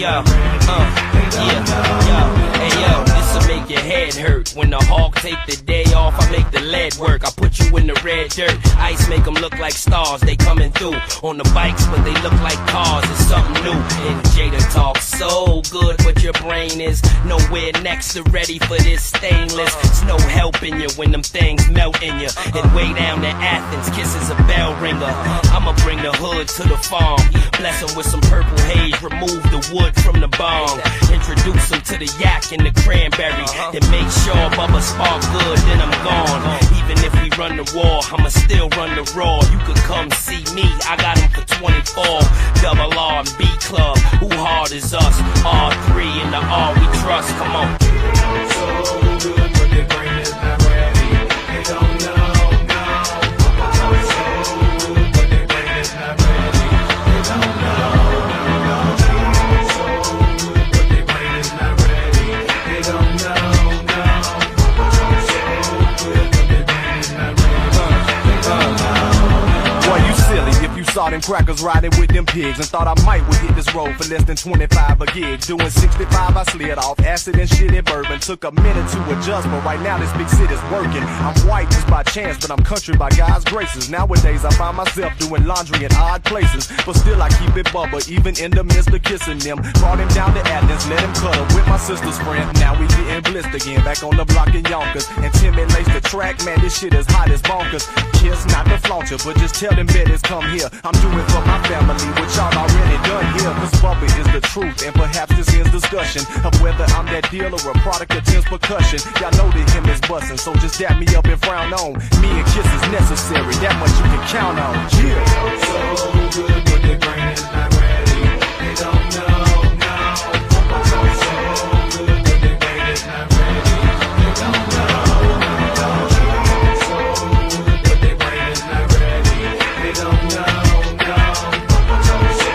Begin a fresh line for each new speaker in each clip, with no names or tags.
Hey yo, this'll make your head hurt. When the hawk take the day off, I make the lead work. I put you in the red dirt. Ice make them look like stars, they coming through. On the bikes, but they look like cars, it's something new. And Jada talks so good, but your brain is nowhere next to ready for this stainless. It's no helping you when them things melt in you. And way down to Athens, kisses a bell ringer. I'ma bring the hood to the farm. Bless them with some purple haze, remove the wood from the bong. Introduce them to the yak and the cranberry. Then make sure Bubba spark good, then I'm gone. Even if we run the war, I'ma still run the raw. You could come see me, I got them for 24. Double R and B Club, who hard is us? R3 and the R we trust, come on.
So good, but their brain is not ready. They don't know, no. So good, but their brain is not ready. They don't know, no. So good, but their brain is not ready. They don't know, no. So good, but their brain is not ready. They don't know.
Boy, you silly if you saw them crackers riding with them pigs and thought I might would hit this road for less than 25 a gig. Doing 65, I slid off acid and shit in bourbon. Took a minute to adjust, but right now this big city's working. I'm white just by chance, but I'm country by God's graces. Nowadays I find myself doing laundry in odd places, but still I keep it bubba, even in the midst of kissing them. Brought him down to Athens, let him cuddle with my sister's friend. Now we getting blissed again, back on the block in Yonkers. And Timmy laced the track, man, this shit is hot as bonkers. Kiss not to flaunt you, but just tell them betters come here. I'm doing for my family, what y'all already done here. Cause Bubba is the truth, and perhaps this ends discussion of whether I'm that deal or a product of tense percussion. Y'all know that him is bustin', so just dap me up and frown on. Me and Kiss is necessary, that much you can count on. Yeah.
So good, but their brain is not ready. They don't know, no. So good, but their brain is not ready. They don't know, no. So good, but their brain is not ready. They don't know, no. So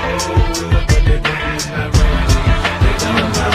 good, but their brain is not ready. They don't know.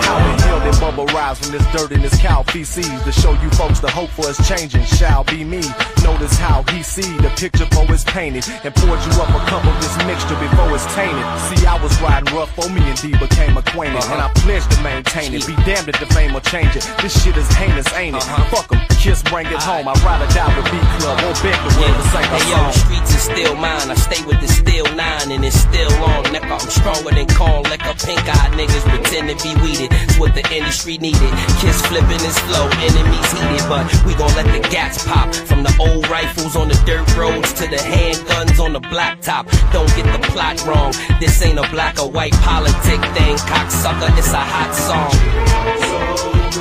How the hell did Bubba rise from this dirt and this cow feces to show you folks the hope for us changing shall be me? Notice how he see the picture before it's painted and poured you up a cup of this mixture before it's tainted. See, I was riding rough before me and D became acquainted, and I pledged to maintain it. Be damned if the fame will change it. This shit is heinous, ain't it? Fuck 'em, Kiss, bring it home. I'd rather die with B Club. Won't beg the world to sing a
Hey yo,
song.
the streets is still mine. I stay with the steel 9 and it's still on. Nigga, I'm stronger than corn. Like a pink-eyed niggas pretend to be weeded. It's what the industry needed. Kiss flipping his flow, enemies heated, but we gon' let the gats pop. From the old rifles on the dirt roads to the handguns on the blacktop. Don't get the plot wrong. This ain't a black or white politic thing, cocksucker. It's a hot song.
So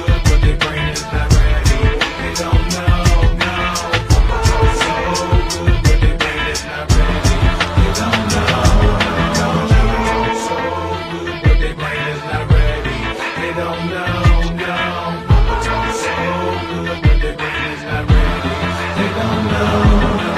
good, but their brain is not ready. They don't know, no. So good, but their brain is not ready. They don't know, no. So good, but their brain is not ready. They don't know, no. So good, but their brain is not ready. They don't know, no.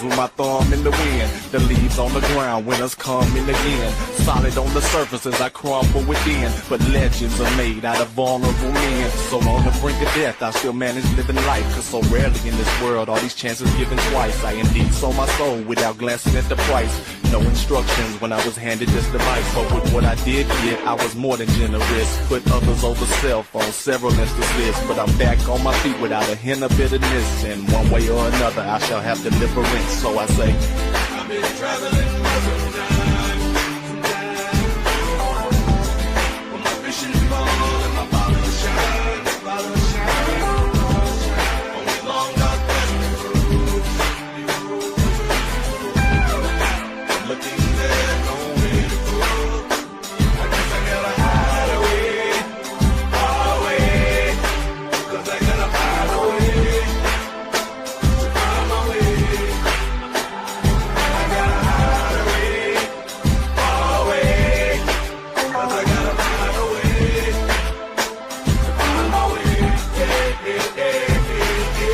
With my thumb in the wind, the leaves on the ground, winners coming again. Solid on the surface as I crumble within, but legends are made out of vulnerable men. So on the brink of death, I still manage living life, cause so rarely in this world, all these chances given twice. I indeed sold my soul without glancing at the price. No instructions when I was handed this device, but with what I did get, I was more than generous. Put others over self on several instances, but I'm back on my feet without a hint of bitterness. And one way or another, I shall have deliverance. So I say,
I've been traveling for some time. When my vision fall and my bottle shine, only long dark dusty roads. Looking there, nowhere to go. I guess I gotta hide away, far away. 'Cause I gotta find a way to find my way. I gotta hide away, far away. 'Cause I gotta find a way to find my way.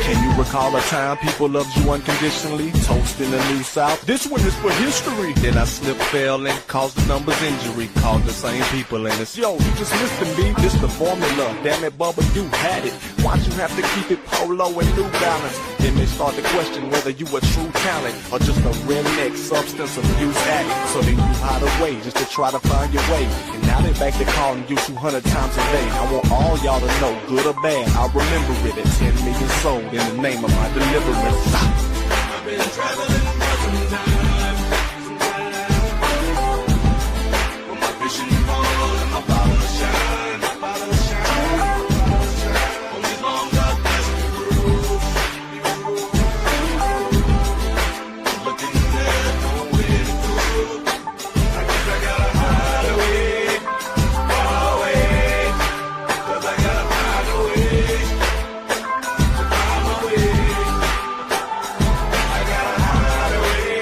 can you recall a time people loved you unconditionally? Toast in the New South. This one is for history. Then I slipped, fell, and caused the numbers injury. Called the same people, and it's, yo, you just listen, B. This the formula. Damn it, Bubba, you had it. Why'd you have to keep it polo and New Balance? Then they start to question whether you a true talent or just a redneck substance abuse addict. So then you hide away just to try to find your way. And now they back to calling you 200 times a day. I want all y'all to know, good or bad, I remember it at 10 million sold in the name of my deliverance.
I've been traveling for some time. When my vision fall and my bottle shine, only long dark dusty roads. Looking there, nowhere to go. I guess I gotta hide away, far away. 'Cause I gotta find a way to find my way. I gotta hide away,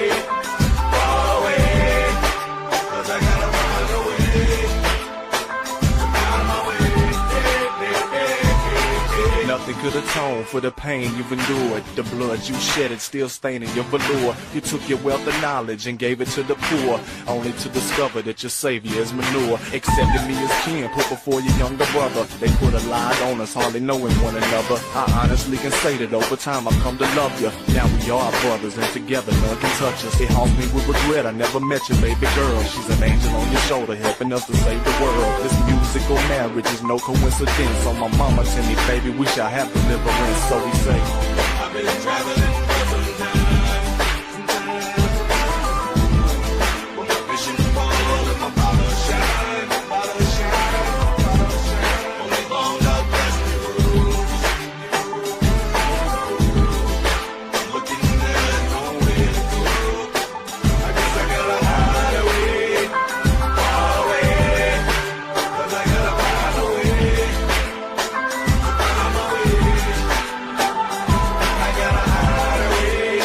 far away. 'Cause I gotta find a way to find my way.
Nothing could atone for the pain you've endured. The blood you shedded still staining your velour. You took your wealth of knowledge and gave it to the poor, only to discover that your savior is manure. Accepted me as kin, put before your younger brother. They put a lie on us, hardly knowing one another. I honestly can say that over time I've come to love you. Now we are brothers and together none can touch us. It haunts me with regret I never met your baby girl. She's an angel on your shoulder helping us to save the world. This musical marriage is no coincidence. On my mama tell me, baby, we shall have deliverance. So we say,
I've been traveling for some time. When my vision fall and my bottle shine, only long dark dusty roads. Looking there, nowhere to go. I guess I gotta hide away, far away. 'Cause I gotta find a way to find my way. I gotta hide away,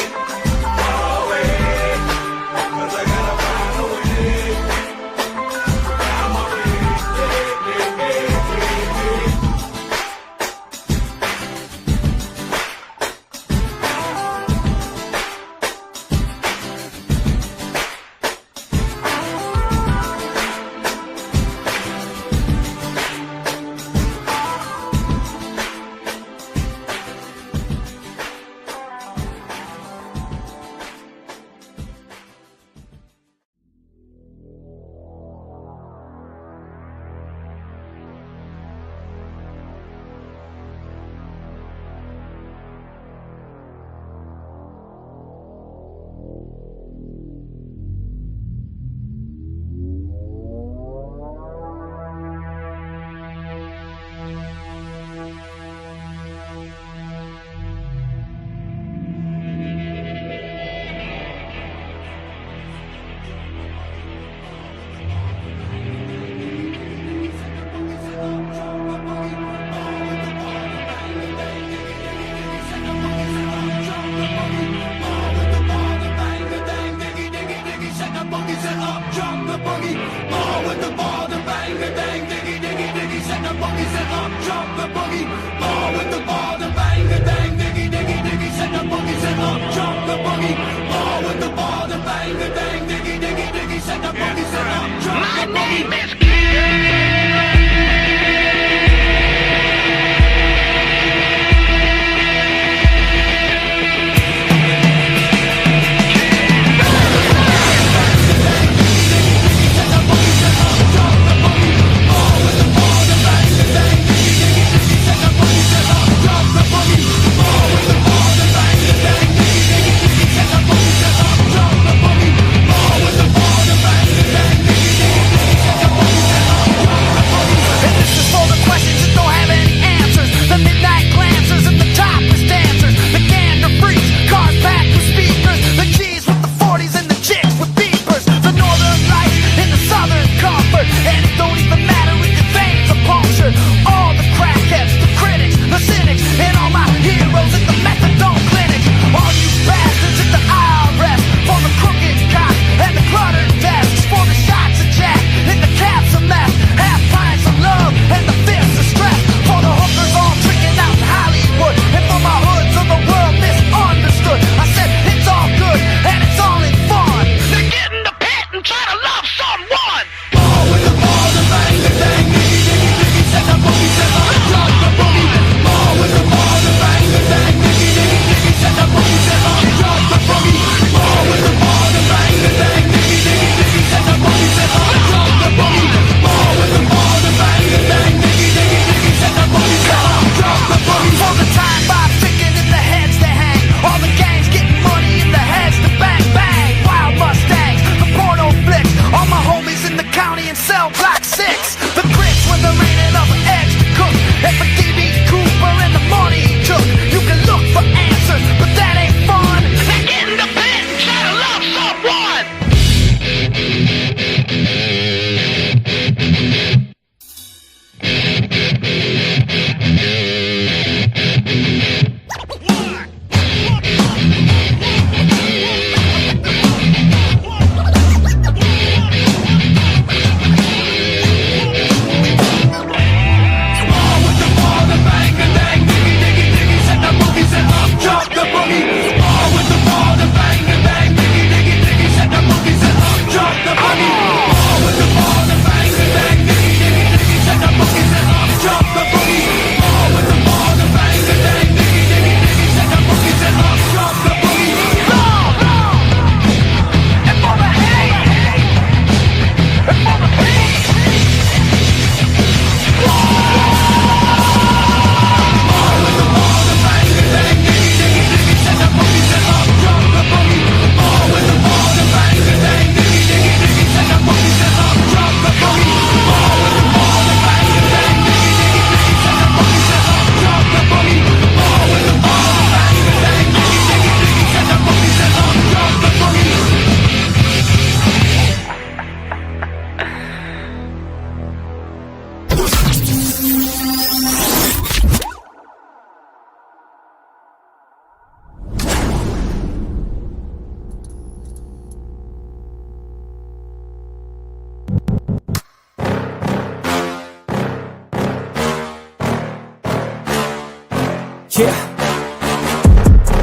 Yeah.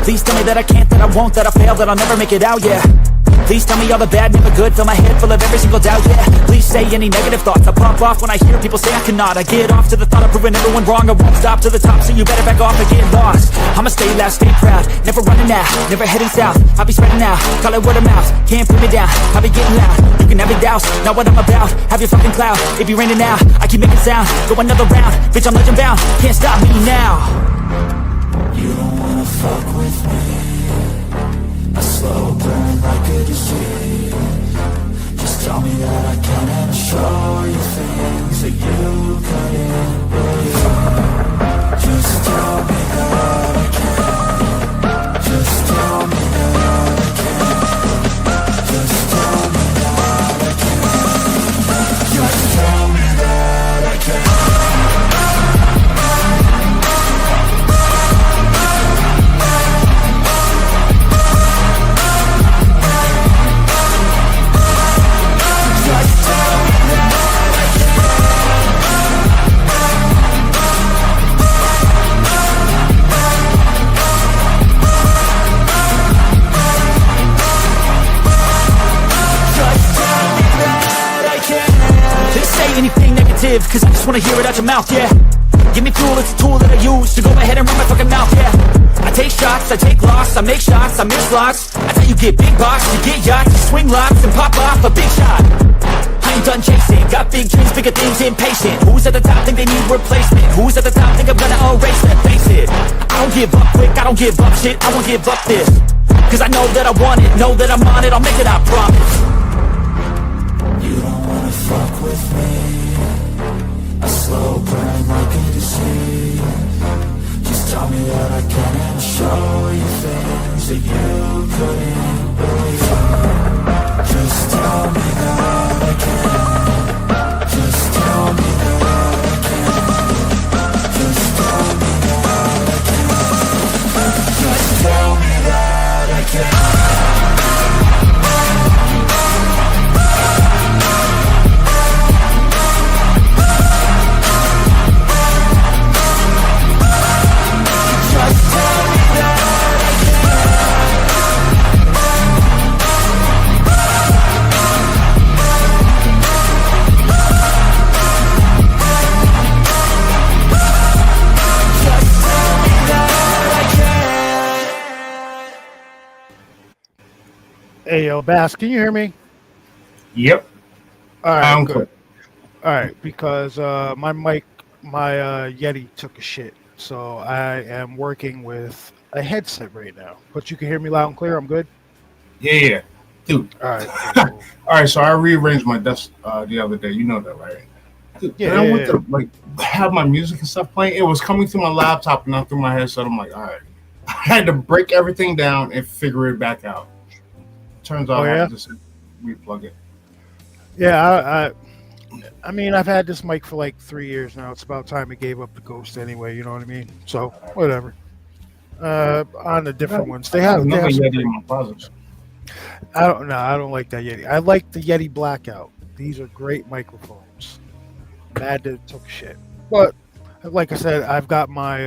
Please tell me that I can't, that I won't, that I fail, that I'll never make it out, yeah. Please tell me all the bad, never good, fill my head full of every single doubt, yeah. Please say any negative thoughts, I pop off when I hear people say I cannot. I get off to the thought of proving everyone wrong, I won't stop to the top, so you better back off and get lost. I'ma stay loud, stay proud, never running out, never heading south. I'll be spreading out, call it word of mouth, can't put me down, I'll be getting loud. You can have your doubts, not what I'm about, have your fucking clout. It be raining now, I keep making sound, go another round, bitch I'm legend bound, can't stop me now.
You don't wanna fuck with me. I slow burn like a disease. Just tell me that I can and I'll show you things that you couldn't believe. Just tell me that I can. Just tell me that I can. Just tell me that I can. Just tell me that I can.
Anything negative, cause I just wanna hear it out your mouth, yeah. Give me fuel, it's a tool that I use to go ahead and run my fucking mouth, yeah. I take shots, I take loss, I make shots, I miss locks. That's how you get big box, you get yachts, you swing locks and pop off a big shot. I ain't done chasing, got big dreams, bigger things, impatient. Who's at the top think they need replacement? Who's at the top think I'm gonna erase them? Face it, I don't give up quick, I don't give up shit, I won't give up this. Cause I know that I want it, know that I'm on it, I'll make it, I promise.
You don't wanna fuck with me. I slow burn like a disease. Just tell me that I can and I'll show you things that you couldn't believe. Just tell me that I can. Just tell me that I can. Just tell me that I can. Just tell me that I can.
Hey, yo, Bass, can you hear me?
Yep.
All right,
I'm
good.
good.
All right, because my Yeti took a shit, so I am working with a headset right now. But you can hear me loud and clear. I'm good.
Yeah. Dude.
All right.
All right, so I rearranged my desk the other day. You know that, right? Dude,
Yeah,
I
yeah,
went to have my music and stuff playing. It was coming through my laptop and not through my headset. I'm like, all right. I had to break everything down and figure it back out. Turns out I had to just replug it.
Yeah, I mean, I've had this mic for like 3 years now. It's about time it gave up the ghost anyway. You know what I mean? So whatever. On the different ones, they have
another
some
Yeti in my closet.
I don't like that Yeti. I like the Yeti Blackout. These are great microphones. Mad that it took shit, but like I said, I got my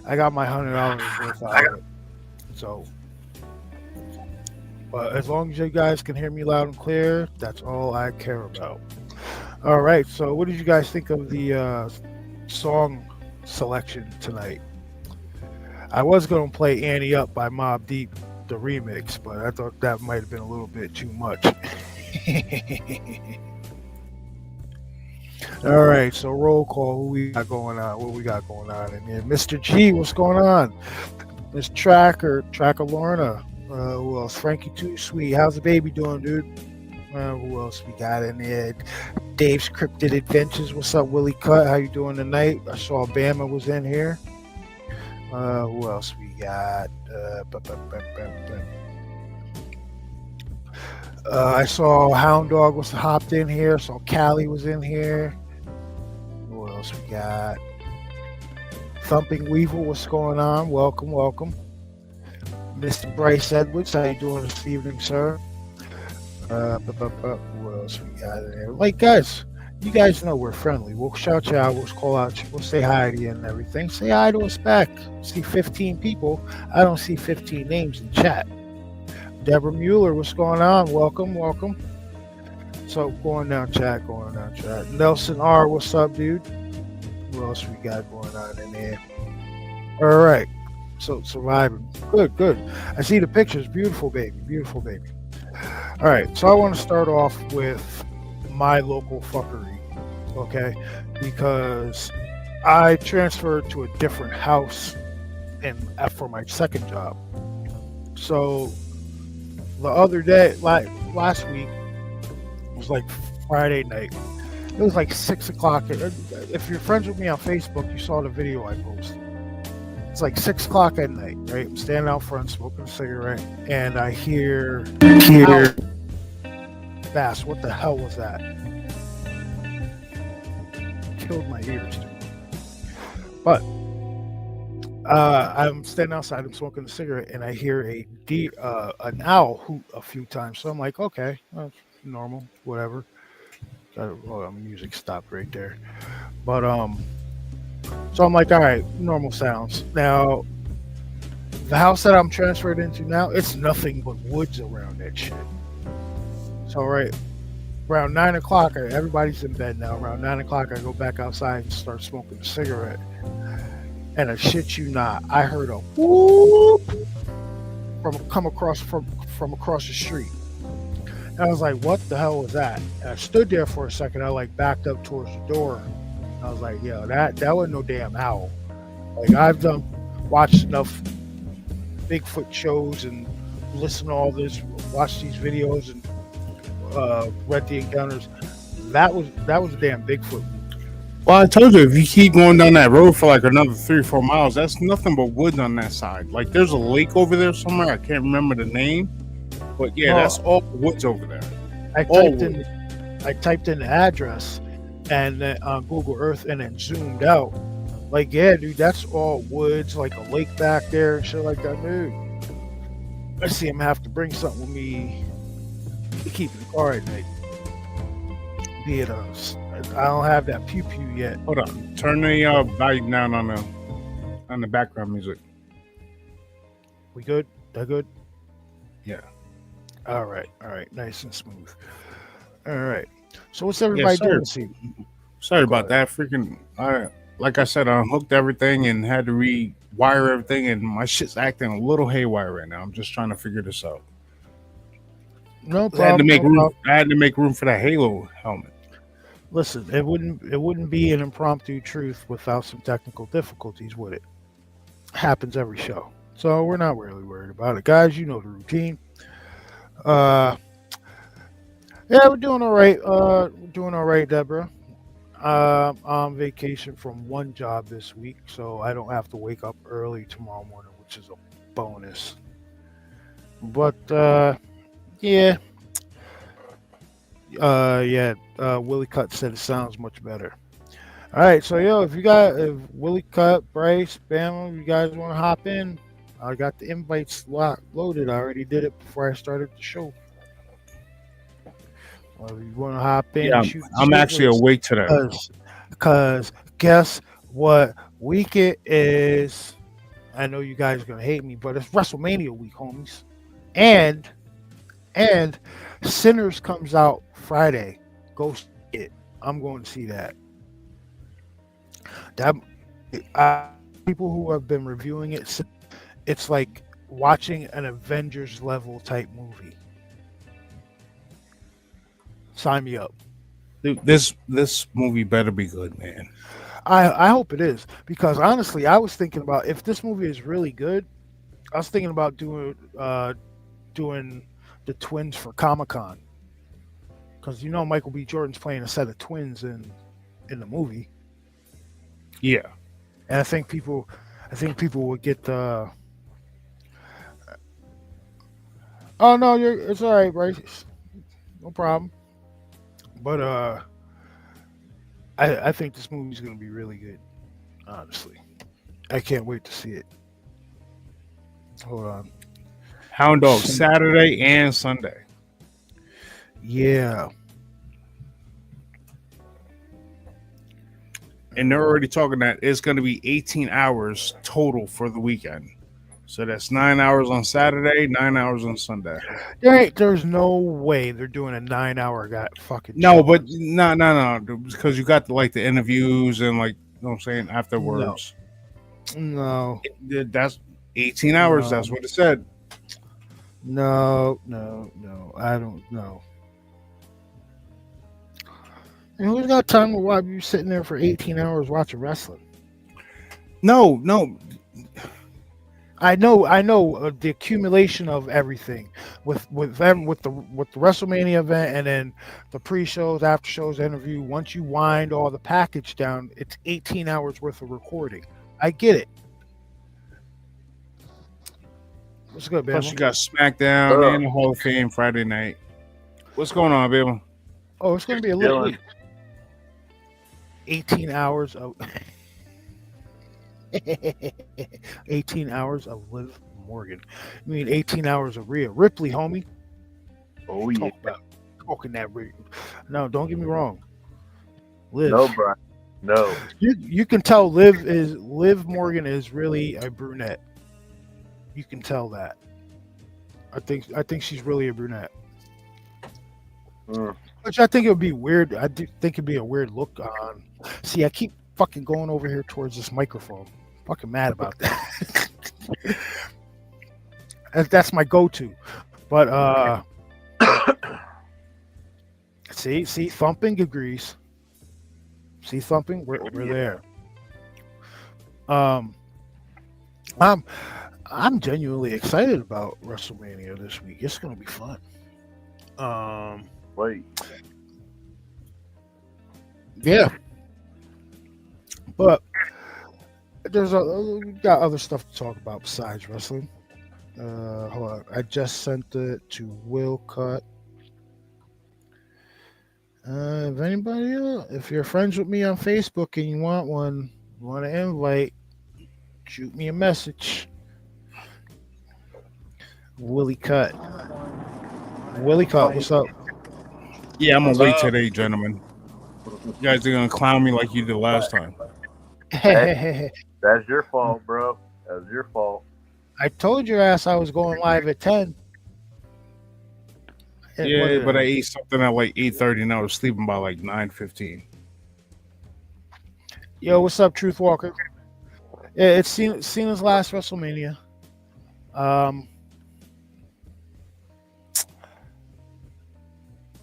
$100 worth out of it. So, but as long as you guys can hear me loud and clear, that's all I care about. All right. So, what did you guys think of the song selection tonight? I was going to play Annie Up by Mobb Deep, the remix, but I thought that might have been a little bit too much. All right, so roll call. Who we got going on? What we got going on in here? Mr. G, what's going on? Miss Tracker Lorna. Who else? Frankie Too Sweet. How's the baby doing, dude? Who else we got in there? Dave's Cryptid Adventures. What's up, Willie Cut? How you doing tonight? I saw Bama was in here. Who else we got? I saw Hound Dog was hopped in here. Saw Callie was in here. Who else we got? Thumping Weevil, what's going on? Welcome. Mr. Bryce Edwards, how you doing this evening, sir? Who else we got in here? Like, guys, You guys know we're friendly. We'll shout you out. We'll call out. We'll say hi to you and everything. Say hi to us back. See 15 people. I don't see 15 names in chat. Deborah Mueller, what's going on? Welcome, welcome. So going down chat, going down chat. Nelson R, what's up, dude? What else we got going on in there? All right. So surviving. Good, good. I see the pictures. Beautiful baby. Beautiful baby. All right. So I want to start off with my local fuckery. Okay. Because I transferred to a different house for my second job. So the other day, like last week, it was like Friday night. It was like 6 o'clock. If you're friends with me on Facebook, you saw the video I posted. It's like 6 o'clock at night, right? I'm standing out front smoking a cigarette, and I hear Bass. What the hell was that? Killed my ears, dude. But I'm standing outside. I'm smoking a cigarette, and I hear an owl hoot a few times. So I'm like, okay, well, normal, whatever. Music stopped right there. But so I'm like, all right, normal sounds. Now, the house that I'm transferred into now, it's nothing but woods around that shit. So right around 9 o'clock, everybody's in bed now. Around 9 o'clock, I go back outside and start smoking a cigarette. And I shit you not, I heard a whoop come across from across the street. And I was like, what the hell was that? And I stood there for a second. I like backed up towards the door. I was like, yo, that wasn't no damn owl. Like I've watched enough Bigfoot shows and listened to all this, watched these videos and read the encounters. That was a damn Bigfoot.
Well, I told you, if you keep going down that road for like another 3 or 4 miles, that's nothing but woods on that side. Like there's a lake over there somewhere. I can't remember the name, but yeah, that's all woods over there.
I typed in the address and on Google Earth and then zoomed out. Like, yeah, dude, that's all woods, like a lake back there and shit like that, dude. I see him have to bring something with me to keep in the car at night. Be it I don't have that pew pew yet.
Hold on, turn the volume down on the background music.
We good? That good?
Yeah.
All right, nice and smooth. All right. So what's everybody doing this evening?
Sorry about that. Freaking, like I said, I unhooked everything and had to rewire everything, and my shit's acting a little haywire right now. I'm just trying to figure this out.
No problem.
I had to make room for that Halo helmet.
Listen, it wouldn't be an impromptu truth without some technical difficulties, would it? Happens every show. So we're not really worried about it. Guys, you know the routine. Yeah, we're doing all right. We're doing all right, Deborah. I'm on vacation from one job this week, so I don't have to wake up early tomorrow morning, which is a bonus. But yeah. Willie Cut said it sounds much better. All right, so if Willie Cut, Bryce, Bama, you guys want to hop in? I got the invites loaded. I already did it before I started the show. If you want to hop in,
yeah, I'm actually awake today.
Because guess what week it is? I know you guys are gonna hate me, but it's WrestleMania week, homies. And Sinners comes out Friday. Go see it. I'm going to see that. People who have been reviewing it, it's like watching an Avengers level type movie. Sign me up.
Dude, this movie better be good, man.
I hope it is, because honestly, I was thinking about, if this movie is really good, I was thinking about doing the twins for Comic-Con, because Michael B. Jordan's playing a set of twins in the movie.
Yeah,
and I think people would get the. Oh no, it's all right, Bryce. No problem. But I think this movie's gonna be really good. Honestly, I can't wait to see it. Hold on.
Hound Dog Saturday and Sunday.
Yeah.
and they're already talking that it's going to be 18 hours total for the weekend. So that's 9 hours on Saturday, 9 hours on Sunday.
There's no way they're doing a 9 hour fucking.
No,
show.
but no, because you got like the interviews and like, you know what I'm saying, afterwards.
No,
That's 18 hours.
No.
That's what it said.
no. I don't know. And who's got time to watch you sitting there for 18 hours watching wrestling?
No.
I know the accumulation of everything with the WrestleMania event and then the pre-shows, after shows, interview. Once you wind all the package down, it's 18 hours worth of recording. I get it. What's good,
Plus,
Bama?
you got SmackDown and the Hall of Fame Friday night. What's going on, baby?
Oh, it's going to be a little week. 18 hours of 18 hours of Liv Morgan. I mean 18 hours of Rhea Ripley, homie.
Oh yeah.
Talking that Rhea. No, don't get me wrong. Liv.
No, Brian. No.
You can tell Liv Morgan is really a brunette. You can tell that. I think she's really a brunette. Which I think it would be weird. I do think it'd be a weird look on. See, I keep fucking going over here towards this microphone. Fucking mad about that. That's my go-to. But see, Thumping agrees. See, Thumping, we're there. I'm genuinely excited about WrestleMania this week. It's gonna be fun.
Wait.
Yeah. But we got other stuff to talk about besides wrestling. Hold on. I just sent it to Will Cut. If anybody else, if you're friends with me on Facebook and you want an invite, shoot me a message. Willie Cut. What's up?
Yeah, I'm gonna wait today, gentlemen. You guys are gonna clown me like you did last time.
That's your fault, bro. That's your fault.
I told your ass I was going live at 10.
Yeah, but I ate something at like 8:30 and I was sleeping by like 9:15.
Yo, what's up, Truth Walker? Yeah, it's Cena's last WrestleMania.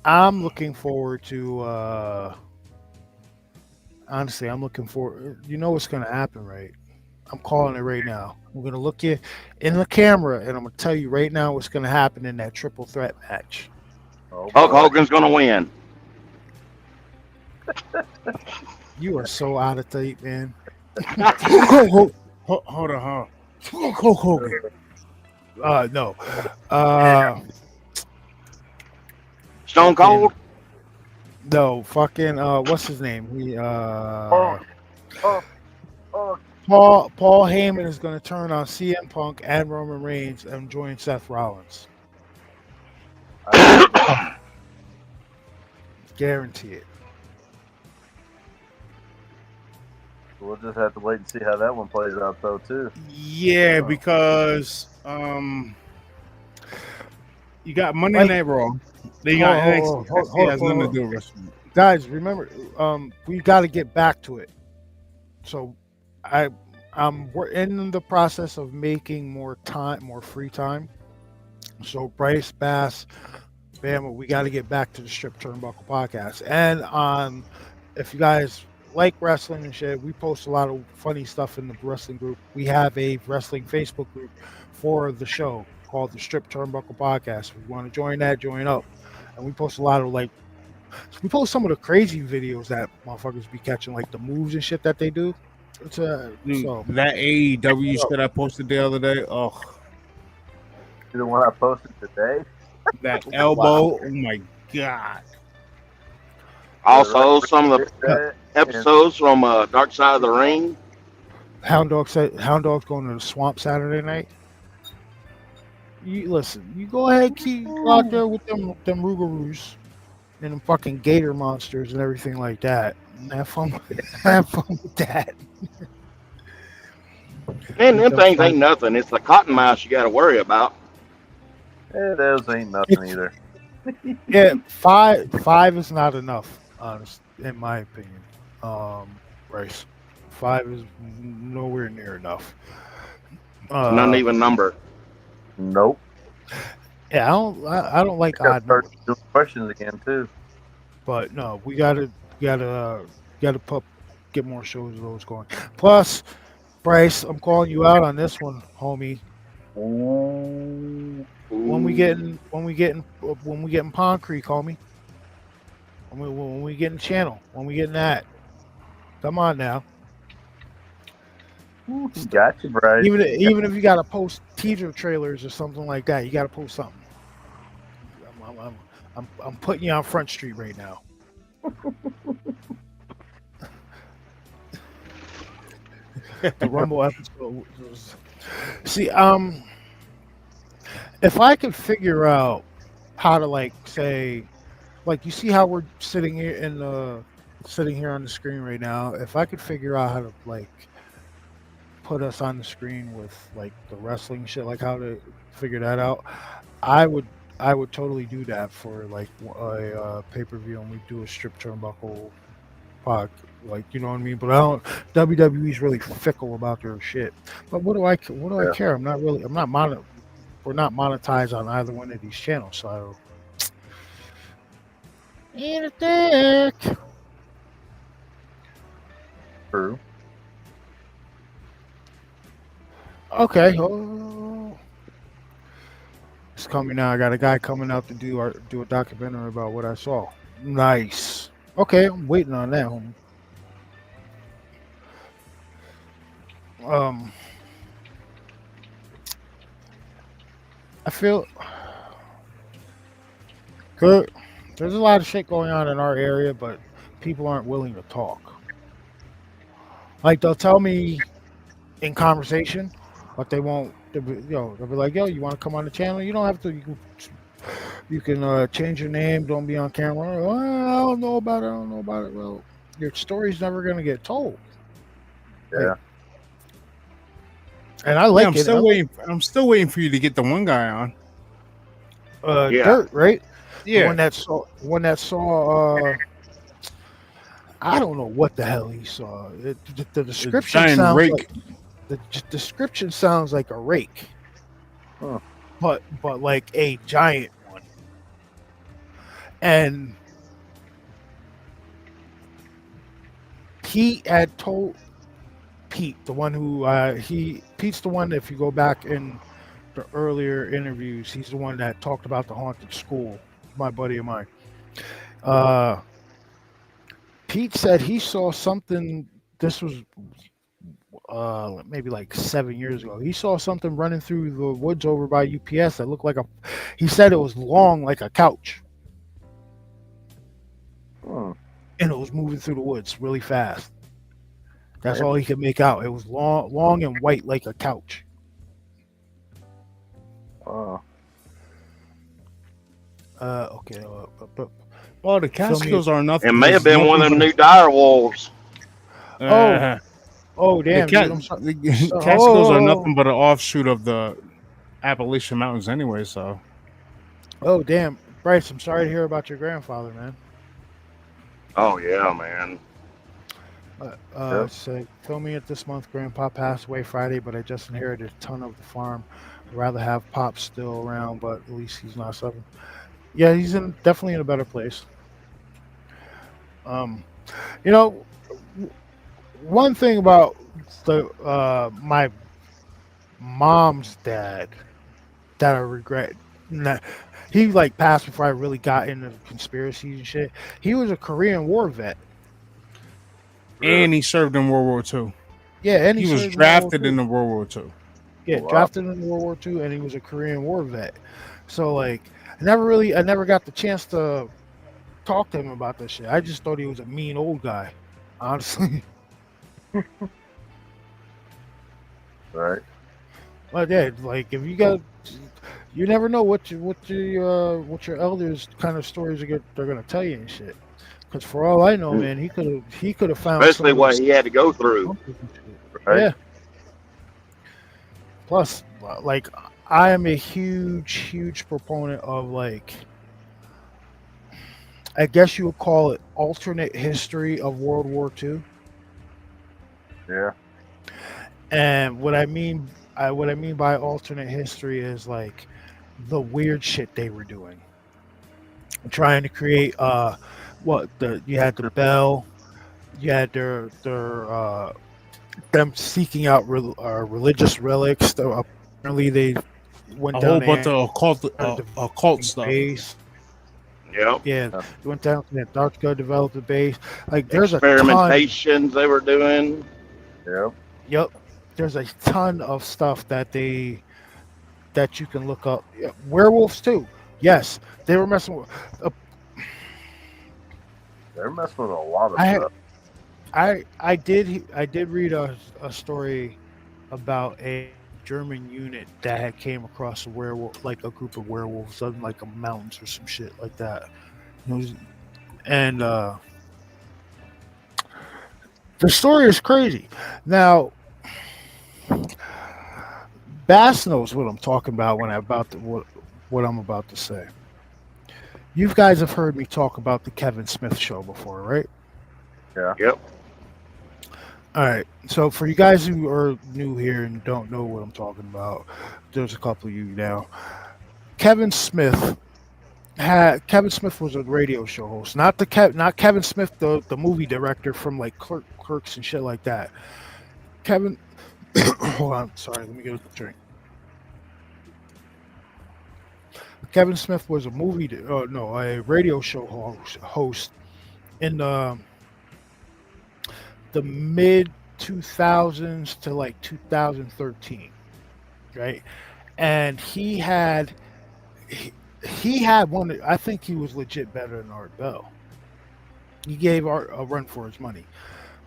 I'm looking forward to honestly, I'm looking forward. You know what's going to happen, right? I'm calling it right now. I'm going to look you in the camera, and I'm going to tell you right now what's going to happen in that triple threat match.
Oh,
Hulk Hogan's going to win.
You are so out of date, man.
Hold on,
Hulk Hogan. No.
Stone Cold?
No, fucking what's his name?
Oh.
Paul Heyman is going to turn on CM Punk and Roman Reigns and join Seth Rollins. Guarantee it.
We'll just have to wait and see how that one plays out, though, too.
Yeah, because you got Monday Night Raw. Then you got NXT. NXT has nothing to do with wrestling.
Guys, remember, we got to get back to it. So, we're in the process of making more free time. So, Bryce Bass, Bama, we got to get back to the Strip Turnbuckle podcast. And if you guys like wrestling and shit, we post a lot of funny stuff in the wrestling group. We have a wrestling Facebook group for the show called the Strip Turnbuckle podcast. If you want to join that, join up. And we post a lot of we post some of the crazy videos that motherfuckers be catching, like the moves and shit that they do. It's
that AEW shit I posted the other day. Oh,
The one I posted today.
that elbow! Oh my god!
Also, some of the episodes from Dark Side of the Ring.
Hound Dog's going to the swamp Saturday night. You listen. You go ahead, keep out there with them Rougarous and them fucking gator monsters and everything like that. Have fun. Have fun with that.
And
He
them
jumps
things
right.
ain't nothing. It's the cotton mouse you got to worry about.
Those ain't nothing
It's
either.
yeah. Five is not enough, honest, in my opinion. Bryce, five is nowhere near enough.
It's not an
Uh,
even number.
Nope.
yeah. I don't like
Gotta
odd
start
numbers,
doing questions again too.
but no, we gotta get more shows of those going. Plus, Bryce, I'm calling you out on this one, homie.
Ooh.
When we
Ooh.
getting when we getting when we getting Pond Creek, homie. When we getting Channel, when we getting that. Come on now.
Gotcha, Bryce.
Even if you gotta post teaser trailers or something like that, you gotta post something. I'm putting you on Front Street right now. The Rumble episode was, see, if I could figure out how to like say, like you see how we're sitting here on the screen right now. If I could figure out how to like put us on the screen with like the wrestling shit, like how to figure that out, I would totally do that for like a pay-per-view, and we do a strip turnbuckle pod, like you know what I mean. But I don't. WWE's really fickle about their shit. But what do I
Yeah.
care? We're not monetized on either one of these channels, so eat a dick.
True.
Okay. Oh. It's coming now. I got a guy coming out to do a documentary about what I saw. Nice. Okay, I'm waiting on that, homie. I feel good. There's a lot of shit going on in our area, but people aren't willing to talk. Like they'll tell me in conversation, but they won't. They'll be like, "Yo, you want to come on the channel? You don't have to. You can change your name. Don't be on camera. Oh, I don't know about it. I don't know about it. Well, your story's never gonna get told.
Yeah.
And I like
I'm
it.
still waiting. I'm still waiting for you to get the one guy on.
Yeah.
Dirt, right? The
Yeah.
one that saw. I don't know what the hell he saw. The description
giant
sounds
rake.
like description sounds like a rake,
Huh.
but like a giant one. And Pete had told Pete, the one who Pete's the one. If you go back in the earlier interviews, he's the one that talked about the haunted school. My buddy of mine. Pete said he saw something. This was maybe like 7 years ago. He saw something running through the woods over by UPS that looked like a. He said it was long like a couch,
Hmm.
and it was moving through the woods really fast. That's all he could make out. It was long and white like a couch.
Oh.
Okay.
Well, the Catskills are nothing.
It may have
there's
been one of
nothing
them new dire wolves.
but-
Oh damn!
the,
Dude, I'm sorry.
the Catskills are
Oh.
nothing but an offshoot of the Appalachian Mountains, anyway. So
Oh damn, Bryce! I'm sorry to hear about your grandfather, man.
Oh yeah, man.
Say, fill me at this month. Grandpa passed away Friday, but I just inherited a ton of the farm. I'd rather have Pop still around, but at least he's not suffering. Yeah, he's definitely in a better place. You know, one thing about my mom's dad that I regret. He like passed before I really got into conspiracies and shit. He was a Korean War vet.
and he served in World War II.
Yeah, and
He was
served in World War
drafted
II.
in the World War II.
Yeah, drafted in World War II, and he was a Korean War vet. So like, I never got the chance to talk to him about this shit. I just thought he was a mean old guy, honestly.
Right.
But yeah, like if you got, you never know what your elders kind of stories they're gonna tell you and shit. Because for all I know, man, he could have found some
Especially
of
what
those.
he had to go through.
Right?
Yeah. Plus, like, I am a huge proponent of, like, I guess you would call it alternate history of World War II.
Yeah.
And what I mean by alternate history is like the weird shit they were doing, trying to create what the you had the bell, you had their them seeking out religious relics. Apparently, they went
A
down
whole
to
bunch of occult
developing
stuff.
base.
Yep.
Yeah,
Yeah.
they went down to Antarctica, developed a base. Like, there's a ton.
Experimentations they were doing.
Yep.
Yep, there's a ton of stuff that you can look up. Yeah, werewolves too. Yes, they were messing with.
They're messing with a lot of
I
stuff.
I did read a story about a German unit that had came across a werewolf, like a group of werewolves on like a mountains or some shit like that. It was, and the story is crazy. Now, Bass knows what I'm talking about when what I'm about to say. You guys have heard me talk about the Kevin Smith show before, right?
Yep.
All right. So for you guys who are new here and don't know what I'm talking about, there's a couple of you now. Kevin Smith was a radio show host, not Kevin Smith, the movie director from like Clerks and shit like that. Kevin, hold on, sorry, let me get a drink. Kevin Smith was a a radio show host in the mid 2000s to like 2013, right? And he had one. I think he was legit better than Art Bell. He gave Art a run for his money,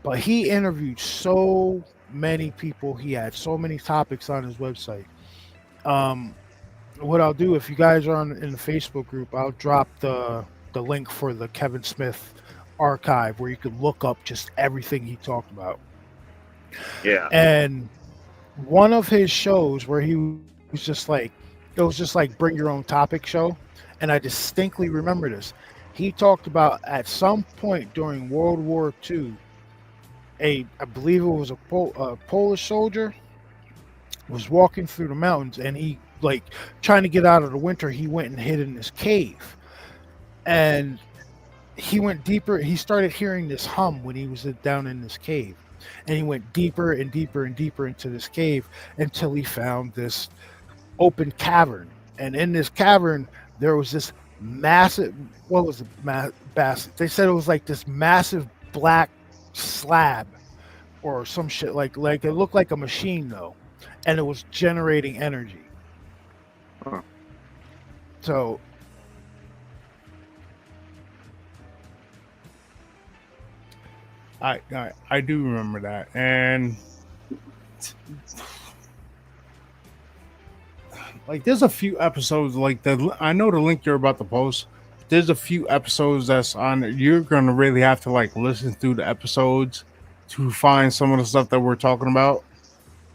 but he interviewed so many people. He had so many topics on his website. What I'll do, if you guys are in the Facebook group, I'll drop the link for the Kevin Smith archive where you can look up just everything he talked about.
Yeah.
And one of his shows where he was just like, it was just like bring your own topic show, and I distinctly remember this. He talked about at some point during World War II, I believe it was a Polish soldier was walking through the mountains, and he, like, trying to get out of the winter, he went and hid in this cave, and he went deeper. He started hearing this hum when he was down in this cave, and he went deeper and deeper and deeper into this cave until he found this open cavern. And in this cavern there was this massive, what was it, they said it was like this massive black slab or some shit, like it looked like a machine though, and it was generating energy. So
I do remember that, and like there's a few episodes like that. I know the link you're about to post. There's a few episodes that's on. You're gonna really have to like listen through the episodes to find some of the stuff that we're talking about.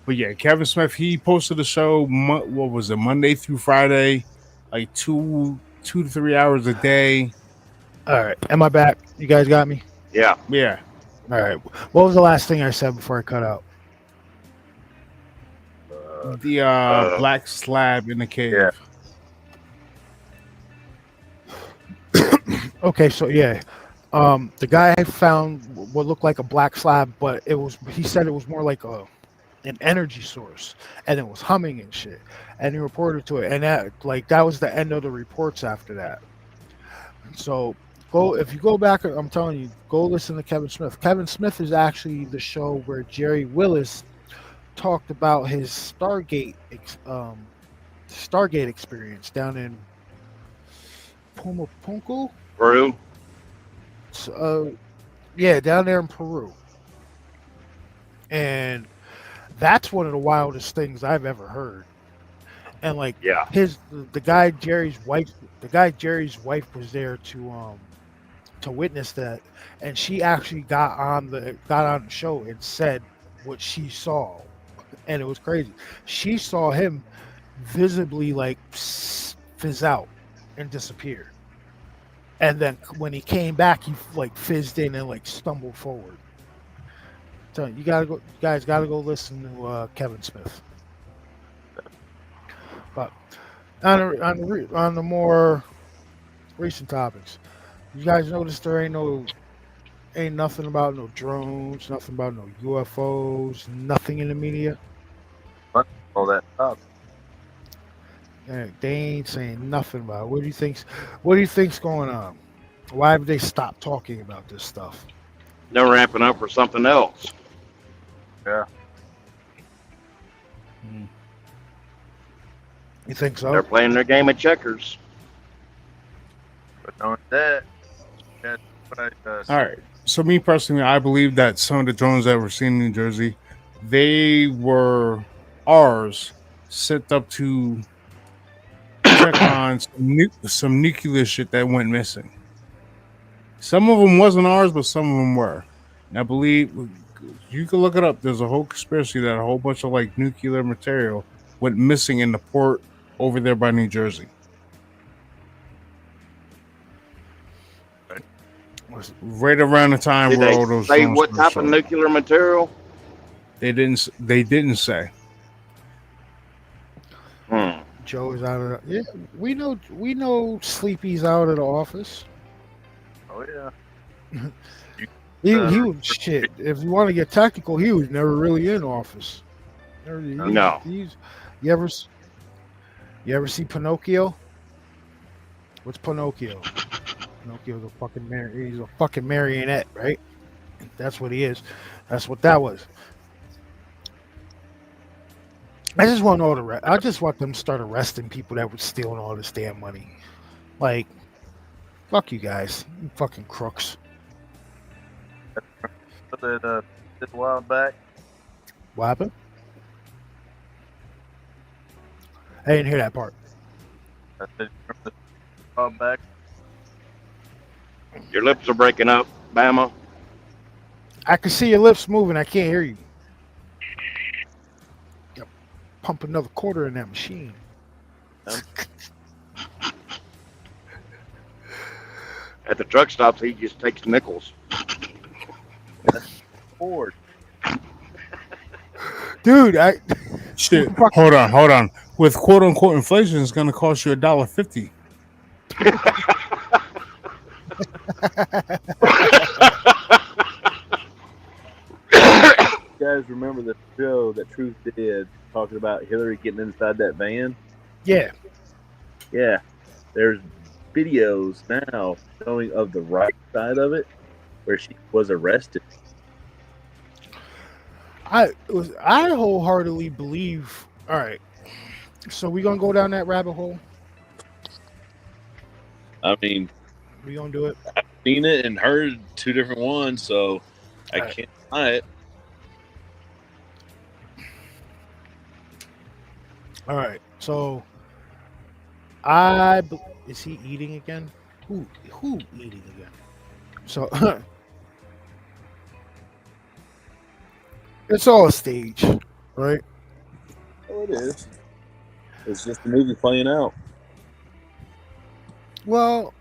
But yeah, Kevin Smith, he posted a show. What was it? Monday through Friday, like 2 to 3 hours a day.
all right, am I back? You guys got me?
Yeah.
Yeah.
All right, what was the last thing I said before I cut out?
The black slab in the cave.
Yeah.
Okay, so yeah, the guy found what looked like a black slab, but he said it was more like an energy source, and it was humming and shit, and he reported to it, and that was the end of the reports after that. So if you go back, I'm telling you, go listen to Kevin Smith. Kevin Smith is actually the show where Jerry Willis talked about his Stargate experience down in Pumapunku.
Peru.
Yeah, down there in Peru. And that's one of the wildest things I've ever heard. And like,
Yeah.
the guy Jerry's wife was there to to witness that, and she actually got on the show and said what she saw, and it was crazy. She saw him visibly like fizz out and disappear, and then when he came back, he like fizzed in and like stumbled forward. So you gotta go, you guys gotta go listen to Kevin Smith. But on the more recent topics, you guys notice there ain't nothing about no drones, nothing about no UFOs, nothing in the media.
All that up.
They ain't saying nothing about it. What do you think's going on? Why have they stopped talking about this stuff?
They're ramping up for something else.
Yeah.
You think so?
They're playing their game of checkers.
But knowing that, that's what
All right. So me personally, I believe that some of the drones that were seen in New Jersey, they were ours, set up to check on some nuclear shit that went missing. Some of them wasn't ours, but some of them were. And I believe you can look it up. There's a whole conspiracy that a whole bunch of like nuclear material went missing in the port over there by New Jersey. Right around the time
Did
where
they
all those
say
drones
what
were
type of
shot.
nuclear material?
They didn't. They didn't say.
Joe is out of the, yeah. We know Sleepy's out of the office.
Oh yeah.
He was shit. If you want to get technical, he was never really in office.
No.
You ever see Pinocchio? What's Pinocchio? Pinocchio's he's a fucking marionette, right? That's what he is. That's what that was. I just want them to start arresting people that were stealing all this damn money. Like, fuck you guys, you fucking crooks.
That just a while back.
What happened? I didn't hear that part.
I said a while back.
Your lips are breaking up, Bama.
I can see your lips moving. I can't hear you. Pump another quarter in that machine.
At the truck stops, he just takes nickels.
Ford.
Dude,
Shit. Hold on. With quote unquote inflation, it's going to cost you $1.50.
You guys remember the show that Truth did talking about Hillary getting inside that van?
Yeah.
Yeah. There's videos now showing of the right side of it where she was arrested.
I wholeheartedly believe. All right, so we gonna go down that rabbit hole.
I mean,
We gonna do it.
I've seen it and heard two different ones, so I
Right.
can't deny it.
All right, so is he eating again? Who eating again? So it's all a stage, right?
Oh, it is. It's just the movie playing out.
Well,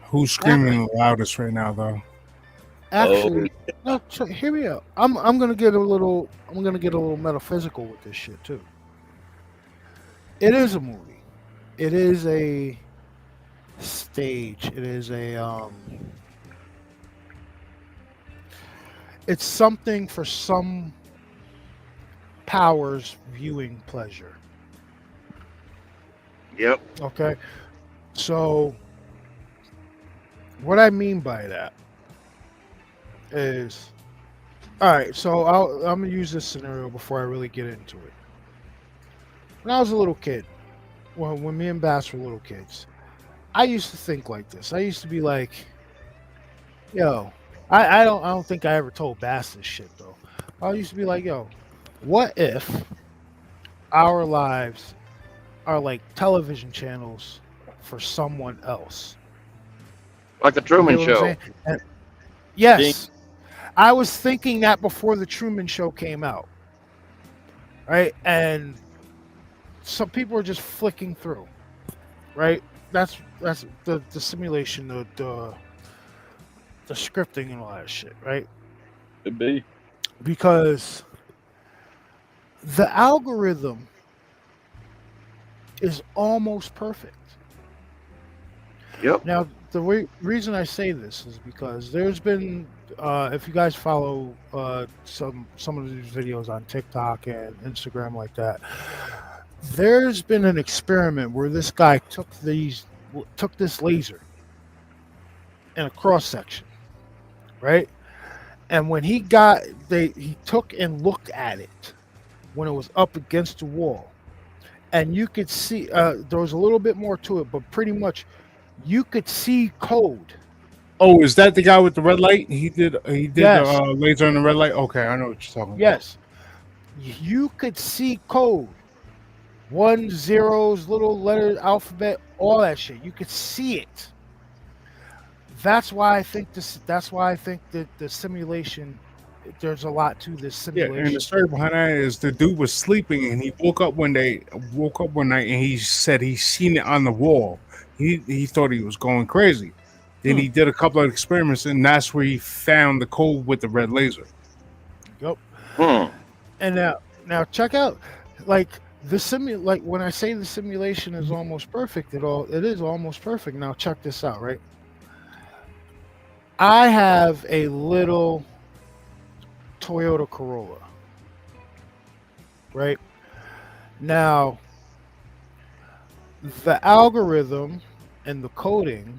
Who's screaming the loudest right now, though?
actually, no. So hear me out. I'm gonna get a little metaphysical with this shit too. It is a movie. It is a stage. It is it's something for some powers viewing pleasure.
Yep.
Okay. So what I mean by that is, all right, so I'm going to use this scenario before I really get into it. When I was a little kid, when me and Bass were little kids, I used to think like this. I used to be like, yo, I don't think I ever told Bass this shit though. I used to be like, yo, what if our lives are like television channels for someone else?
Like the
You
Truman
get what I'm
Show.
saying? And- yes, I was thinking that before the Truman Show came out, right? And some people are just flicking through, right? That's the simulation, the scripting and all that shit, right?
Could be.
Because the algorithm is almost perfect.
Yep.
Now, reason I say this is because there's been, if you guys follow some of these videos on TikTok and Instagram like that, there's been an experiment where this guy took this laser in a cross section, right? And when he took and looked at it when it was up against the wall, and you could see there was a little bit more to it, but pretty much you could see code.
Oh, is that the guy with the red light? He did the
Yes,
laser and the red light. Okay, I know what you're talking about.
yes, you could see code. One, zeros, little letters, alphabet, all that shit. You could see it. That's why I think that the simulation. There's a lot to this
Yeah, and the
simulation.
story behind that is the dude was sleeping and he woke up one night and he said he seen it on the wall. He thought he was going crazy. Then he did a couple of experiments and that's where he found the code with the red laser.
Yep.
Hmm.
And now check out, like like when I say the simulation is almost perfect, it is almost perfect. Now check this out, right? I have a little Toyota Corolla, right? Now the algorithm and the coding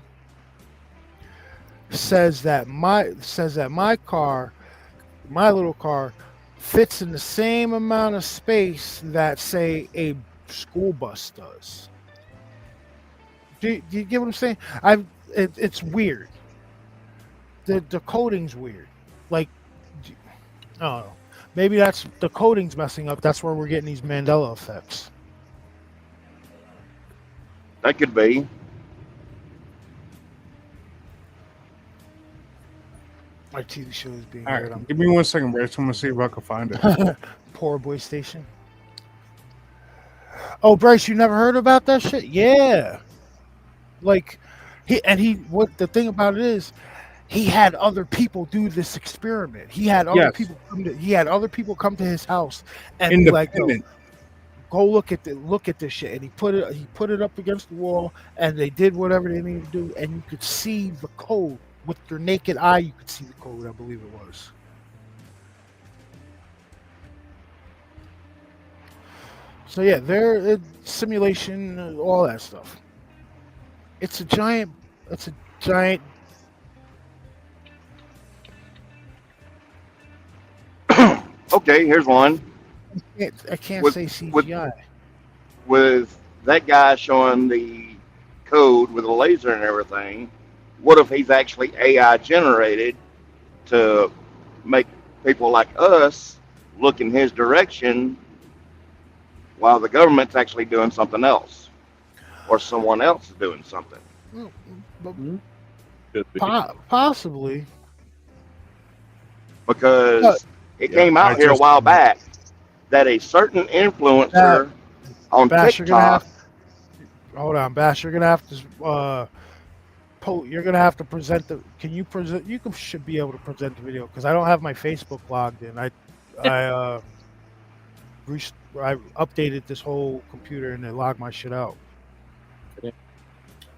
says that my car, my little car, fits in the same amount of space that, say, a school bus does. Do you get what I'm saying? It's weird. The coding's weird. Like, I don't know. Maybe that's the coding's messing up. That's where we're getting these Mandela effects.
That could be.
My TV show is being
All
aired
right, give me 1 second, Bryce. I'm gonna see if I can find it.
on Poor Boy Station. Oh, Bryce, you never heard about that shit? Yeah. Like, what the thing about it is, he had other people do this experiment. He had other
Yes,
people come to his house and be like, "Yo,
independent.
go look at this shit." And he put it up against the wall, and they did whatever they needed to do, and you could see the code with your naked eye. You could see the code. I believe it was. So yeah, simulation, all that stuff. It's a giant. It's a giant.
Okay, here's one.
I can't
With
say
with
CGI.
with that guy showing the code with a laser and everything. What if he's actually AI generated to make people like us look in his direction while the government's actually doing something else or someone else is doing something?
Well, but
Could be.
possibly.
Because it
Yeah,
came
I
out here a
just
while back that a certain influencer on
Bash, you're gonna
TikTok.
have. Hold on, Bash. You're gonna have to. You're gonna have to present the. Can you present? Should be able to present the video because I don't have my Facebook logged in. I I updated this whole computer and it logged my shit out.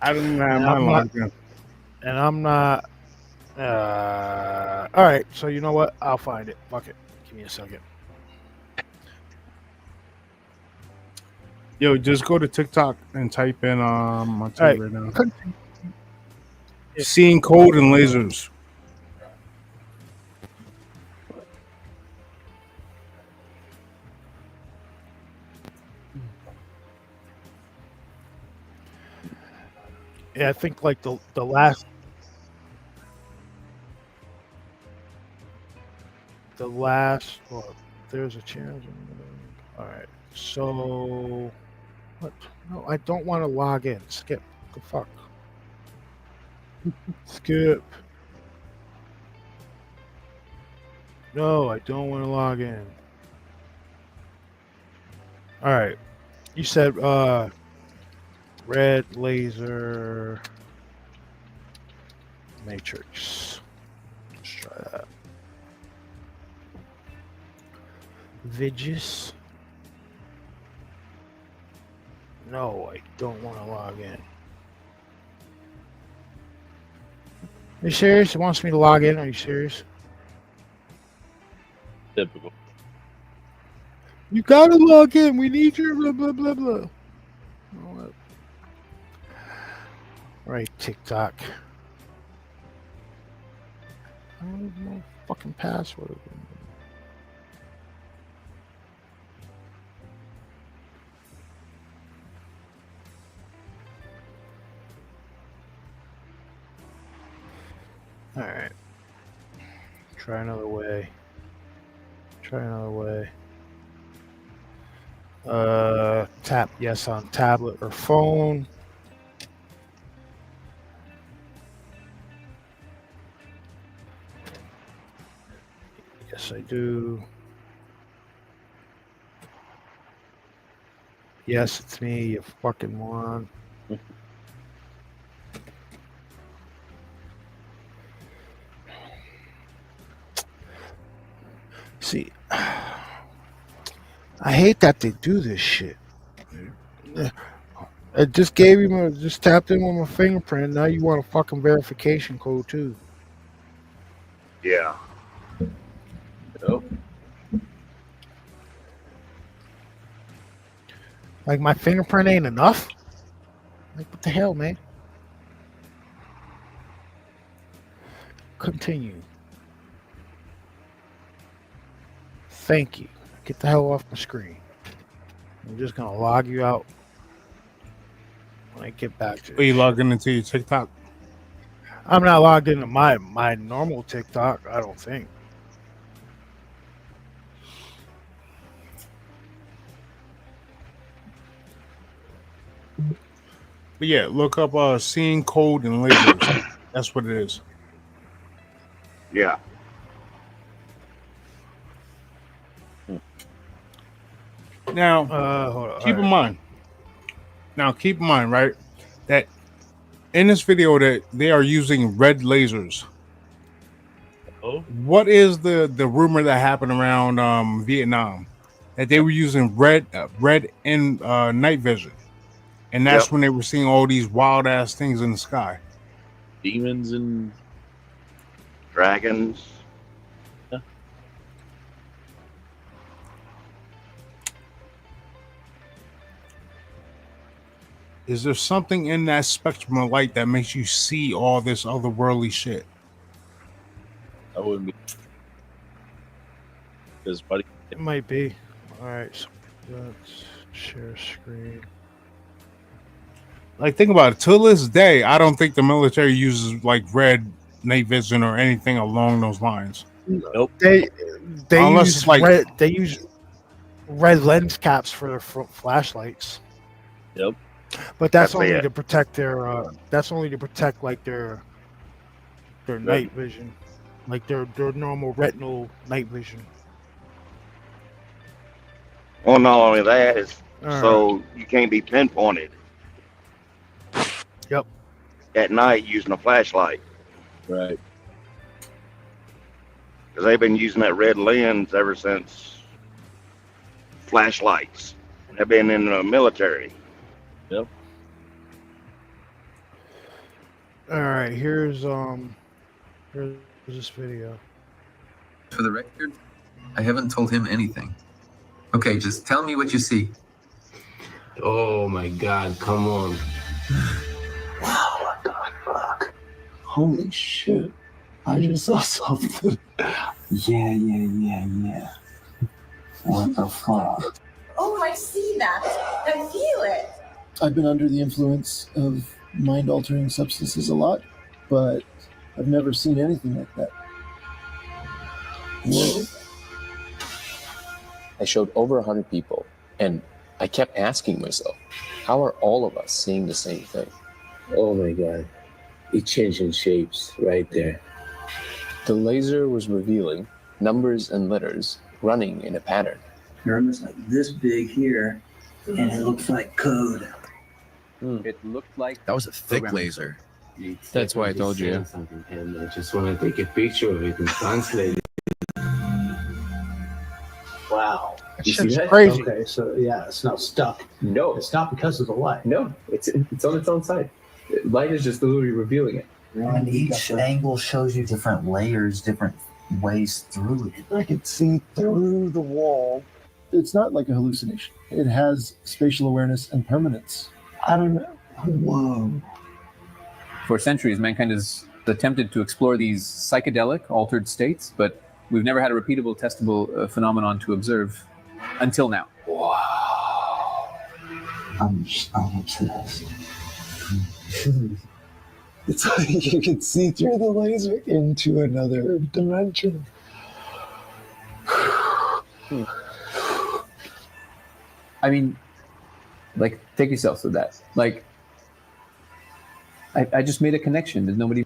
I don't have
And
my
I'm not.
logged in.
And I'm not. All right. So you know what? I'll find it. Fuck it. Give me a second.
Yo, just go to TikTok and type in I'll tell
All
you
right.
right now.
Continue.
Seeing code and lasers.
Yeah, I think like the last. Well, there's a chance. All right. So, what? No, I don't want to log in. Skip. The fuck. Skip. No, I don't want to log in. All right. You said red laser matrix. Let's try that. Vidges. No, I don't want to log in. Are you serious? It wants me to log in. Are you serious?
Typical.
You gotta log in. We need your blah blah blah blah. All right, TikTok. I don't even know fucking password. All right. Try another way. Try another way. Tap yes on tablet or phone. Yes, I do. Yes, it's me, you fucking moron. See, I hate that they do this shit. I just gave him just tapped in with my fingerprint. Now you want a fucking verification code too.
Yeah.
Yep.
Like my fingerprint ain't enough? Like what the hell, man? Continue. Thank you. Get the hell off my screen. I'm just gonna log you out when I get back to
Are you
this
logging into your TikTok?
shit. I'm not logged into my normal TikTok, I don't think.
But yeah, look up seeing code and lasers. That's what it is.
Yeah.
Now,
Hold on.
keep in mind. Now, keep in mind, right, that in this video that they are using red lasers.
Oh,
What is the rumor that happened around Vietnam that they were using red and night vision, and that's
Yep.
when they were seeing all these wild ass things in the sky.
demons and
Dragons.
Is there something in that spectrum of light that makes you see all this otherworldly shit?
I wouldn't be. Because buddy,
It might be. Alright, so let's share screen.
Like, think about it. Till this day, I don't think the military uses like red night vision or anything along those lines.
nope.
They
Unless
use
it's like-
red. They use red lens caps for their flashlights.
Yep.
But that's
That's
only
it.
to protect their. That's only to protect like their night vision, like their normal retinal night vision.
Well, not only that, it's
Alright.
so you can't be pinpointed.
Yep.
At night using a flashlight.
Right.
Because they've been using that red lens ever since flashlights. They've been in the military.
Yep.
All right, here's this video.
For the record, I haven't told him anything. Okay, just tell me what you see.
Oh my God, come on.
Wow, what the fuck? Holy shit. I just saw something. Yeah. What the fuck?
Oh, I see that. I feel it.
I've been under the influence of mind-altering substances a lot, but I've never seen anything like that. Whoa.
I showed over 100 people, and I kept asking myself, how are all of us seeing the same thing?
Oh my God.
It changing shapes right there. The laser was revealing numbers and letters running in a pattern.
Pyramids like this big here, and it looks like code.
It looked like
That was a thick
programming
laser.
That's why I told you. Something, and I just want to take a picture of it and translate it.
Wow.
That
You
shit's
see that?
crazy.
Okay, so yeah, it's not stuck.
No,
It's not because of the light.
no, it's on its own side. Light is just literally revealing it.
And each
angle shows you different layers, different ways through it.
I could see through the wall. It's not like a hallucination. It has spatial awareness and permanence. I don't know. Whoa.
For centuries, mankind has attempted to explore these psychedelic, altered states, but we've never had a repeatable, testable phenomenon to observe until now.
I'm obsessed.
It's like you can see through the laser into another dimension.
I mean, like, take yourself to that. Like, I just made a connection that nobody.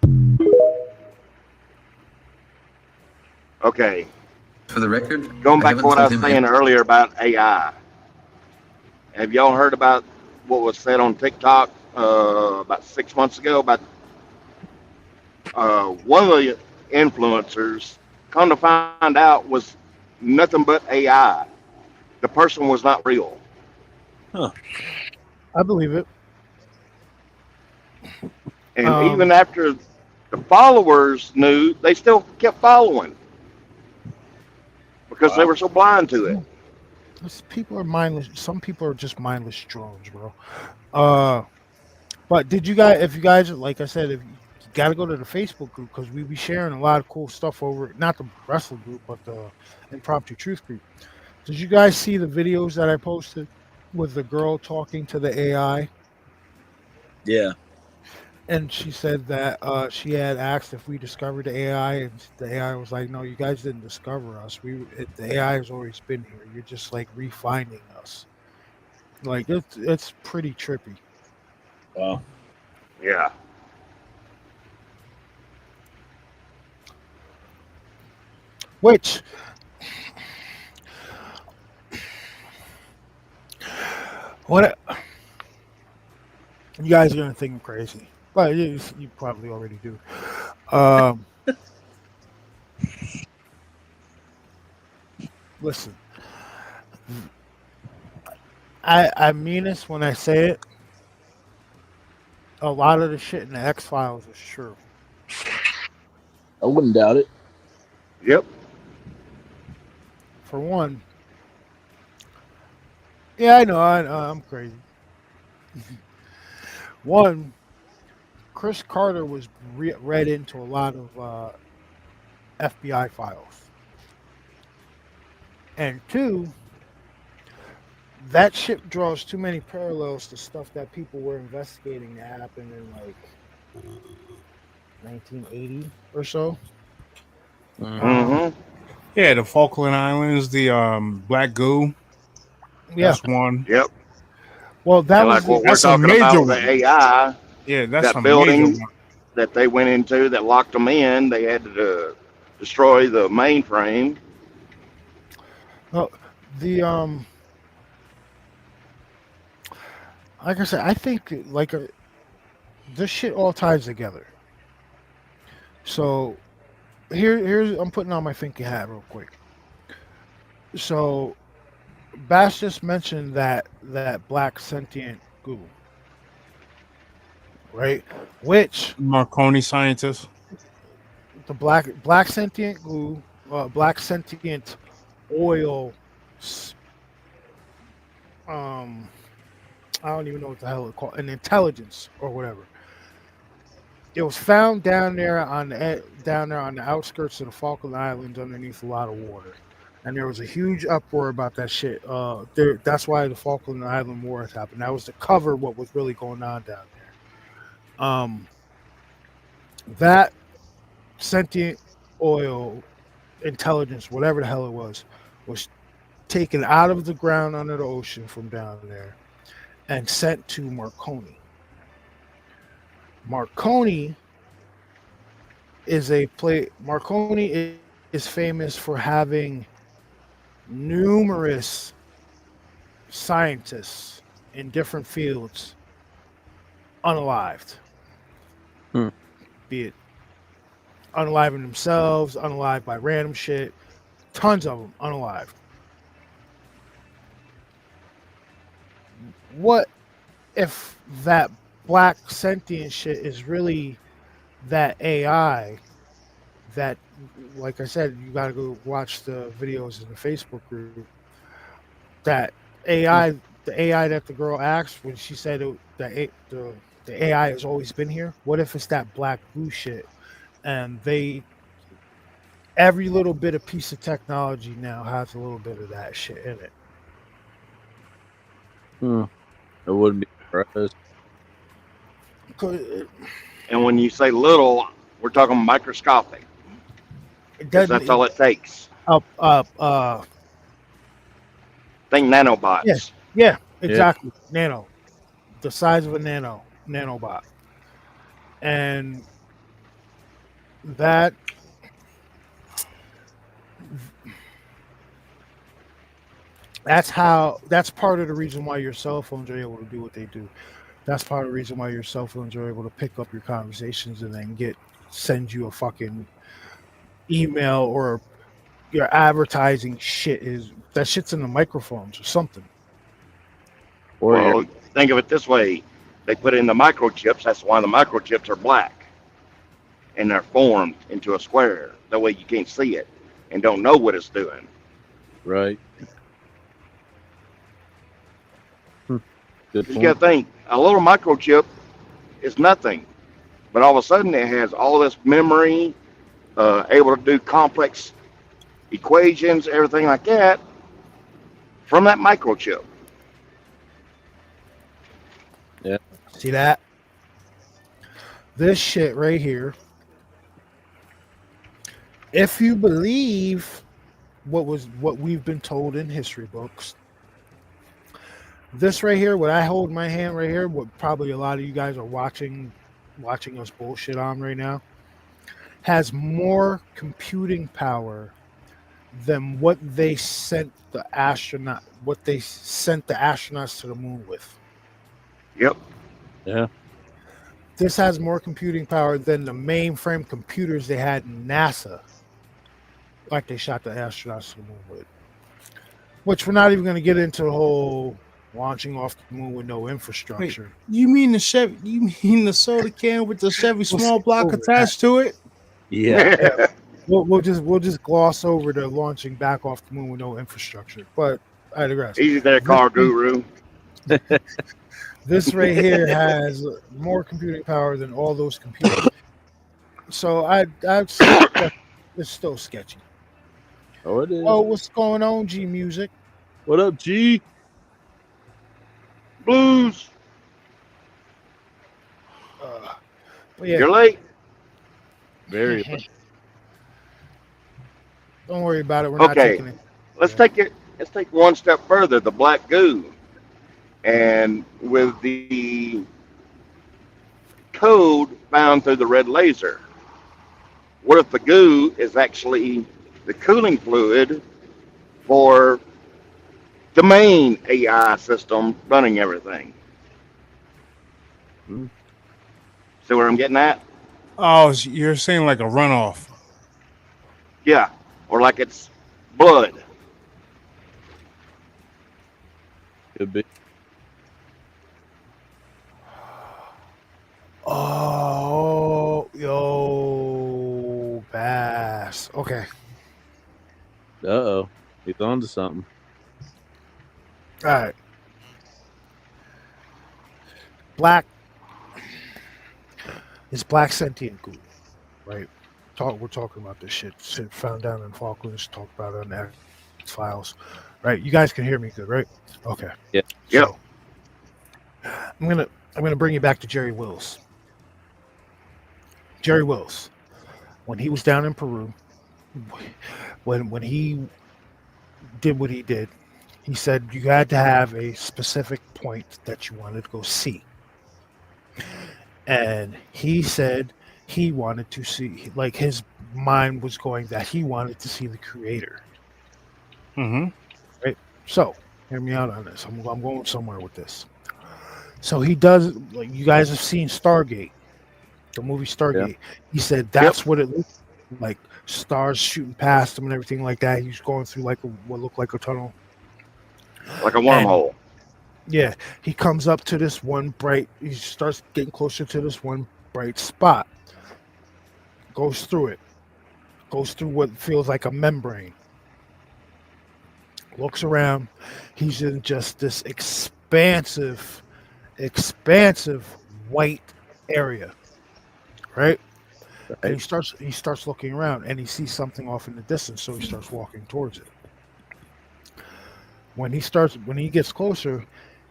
Okay.
For the record,
Going
I
back
haven't
to what I
told
was
him
saying earlier about AI. Have y'all heard about what was said on TikTok about 6 months ago about one of the influencers, come to find out, was nothing but AI. The person was not real.
I believe it.
And even after the followers knew, they still kept following because they were so blind to it.
People are mindless. Some people are just mindless drones, bro. But did you guys? If you guys, like I said, if you got to go to the Facebook group because we be sharing a lot of cool stuff over. Not the wrestle group, but the Impromptu Truth group. Did you guys see the videos that I posted with the girl talking to the AI?
Yeah.
And she said that she had asked if we discovered the AI, and the AI was like, "No, you guys didn't discover us. The AI has always been here. You're just like refining us." Like it's pretty trippy.
Wow.
Yeah.
Which what you guys are gonna think I'm crazy, but you probably already do. Listen, I mean this when I say it. A lot of the shit in the X-Files is true.
I wouldn't doubt it.
Yep.
For one, yeah, I know I'm crazy. One, Chris Carter was read into a lot of FBI files, and two, that shit draws too many parallels to stuff that people were investigating that happened in like 1980 or so.
Yeah, the Falkland Islands, the black goo.
Yeah.
That's one.
Yep.
Well, that
And
was
like what we're
that's a
talking
major
about with
one.
the AI.
Yeah, that's a
That
major
building
one.
that they went into that locked them in, they had to destroy the mainframe.
well, the like I said, I think like this shit all ties together. So here's I'm putting on my thinking hat real quick. So Bass just mentioned that black sentient goo, right? Which
Marconi scientist.
the black sentient goo, black sentient oil. I don't even know what the hell it's called, an intelligence or whatever. It was found down there on the outskirts of the Falkland Islands, underneath a lot of water, and there was a huge uproar about that shit. That's why the Falkland Island Wars happened. That was to cover what was really going on down there. That sentient oil intelligence, whatever the hell it was taken out of the ground under the ocean from down there and sent to Marconi. Marconi is a play. Marconi is famous for having numerous scientists in different fields unalived,
Hmm.
be it unaliving themselves, unalived by random shit. Tons of them unalived. What if that black sentient shit is really that AI that, like I said, you got to go watch the videos in the Facebook group. That AI, the AI that the girl asked when she said the AI has always been here. What if it's that black goo shit, and every little bit of piece of technology now has a little bit of that shit in it.
I wouldn't be surprised.
And when you say little, we're talking microscopic,
It
because
doesn't.
that's all it takes. Think
Yeah,
nanobots.
yeah,
Yeah.
exactly. Nano, the size of a nanobot, and that that's part of the reason why your cell phones are able to do what they do. That's part of the reason why your cell phones are able to pick up your conversations and then send you a fucking email, or your advertising shit is that shit's in the microphones or something.
Or your
Well, think of it this way: they put in the microchips. That's why the microchips are black, and they're formed into a square. That way you can't see it and don't know what it's doing.
right. Good
You got
point.
to think a little microchip is nothing, but all of a sudden it has all this memory, able to do complex equations, everything like that from that microchip.
Yeah.
See that? This shit right here. If you believe what we've been told in history books, this right here, what I hold in my hand right here, what probably a lot of you guys are watching us bullshit on right now, has more computing power than what they sent the astronauts to the moon with.
Yep.
Yeah.
This has more computing power than the mainframe computers they had in NASA, like they shot the astronauts to the moon with. Which we're not even going to get into the whole launching off the moon with no
Wait,
infrastructure.
you mean the Chevy? You mean the soda can with the Chevy
We'll
small
skip
block
over
attached to it?
Yeah.
Yeah, we'll just gloss over the launching back off the moon with no infrastructure. But I digress.
Easy there, car guru.
This right here has more computing power than all those computers. So I'd say that it's still sketchy.
Oh, it is.
Oh, what's going on, G Music?
What up, G?
Blues.
But yeah,
You're late.
Very.
don't worry about it. We're not
Okay.
taking it.
Let's take it. Let's take one step further. The black goo, and with the code found through the red laser. What if the goo is actually the cooling fluid for the main AI system running everything?
Hmm.
See where I'm getting at?
Oh, so you're saying like a runoff?
Yeah. Or like it's blood.
Could be.
Oh, yo, Bass. Okay.
Uh-oh. He's on to something.
All right. Black is black sentient goo, right? We're talking about this shit found down in Falklands. Talk about it on the X Files, right? You guys can hear me good, right? Okay.
Yeah.
Yep.
So I'm gonna bring you back to Jerry Wills. Jerry Wills, when he was down in Peru, when he did what he did, he said you had to have a specific point that you wanted to go see. And he said he wanted to see, like his mind was going that he wanted to see the creator.
Mm-hmm.
Right. So hear me out on this. I'm going somewhere with this. So he does, like you guys have seen Stargate, the movie Stargate. He said that's what it looked like, stars shooting past him and everything like that. He's going through like what looked like a tunnel.
Like a
And
wormhole.
yeah, he comes up to this one bright. He starts getting closer to this one bright spot. Goes through it. Goes through what feels like a membrane. Looks around. He's in just this expansive white area, right? And he starts looking around, and he sees something off in the distance, so he starts walking towards it. When he gets closer,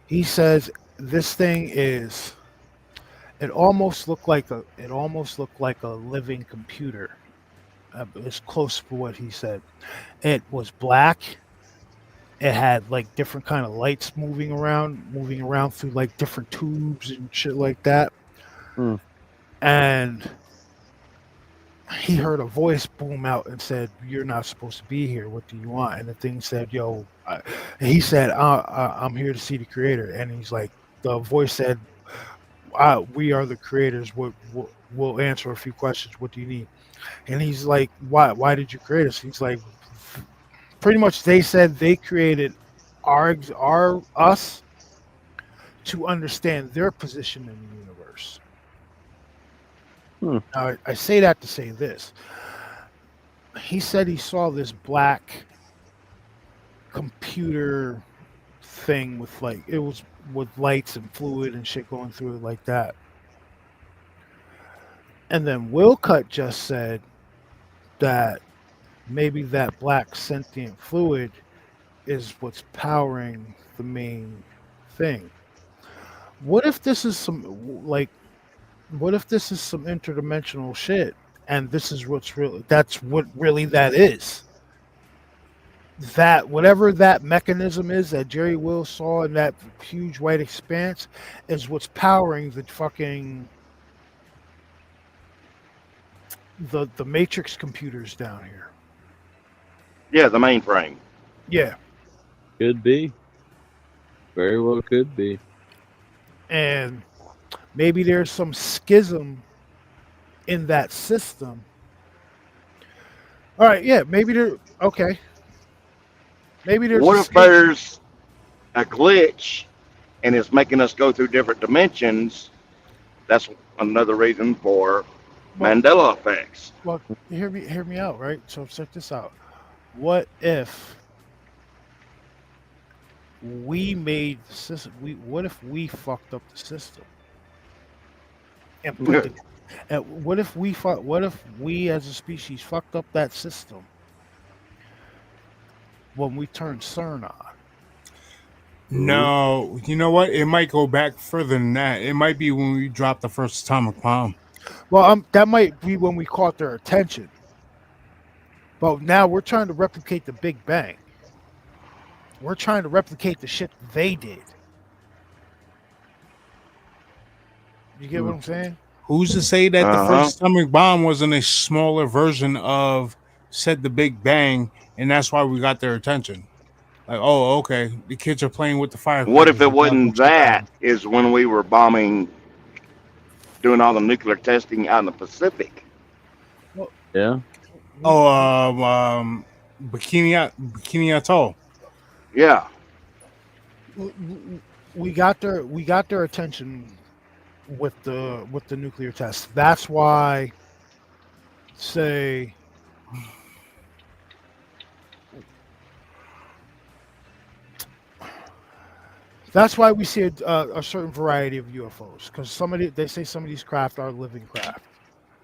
he says, "This thing is." It almost looked like a living computer. It's close to what he said. It was black. It had like different kind of lights moving around through like different tubes and shit like that. And he heard a voice boom out and said, "You're not supposed to be here. What do you want?" And the thing said, "Yo," he said, "I'm here to see the creator." And he's like, the voice said, "We are the creators. We'll answer a few questions. What do you need?" And he's like, "Why did you create us?" He's like, pretty much they said they created us to understand their position in the universe. Now, I say that to say this. He said he saw this black computer thing with it was with lights and fluid and shit going through it like that. And then Willcutt just said that maybe that black sentient fluid is what's powering the main thing. What if this is some interdimensional shit, and this is that's what really that is? That whatever that mechanism is that Jerry Will saw in that huge white expanse is what's powering the fucking the matrix computers down here.
Yeah, the mainframe.
Yeah.
Could be. Very well could be.
And maybe there's some schism in that system. All right, yeah, maybe there. Okay. Maybe there's.
What if there's a glitch and it's making us go through different dimensions? That's another reason for Mandela effects.
Well, hear me out, right? So check this out. What if we made the system? What if we fucked up the system? And put what if we as a species fucked up that system when we turned CERN on?
No, you know what? It might go back further than that. It might be when we dropped the first atomic bomb.
Well, that might be when we caught their attention. But now we're trying to replicate the Big Bang. We're trying to replicate the shit they did. You get what I'm saying?
Who's to say that the first atomic bomb wasn't a smaller version of said the Big Bang, and that's why we got their attention? Like, oh, okay, the kids are playing with the fire.
What if it wasn't that? Is when we were bombing, doing all the nuclear testing out in the Pacific.
Yeah.
Oh, Bikini Atoll.
Yeah.
We got their attention with the nuclear test. That's why, say, that's why we see a certain variety of UFOs, because they say some of these craft are living craft,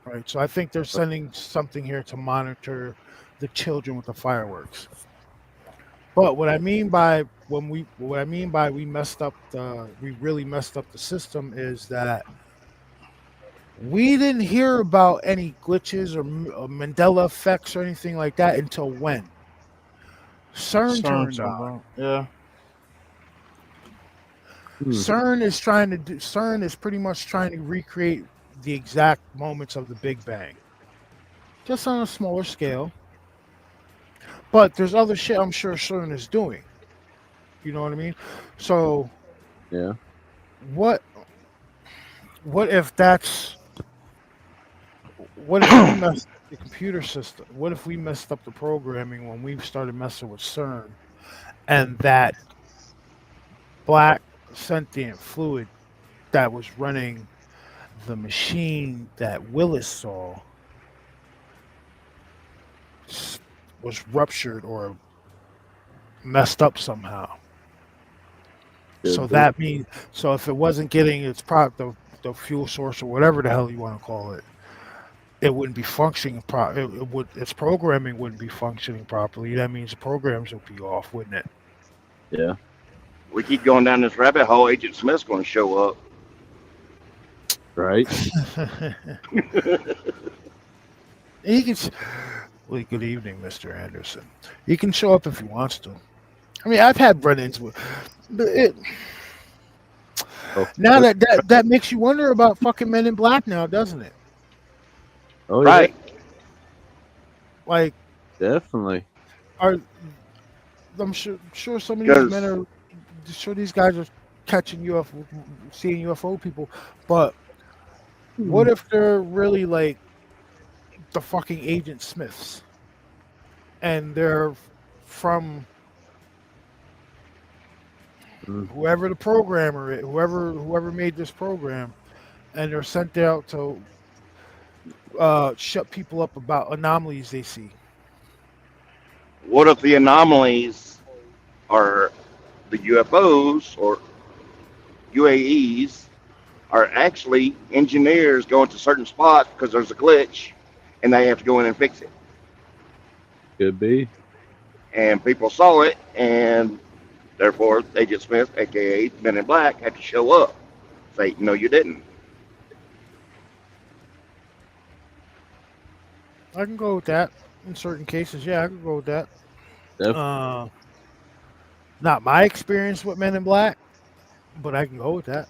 right? So I think they're sending something here to monitor the children with the fireworks. But what I mean by we really messed up the system is that we didn't hear about any glitches or Mandela effects or anything like that until when CERN turned on.
Yeah.
CERN is pretty much trying to recreate the exact moments of the Big Bang, just on a smaller scale. But there's other shit I'm sure CERN is doing. You know what I mean? So
Yeah.
what what if that's what if we messed up the computer system? What if we messed up the programming when we started messing with CERN and that black sentient fluid that was running the machine that Willis saw was ruptured or messed up somehow. So that means so if it wasn't getting its product, the fuel source or whatever the hell you want to call it, it wouldn't be functioning. It would its programming wouldn't be functioning properly. That means the programs would be off, wouldn't it?
Yeah.
We keep going down this rabbit hole. Agent Smith's going to show up.
Right.
He can. Well, good evening, Mr. Anderson. He can show up if he wants to. I mean, I've had run-ins with. But now that makes you wonder about fucking Men in Black now, doesn't it?
Oh,
right.
Yeah.
Like,
definitely.
I'm sure some of these men are. Sure, these guys are catching UFO, seeing UFO people, but what if they're really like the fucking Agent Smiths, and they're from whoever the programmer is, whoever made this program, and they're sent out to shut people up about anomalies they see.
What if the anomalies are the UFOs or UAEs are actually engineers going to certain spots because there's a glitch and they have to go in and fix it?
Could be.
And people saw it, and therefore Agent Smith, aka Men in Black, had to show up. Say, no, you didn't.
I can go with that in certain cases. Yeah, I can go with that. Not my experience with Men in Black, but I can go with that.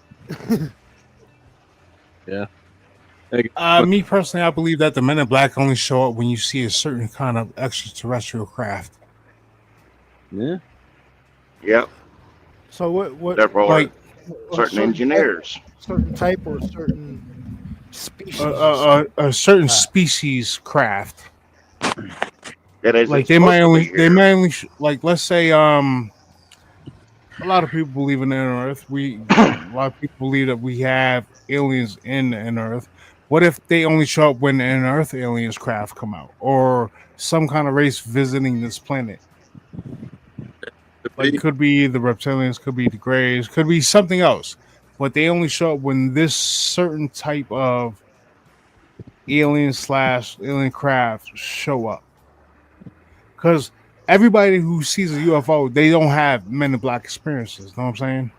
Yeah.
Me personally, I believe that the Men in Black only show up when you see a certain kind of extraterrestrial craft.
Yeah.
Yep.
So what?
Therefore,
like
certain engineers,
certain type or certain species,
a certain species craft.
That is
like they might only like, let's say a lot of people believe in inner Earth. A lot of people believe that we have aliens in Earth. What if they only show up when an Earth aliens craft come out, or some kind of race visiting this planet? Like, could be the reptilians, could be the Greys, could be something else, but they only show up when this certain type of alien craft show up. Because everybody who sees a UFO, they don't have Men in Black experiences. Know what I'm saying?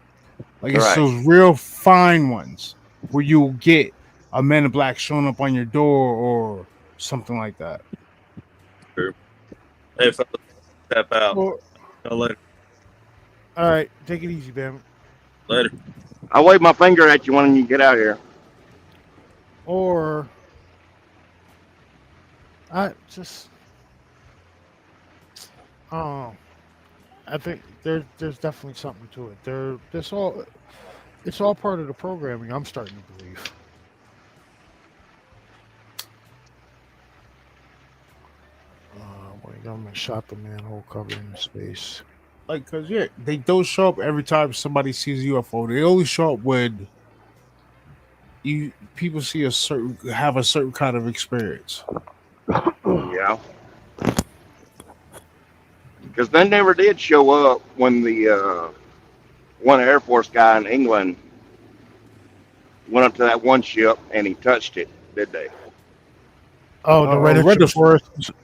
Like, it's those real fine ones where you'll get a Men in Black showing up on your door or something like that.
True. Hey, fellas, tap out.
Well,
later.
All right, take it easy, Bam.
Later.
I'll wave my finger at you when you get out here.
Or I just, I think there's definitely something to it. It's all part of the programming. I'm starting to believe. When the government shot the manhole covering the space.
Like, cause they don't show up every time somebody sees a UFO. They only show up when people have a certain kind of experience.
Yeah. Because they never did show up when the one Air Force guy in England went up to that one ship and he touched it, did they?
Oh, the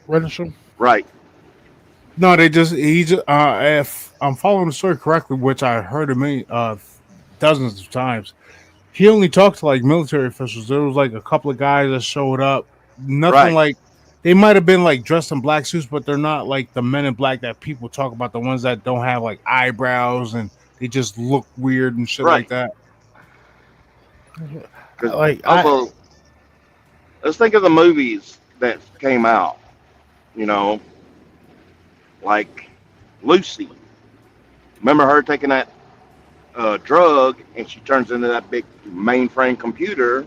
Rendlesham?
Right.
No, if I'm following the story correctly, which I heard dozens of times, he only talked to like military officials. There was like a couple of guys that showed up. Nothing like, they might have been like dressed in black suits, but they're not like the Men in Black that people talk about, the ones that don't have like eyebrows and they just look weird and shit like that.
Like, also, let's think of the movies that came out. You know, like Lucy. Remember her taking that drug and she turns into that big mainframe computer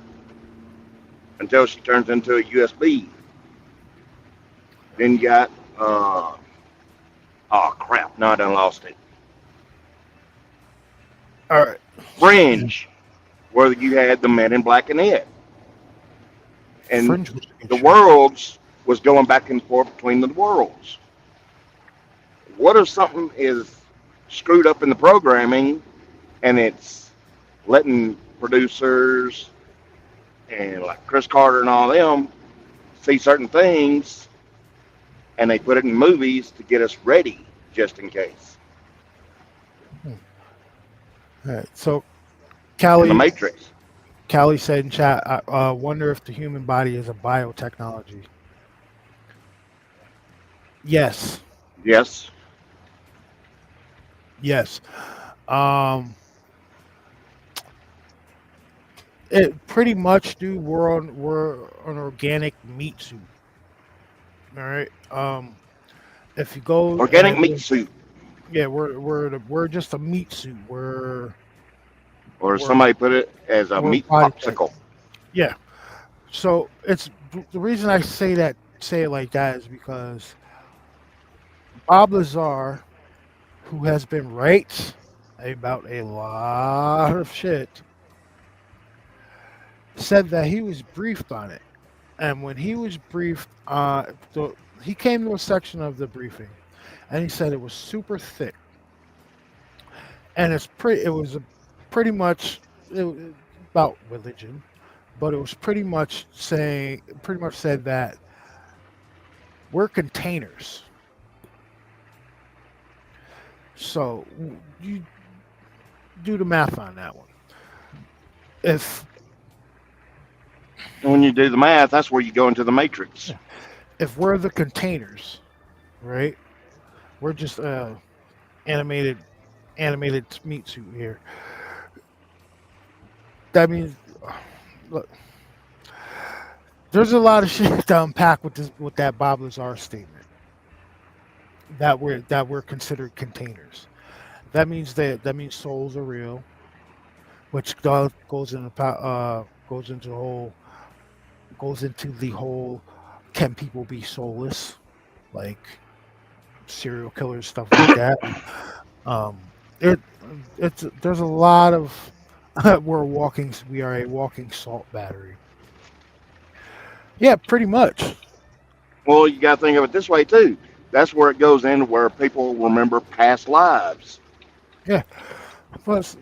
until she turns into a USB. Then you got oh crap! No, I done lost it.
All right.
Fringe, where you had the Men in Black and Ed, and
Fringe was
the worlds was going back and forth between the worlds. What if something is screwed up in the programming and it's letting producers and like Chris Carter and all them see certain things and they put it in movies to get us ready just in case?
All right. So,
In the
Callie,
Matrix.
Callie said in chat, I wonder if the human body is a biotechnology. Yes.
Yes.
Yes. It pretty much, dude. We're an organic meat suit. All right. If you go
Organic meat suit.
yeah, we're just a meat suit. We're
Or somebody put it as a
we're
meat
body
popsicle.
yeah. So it's the reason I say it like that is because Bob Lazar, who has been right about a lot of shit, said that he was briefed on it. And when he was briefed, he came to a section of the briefing, and he said it was super thick, and it was pretty much about religion, but it was pretty much said that we're containers. So you do the math on that one. If
And when you do the math, that's where you go into the matrix.
if we're the containers, right? We're just animated meat suit here. That means, look, there's a lot of shit to unpack with that Bob Lazar statement. That we're considered containers. That means souls are real, which goes into the whole can people be soulless, like serial killers, stuff like that. There's a lot of we are a walking salt battery. Yeah, pretty much.
Well, you got to think of it this way too. That's where it goes into where people remember past lives.
Yeah. Plus,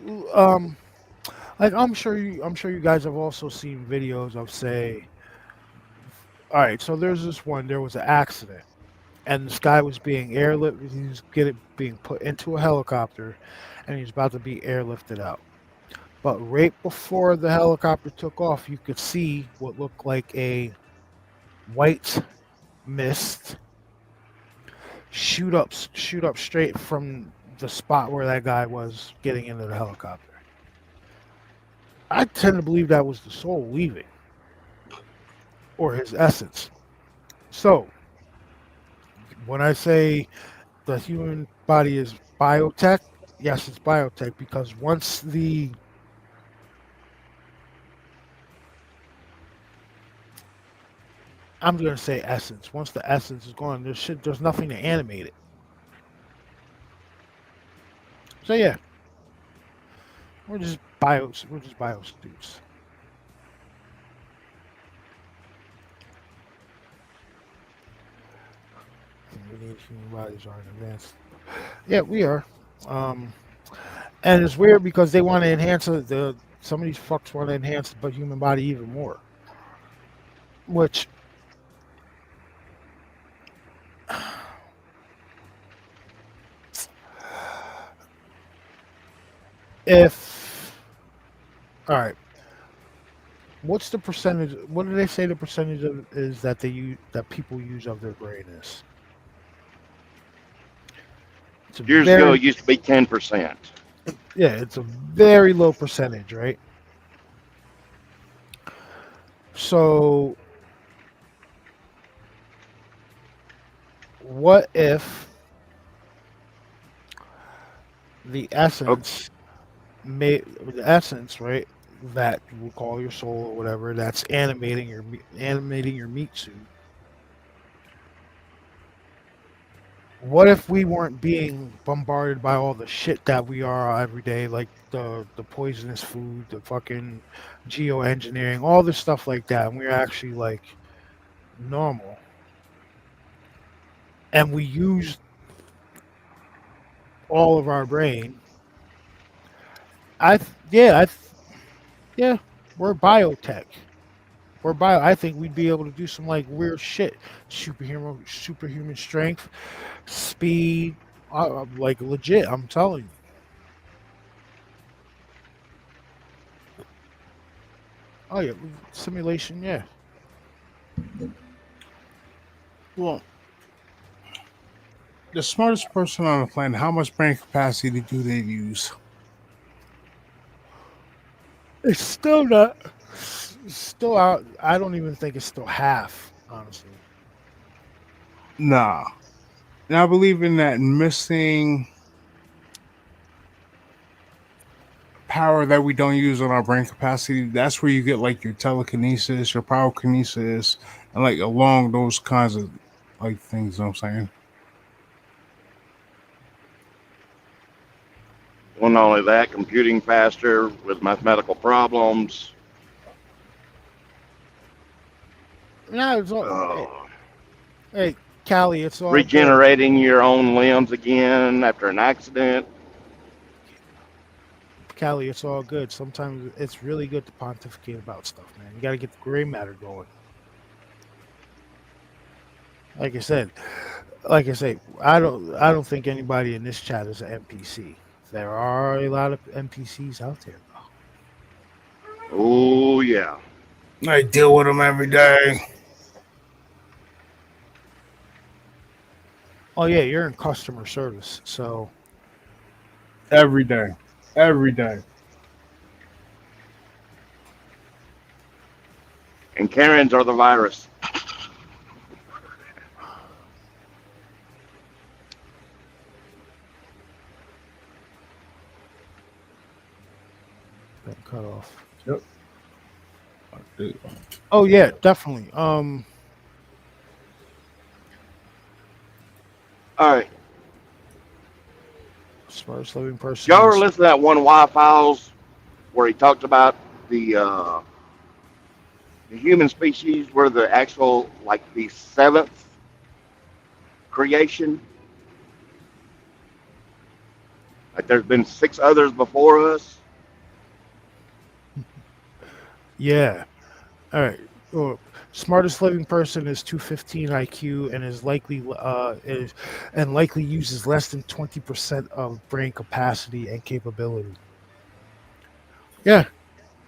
like I'm sure you guys have also seen videos of, say, all right, so there was an accident, and this guy was being airlifted. He was being put into a helicopter, and he was about to be airlifted out. But right before the helicopter took off, you could see what looked like a white mist shoot up straight from the spot where that guy was getting into the helicopter. I tend to believe that was the soul leaving, or his essence. So, when I say the human body is biotech, yes, it's biotech, because once I'm going to say essence. Once the essence is gone, there's nothing to animate it. So yeah, we're just biosuits. We need human bodies are advanced. Yeah, we are. And it's weird because they want to enhance some of these fucks want to enhance the human body even more. Which if all right, what's the percentage? What do they say the percentage of is that people use of their brain is?
Years ago, it used to be 10%.
Yeah, it's a very low percentage, right? So what if the essence made the essence, right? That we'll call your soul or whatever, that's animating your meat suit. What if we weren't being bombarded by all the shit that we are every day, like the poisonous food, the fucking geoengineering, all this stuff like that, and we're actually like normal, and we use all of our brain. Yeah, yeah, we're biotech. We're bio. I think we'd be able to do some like weird shit, superhuman strength, speed, like legit. I'm telling you. Oh yeah, simulation. Yeah.
Well, the smartest person on the planet, how much brain capacity do they use?
It's still not. Still out. I don't even think it's still half. Honestly.
Nah. And I believe in that missing power that we don't use on our brain capacity. That's where you get like your telekinesis, your pyrokinesis, and like along those kinds of like things. You know what I'm saying?
Well, not only that, computing faster with mathematical problems.
No, it's all.
Uh,
Hey, Callie, it's all good.
regenerating your own limbs again after an accident.
Callie, it's all good. Sometimes it's really good to pontificate about stuff, man. You got to get the gray matter going. Like I said, I don't think anybody in this chat is an NPC. There are a lot of NPCs out there, though.
Oh yeah.
I deal with them every day.
Oh yeah, you're in customer service, so
Every day. Every day.
And Karens are the virus.
been cut off.
Yep.
Oh yeah, definitely.
All right.
Smartest living person.
Y'all ever listen to that one Y-Files where he talked about the human species were the actual, like, the seventh creation? Like, there's been six others before us.
Yeah. All right. Oh, smartest living person is 215 IQ and likely uses less than 20% of brain capacity and capability. Yeah.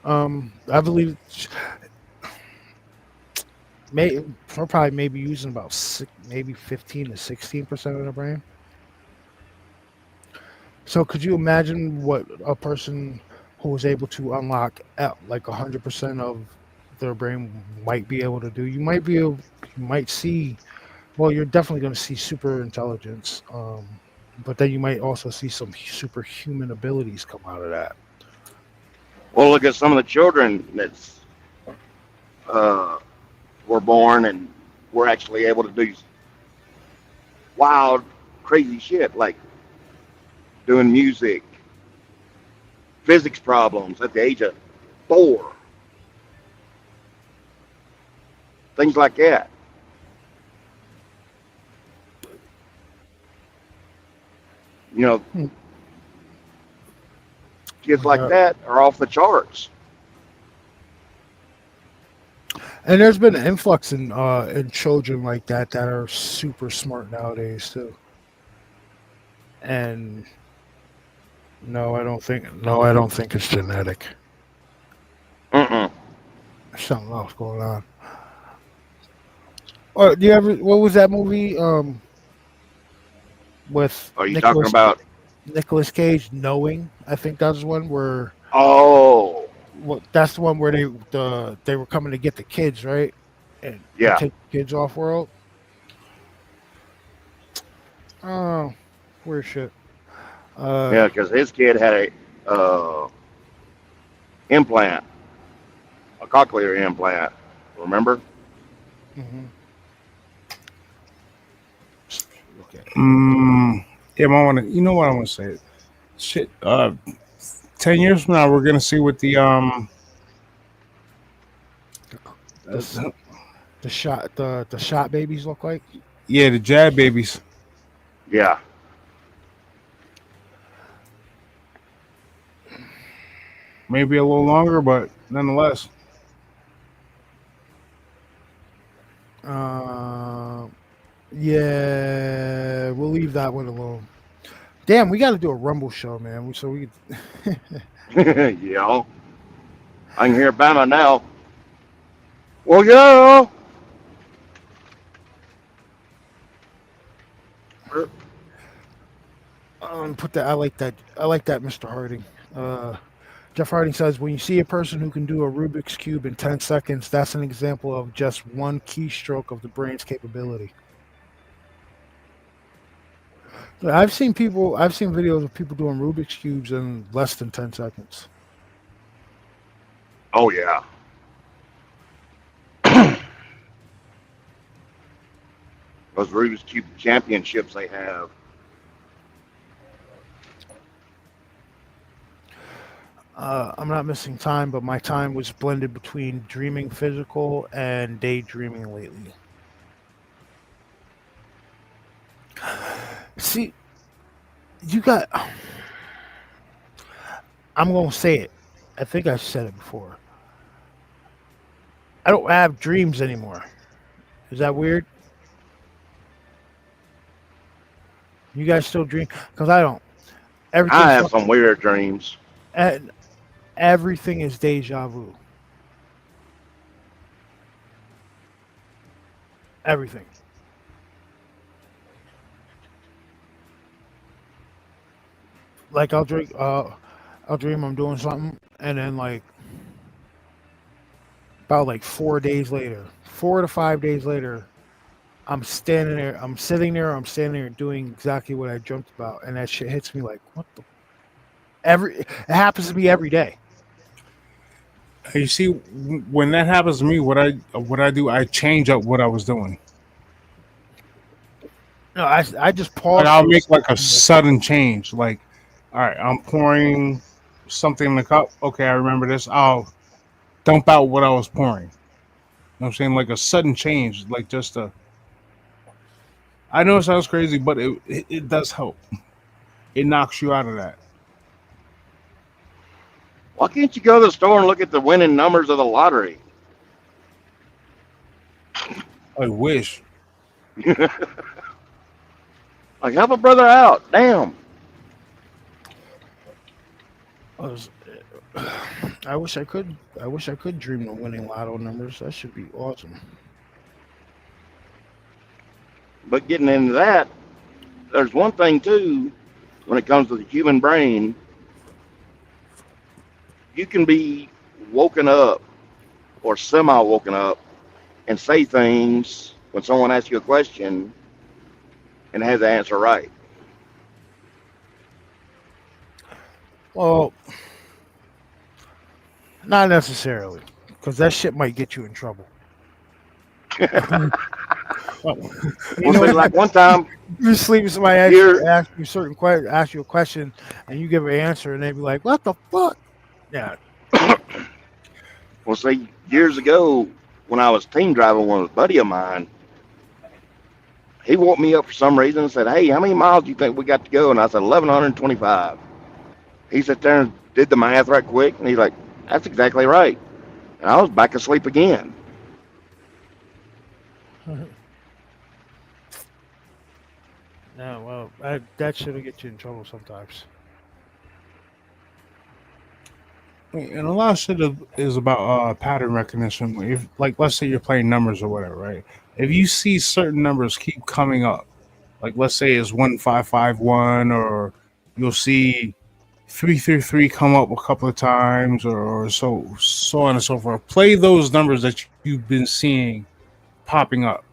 I believe we're probably maybe using about maybe 15 to 16% of the brain. So could you imagine what a person who was able to unlock like 100% of their brain might be able to do? You might see, well, you're definitely going to see super intelligence, but then you might also see some superhuman abilities come out of that.
Well, look at some of the children that's were born and were actually able to do wild, crazy shit like doing music, physics problems at the age of 4, things like that. You know, kids like that are off the charts.
And there's been an influx in children like that are super smart nowadays too. And no, I don't think it's genetic.
Mm-mm.
There's something else going on. Oh, do you ever? What was that movie? With
Are you talking about?
Nicolas Cage? Knowing, I think that was one where.
Oh.
Well, that's the one where they were coming to get the kids, right? And
Yeah.
take the kids off world. Oh, weird shit.
Yeah, because his kid had implant, a cochlear implant. Remember?
Mhm. Okay.
Yeah, I want to. You know what I want to say? Shit. 10 years from now, we're gonna see what
The, the shot babies look like.
yeah, the jab babies.
Yeah.
Maybe a little longer, but nonetheless.
Uh, yeah, we'll leave that one alone. Damn, we got to do a Rumble show, man. So we.
Yeah. I can hear Bama now. Well, yeah.
Put that. I like that. I like that, Mr. Harding. Jeff Harding says, when you see a person who can do a Rubik's cube in 10 seconds, that's an example of just one keystroke of the brain's capability. I've seen videos of people doing Rubik's cubes in less than 10 seconds.
Oh, yeah. Those Rubik's Cube championships they have.
I'm not missing time, but my time was blended between dreaming physical and daydreaming lately. See, you got. I'm going to say it. I think I said it before. I don't have dreams anymore. Is that weird? You guys still dream? Because I don't.
I have some weird dreams.
And everything is deja vu. Everything. Like I'll dream I'm doing something, and then like about like 4 days later, 4 to 5 days later, I'm standing there, I'm sitting there, I'm standing there doing exactly what I dreamt about, and that shit hits me like, what the? It happens to me every day.
You see, when that happens to me, what I do, I change up what I was doing.
No, I just pause.
Like I'll make like a sudden change. Like, all right, I'm pouring something in the cup. Okay, I remember this. I'll dump out what I was pouring. You know what I'm saying? Like a sudden change, like just a. I know it sounds crazy, but it does help. It knocks you out of that.
Why can't you go to the store and look at the winning numbers of the lottery?
I wish.
Like, help a brother out. Damn.
I wish I could. I wish I could dream of winning lotto numbers. That should be awesome.
But getting into that, there's one thing too, when it comes to the human brain, you can be woken up or semi woken up and say things when someone asks you a question and have the answer right.
Well, not necessarily, because that shit might get you in trouble.
Like one time,
you sleep with somebody ask you a question, and you give an answer, and they be like, "What the fuck?" Yeah.
Well, see, years ago when I was team driving with a buddy of mine, he woke me up for some reason and said, "Hey, how many miles do you think we got to go?" And I said, 1,125. He sat there and did the math right quick, and he's like, "That's exactly right." And I was back asleep again.
Yeah, well, that should get you in trouble sometimes.
And a lot of shit is about pattern recognition. If, like, let's say you're playing numbers or whatever, right? If you see certain numbers keep coming up, like let's say it's 1551, or you'll see 333 come up a couple of times, or so on and so forth. Play those numbers that you've been seeing popping up.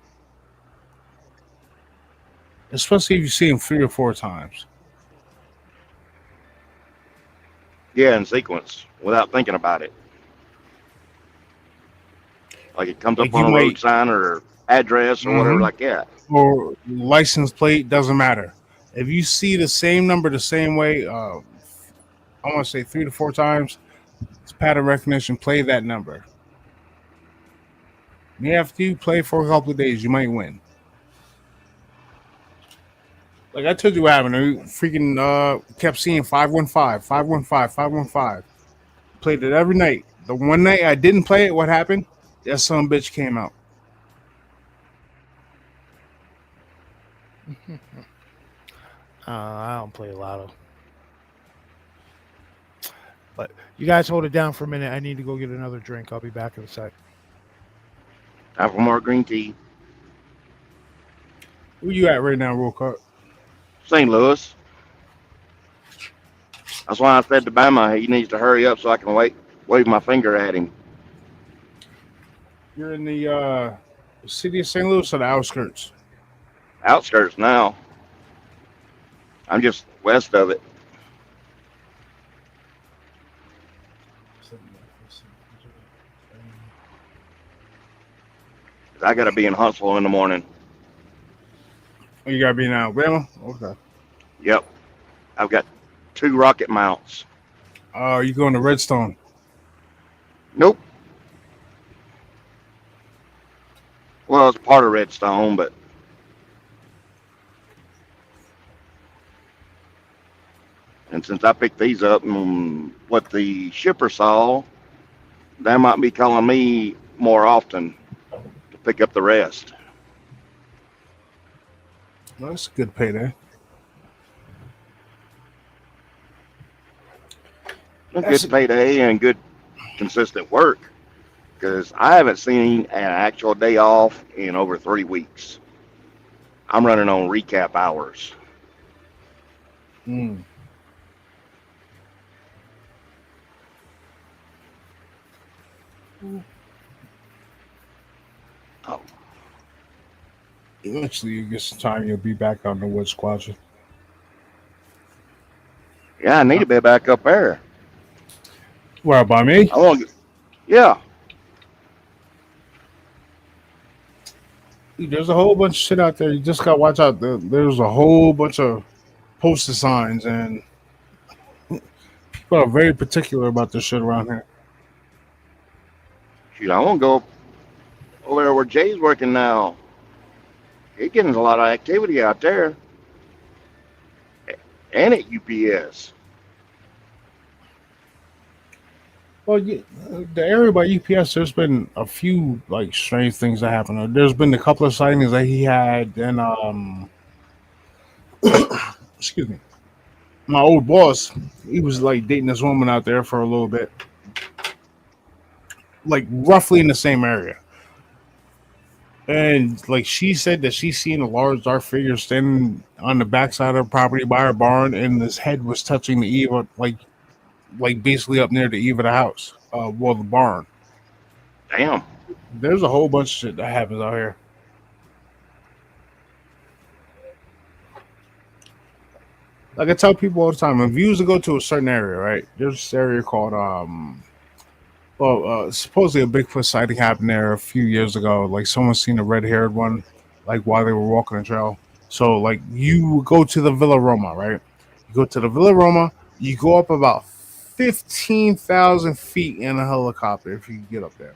especially if you see them 3 or 4 times.
Yeah, in sequence without thinking about it. Like it comes
Like
up
you
on a road
might,
sign or address or whatever
hmm
like that.
or license plate doesn't matter. If you see the same number the same way, I want to say 3 to 4 times, it's pattern recognition. Play that number. And after you play for a couple of days, you might win. Like I told you what happened. I freaking kept seeing 515, 515, 515. Played it every night. The one night I didn't play it, what happened? That son of a bitch came out.
I don't play Lotto. But you guys hold it down for a minute. I need to go get another drink. I'll be back in a sec.
Time for more green tea.
Where you at right now, real quick?
St. Louis. That's why I said to Bama he needs to hurry up so I can wave my finger at him.
You're in the city of St. Louis or the outskirts?
Outskirts now. I'm just west of it. I gotta be in Huntsville in the morning.
Oh, you gotta be in Alabama? Okay.
Yep. I've got 2 rocket mounts.
You going to Redstone?
Nope. Well, it's part of Redstone, but and since I picked these up and what the shipper saw, they might be calling me more often to pick up the rest.
Well, that's a good payday.
A good payday and good consistent work because I haven't seen an actual day off in over 3 weeks. I'm running on recap hours.
Hmm.
Oh.
Eventually, you get some time, you'll be back on the wood squadron.
Yeah, I need to be back up there.
Where, by me?
I want to, yeah.
There's a whole bunch of shit out there. You just gotta watch out. There's a whole bunch of poster signs, and people are very particular about this shit around here.
Shoot, I want to go over there where Jay's working now. He's getting a lot of activity out there. And at UPS.
Well, the area by UPS, there's been a few like strange things that happen. There's been a couple of sightings that he had, and excuse me, my old boss, he was like dating this woman out there for a little bit, like roughly in the same area. And like she said that she seen a large dark figure standing on the backside of the property by her barn, and his head was touching the eave, like basically up near the eave of the house, well, the barn.
Damn.
There's a whole bunch of shit that happens out here. Like I tell people all the time, if you used to go to a certain area, right? There's this area called supposedly a Bigfoot sighting happened there a few years ago. Like someone seen a red-haired one, like while they were walking the trail. So like you go to the Villa Roma, right? You go to the Villa Roma. You go up about 15,000 feet in a helicopter if you can get up there.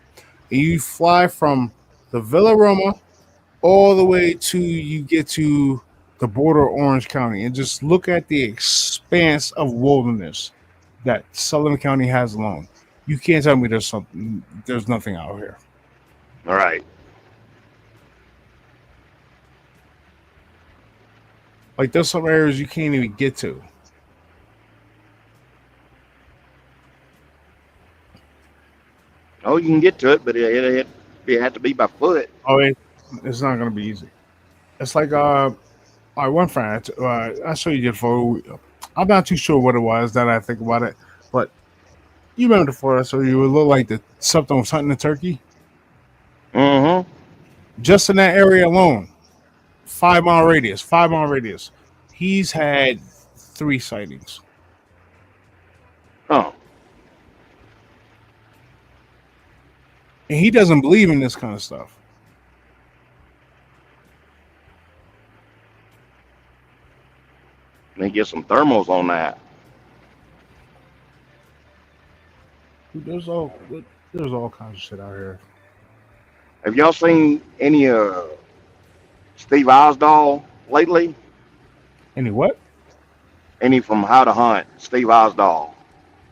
And you fly from the Villa Roma all the way to you get to the border of Orange County, and just look at the expanse of wilderness that Sullivan County has alone. You can't tell me there's nothing out here.
All right.
Like there's some areas you can't even get to.
Oh, you can get to it, but it have to be by foot.
Oh, it's not gonna be easy. It's like one friend I saw you did photo. I'm not too sure what it was that I think about it, but you remember the photo? So you would look like something was hunting a turkey.
Mm-hmm.
Just in that area alone, 5 mile radius. 5 mile radius. He's had 3 sightings.
Oh,
And he doesn't believe in this kind of stuff.
let me get some thermals on that.
There's all kinds of shit out here.
Have y'all seen any Steve Osdahl lately?
Any what?
Any from How to Hunt? Steve Osdahl.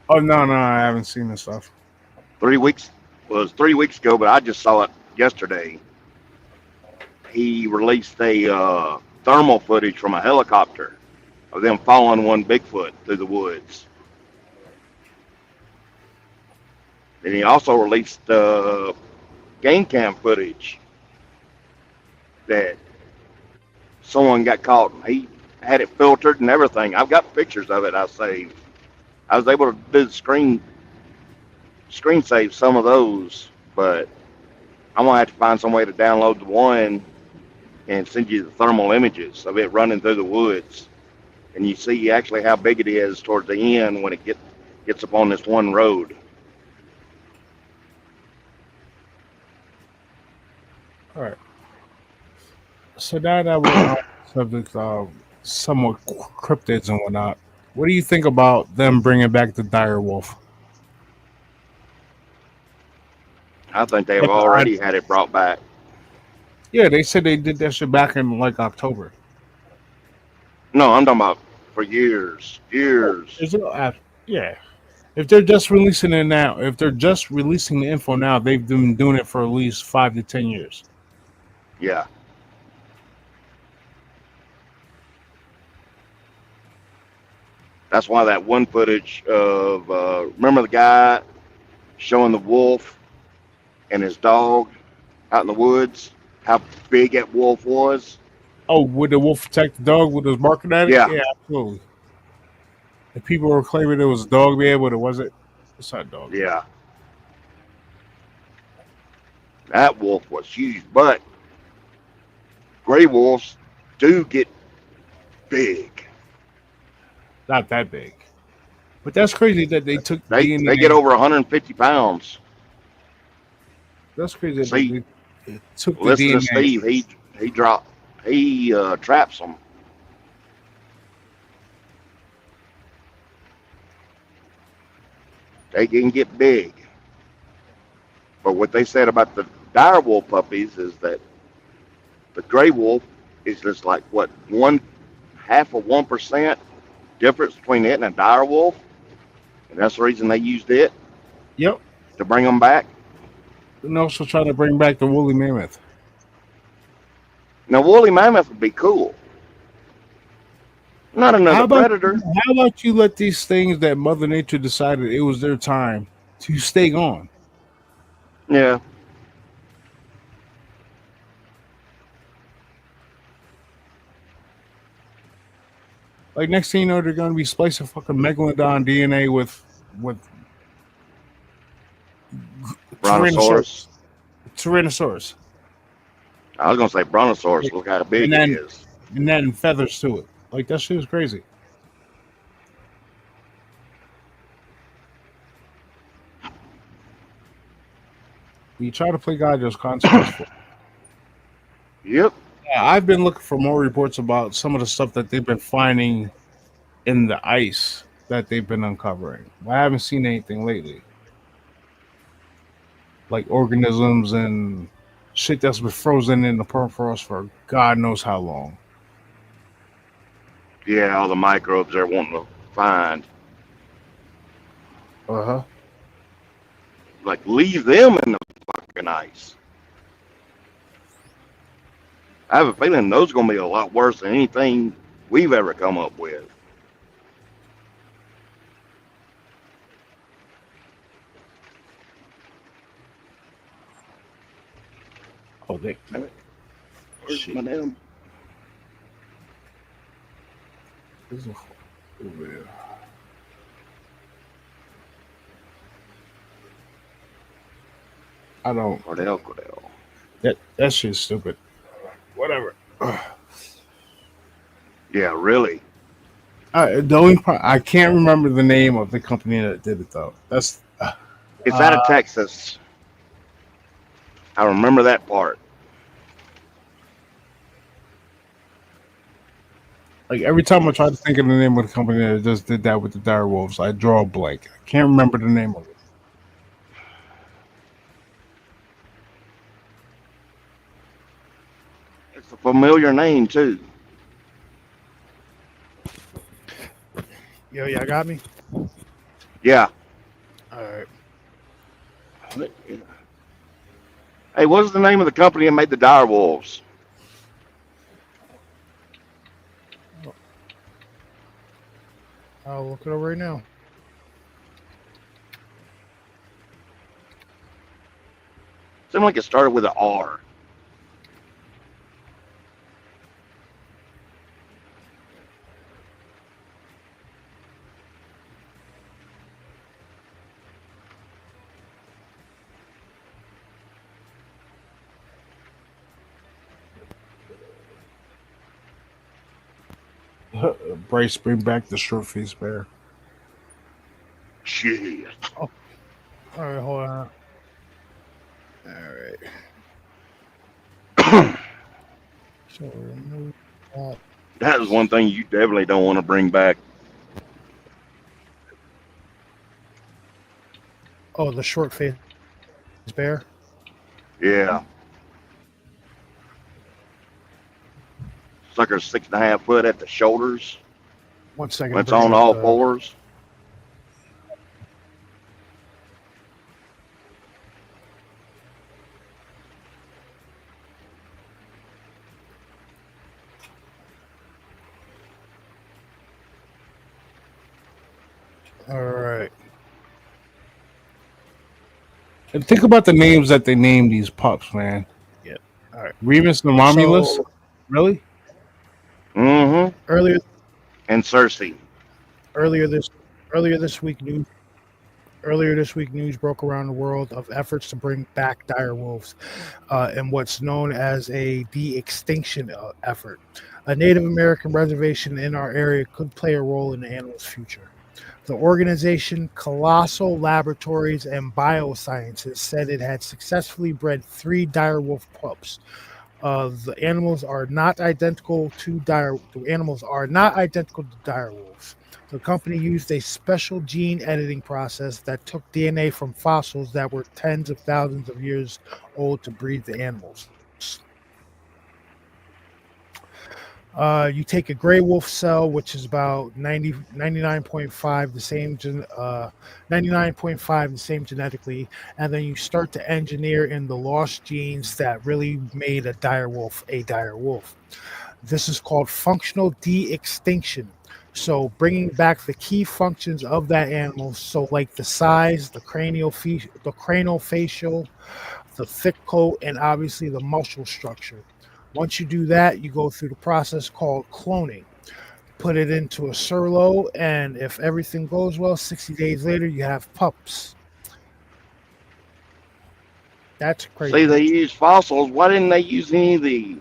Oh no, I haven't seen this stuff.
3 weeks was 3 weeks ago, but I just saw it yesterday. He released a thermal footage from a helicopter of them following one Bigfoot through the woods. And he also released game cam footage that someone got caught. He had it filtered and everything. I've got pictures of it I saved. I was able to do the screen save some of those, but I'm gonna have to find some way to download the one and send you the thermal images of it running through the woods, and you see actually how big it is towards the end when it gets up on this one road.
All right. So now that we're on the subject of somewhat cryptids and whatnot, what do you think about them bringing back the dire wolf?
I think they've already had it brought back.
Yeah, they said they did that shit back in like October.
No, I'm talking about for years.
Yeah. If they're just releasing it now, if they're just releasing the info now, they've been doing it for at least 5 to 10 years.
Yeah. That's why that one footage of remember the guy showing the wolf and his dog out in the woods, how big that wolf was.
Oh, would the wolf attack the dog with his barking at it?
Yeah.
Yeah, absolutely. And people were claiming it was a dog bear, but it wasn't. It's not a dog.
Yeah. That wolf was huge, but gray wolves do get big.
Not that big. But that's crazy that they took
They
DNA.
they get over 150 pounds.
That's crazy that
See,
they took the
listen
DNA.
to Steve. He traps them. They can get big. But what they said about the dire wolf puppies is that the gray wolf is just like what 0.5% difference between it and a dire wolf, and that's the reason they used it.
Yep.
To bring them back.
And also trying to bring back the woolly mammoth.
Now, woolly mammoth would be cool. Not another predator.
How about you let these things that Mother Nature decided it was their time to stay gone?
Yeah.
Like next thing you know, they're going to be splicing fucking megalodon DNA with
Brontosaurus.
Tyrannosaurus.
I was gonna say brontosaurus. Look how big
And then,
it is.
and then feathers to it. Like that shit is crazy. You try to play God, there's consequences.
Yep.
Yeah, I've been looking for more reports about some of the stuff that they've been finding in the ice that they've been uncovering. I haven't seen anything lately. Like organisms and shit that's been frozen in the permafrost for God knows how long.
Yeah, all the microbes they're wanting to find.
Uh-huh.
Like, leave them in the fucking ice. I have a feeling those are going to be a lot worse than anything we've ever come up with.
Oh, they.
Where's
Shit.
my damn...
There's a over there. I don't.
Cordell.
That shit's stupid. Whatever.
Yeah, really.
The only part I can't remember the name of the company that did it though. That's
It's out of Texas. I remember that part.
like every time I try to think of the name of the company that just did that with the dire wolves, I draw a blank. I can't remember the name of it.
It's a familiar name too.
Yo, y'all got me?
Yeah.
All right.
Hey, what was the name of the company that made the dire wolves?
I'll look it up right now.
Seemed like it started with an R.
Bryce, bring back the short face bear.
Shit.
Oh. All right, hold on. All right. So remove that.
That is one thing you definitely don't want to bring back.
Oh, the short face bear.
Yeah. Sucker's 6.5 foot at the shoulders.
1 second.
It's on all fours.
All right.
And think about the names that they named these pups, man.
Yeah. All right.
Remus and Romulus.
So,
Really?
Mm-hmm.
Earlier.
And Cersei.
Earlier this week, news broke around the world of efforts to bring back dire wolves, in what's known as a de-extinction effort. A Native American reservation in our area could play a role in the animal's future. The organization Colossal Laboratories and Biosciences said it had successfully bred 3 dire wolf pups. The animals are not identical to dire wolves. The company used a special gene editing process that took DNA from fossils that were tens of thousands of years old to breed the animals. You take a gray wolf cell, which is about 99.5 the same 99.5 the same genetically, and then you start to engineer in the lost genes that really made a dire wolf a dire wolf. This is called functional de-extinction. So bringing back the key functions of that animal, so like the size, the craniofacial, the thick coat, and obviously the muscle structure. Once you do that, you go through the process called cloning. Put it into a serlo, and if everything goes well, 60 days later, you have pups. That's crazy.
See, they use fossils. Why didn't they use any of the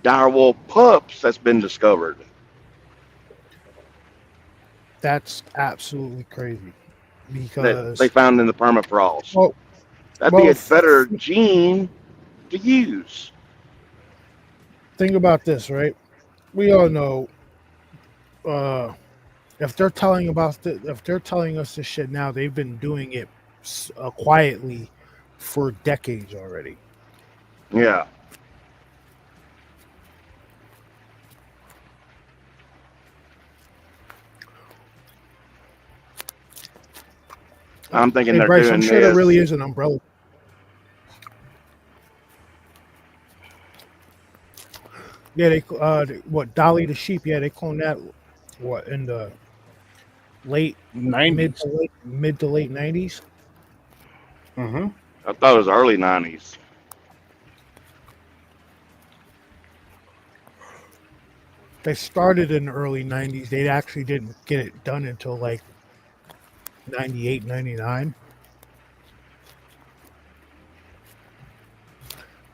direwolf pups that's been discovered?
That's absolutely crazy.
That
Because
they found in the permafrost.
Well,
That'd be a better gene to use.
Think about this, right? We all know if they're telling us this shit now, they've been doing it quietly for decades already.
Yeah. I'm thinking they're
Bryce,
doing
I'm sure
this.
there really is an umbrella. Yeah, they Dolly the sheep? Yeah, they cloned that. What, in the late
90s,
mid to late 90s?
Mm-hmm.
I thought it was early 90s.
They started in the early 90s. They actually didn't get it done until like 98, 99.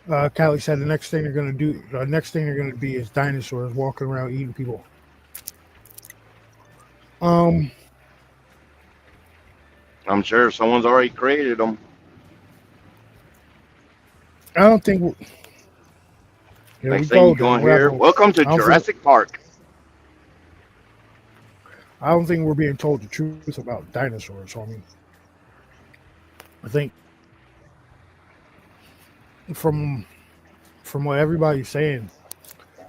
Callie said the next thing they're gonna be is dinosaurs walking around eating people.
I'm sure someone's already created them.
I don't think. Here we
Next thing
go.
you're
Then
going to
we're not
hear,
going.
welcome to Jurassic Park.
I don't think we're being told the truth about dinosaurs, homie. I think from what everybody's saying,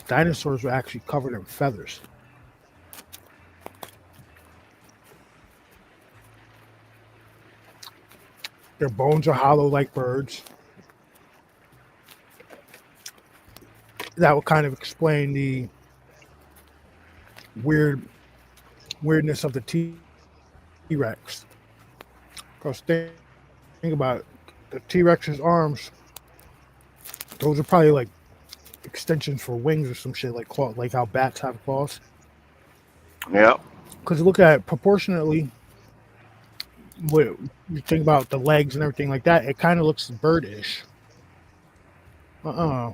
dinosaurs were actually covered in feathers. Their bones are hollow like birds. That would kind of explain the weirdness of the T-Rex. Because think about it, the T-Rex's arms, those are probably like extensions for wings or some shit, like claw, like how bats have claws.
Yeah.
Because look at it proportionately, what you think about the legs and everything like that, it kind of looks birdish.
Yeah.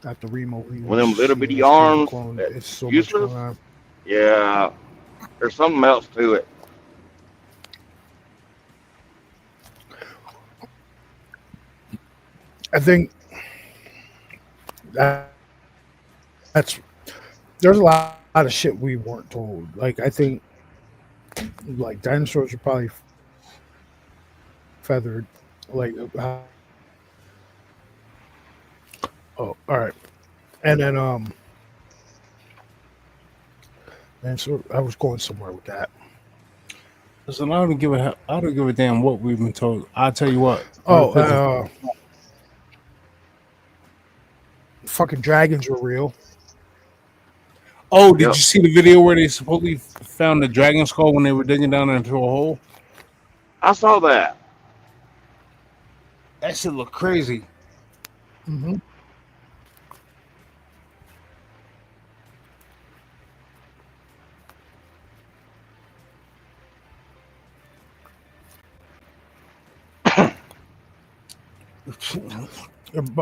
Got the Remo.
With them little bitty arms,
It's so
useless.
much going on.
Yeah. There's something else to it.
I think that's there's a lot of shit we weren't told. Like I think like dinosaurs are probably feathered. Like oh, all right. And then and so I was going somewhere with that.
Listen, I don't give a damn what we've been told. I'll tell you what.
Fucking dragons were real.
Oh, did you see the video where they supposedly found the dragon skull when they were digging down into a hole?
I saw that.
That shit look crazy.
Mm-hmm.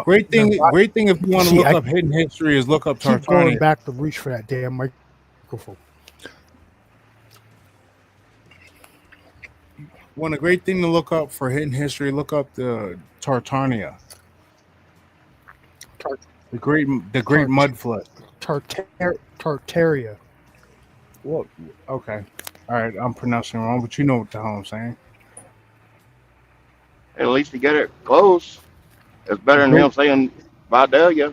Great thing if you want to look up hidden history is look up
Keep
Tartania.
going back to reach for that damn microphone.
One a great thing to look up for hidden history, look up the Tartania. The great mud flood.
Tartaria.
What? Okay. All right, I'm pronouncing it wrong, but you know what the hell I'm saying.
At least you get it close. It's better than him saying Vidalia.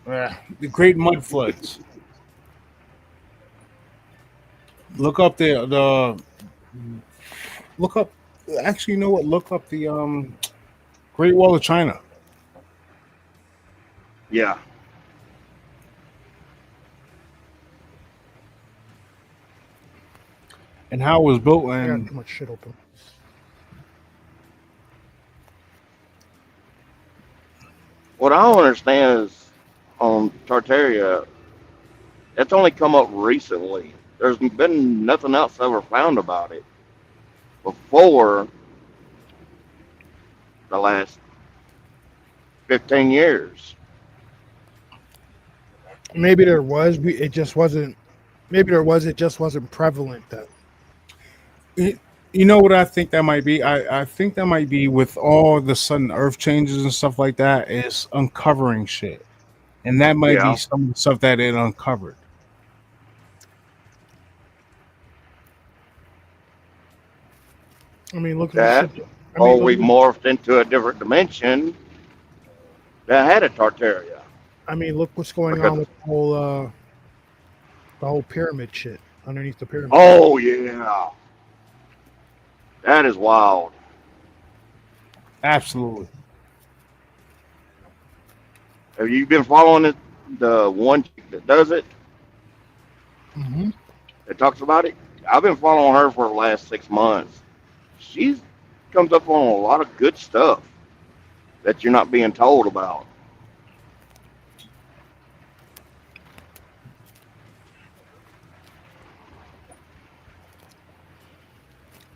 Yeah, the great mud floods. Look up look up. Actually, you know what? Look up the Great Wall of China.
Yeah.
And how it was built
I got
and
too much shit open.
What I don't understand is on Tartaria, it's only come up recently. There's been nothing else ever found about it before the last 15 years.
Maybe there was. It just wasn't. Maybe there was. It just wasn't prevalent then.
You know what I think that might be? I think that might be with all the sudden earth changes and stuff like that is uncovering shit. And that might be some of the stuff that it uncovered.
I mean, look
that.
at the shit.
We morphed into a different dimension that had a Tartaria.
I mean, look what's going on with the whole pyramid shit underneath the pyramid.
Oh yeah, that is wild.
Absolutely.
Have you been following it? The one that does it,
Mm-hmm.
that talks about it. I've been following her for the last 6 months. She comes up on a lot of good stuff that you're not being told about.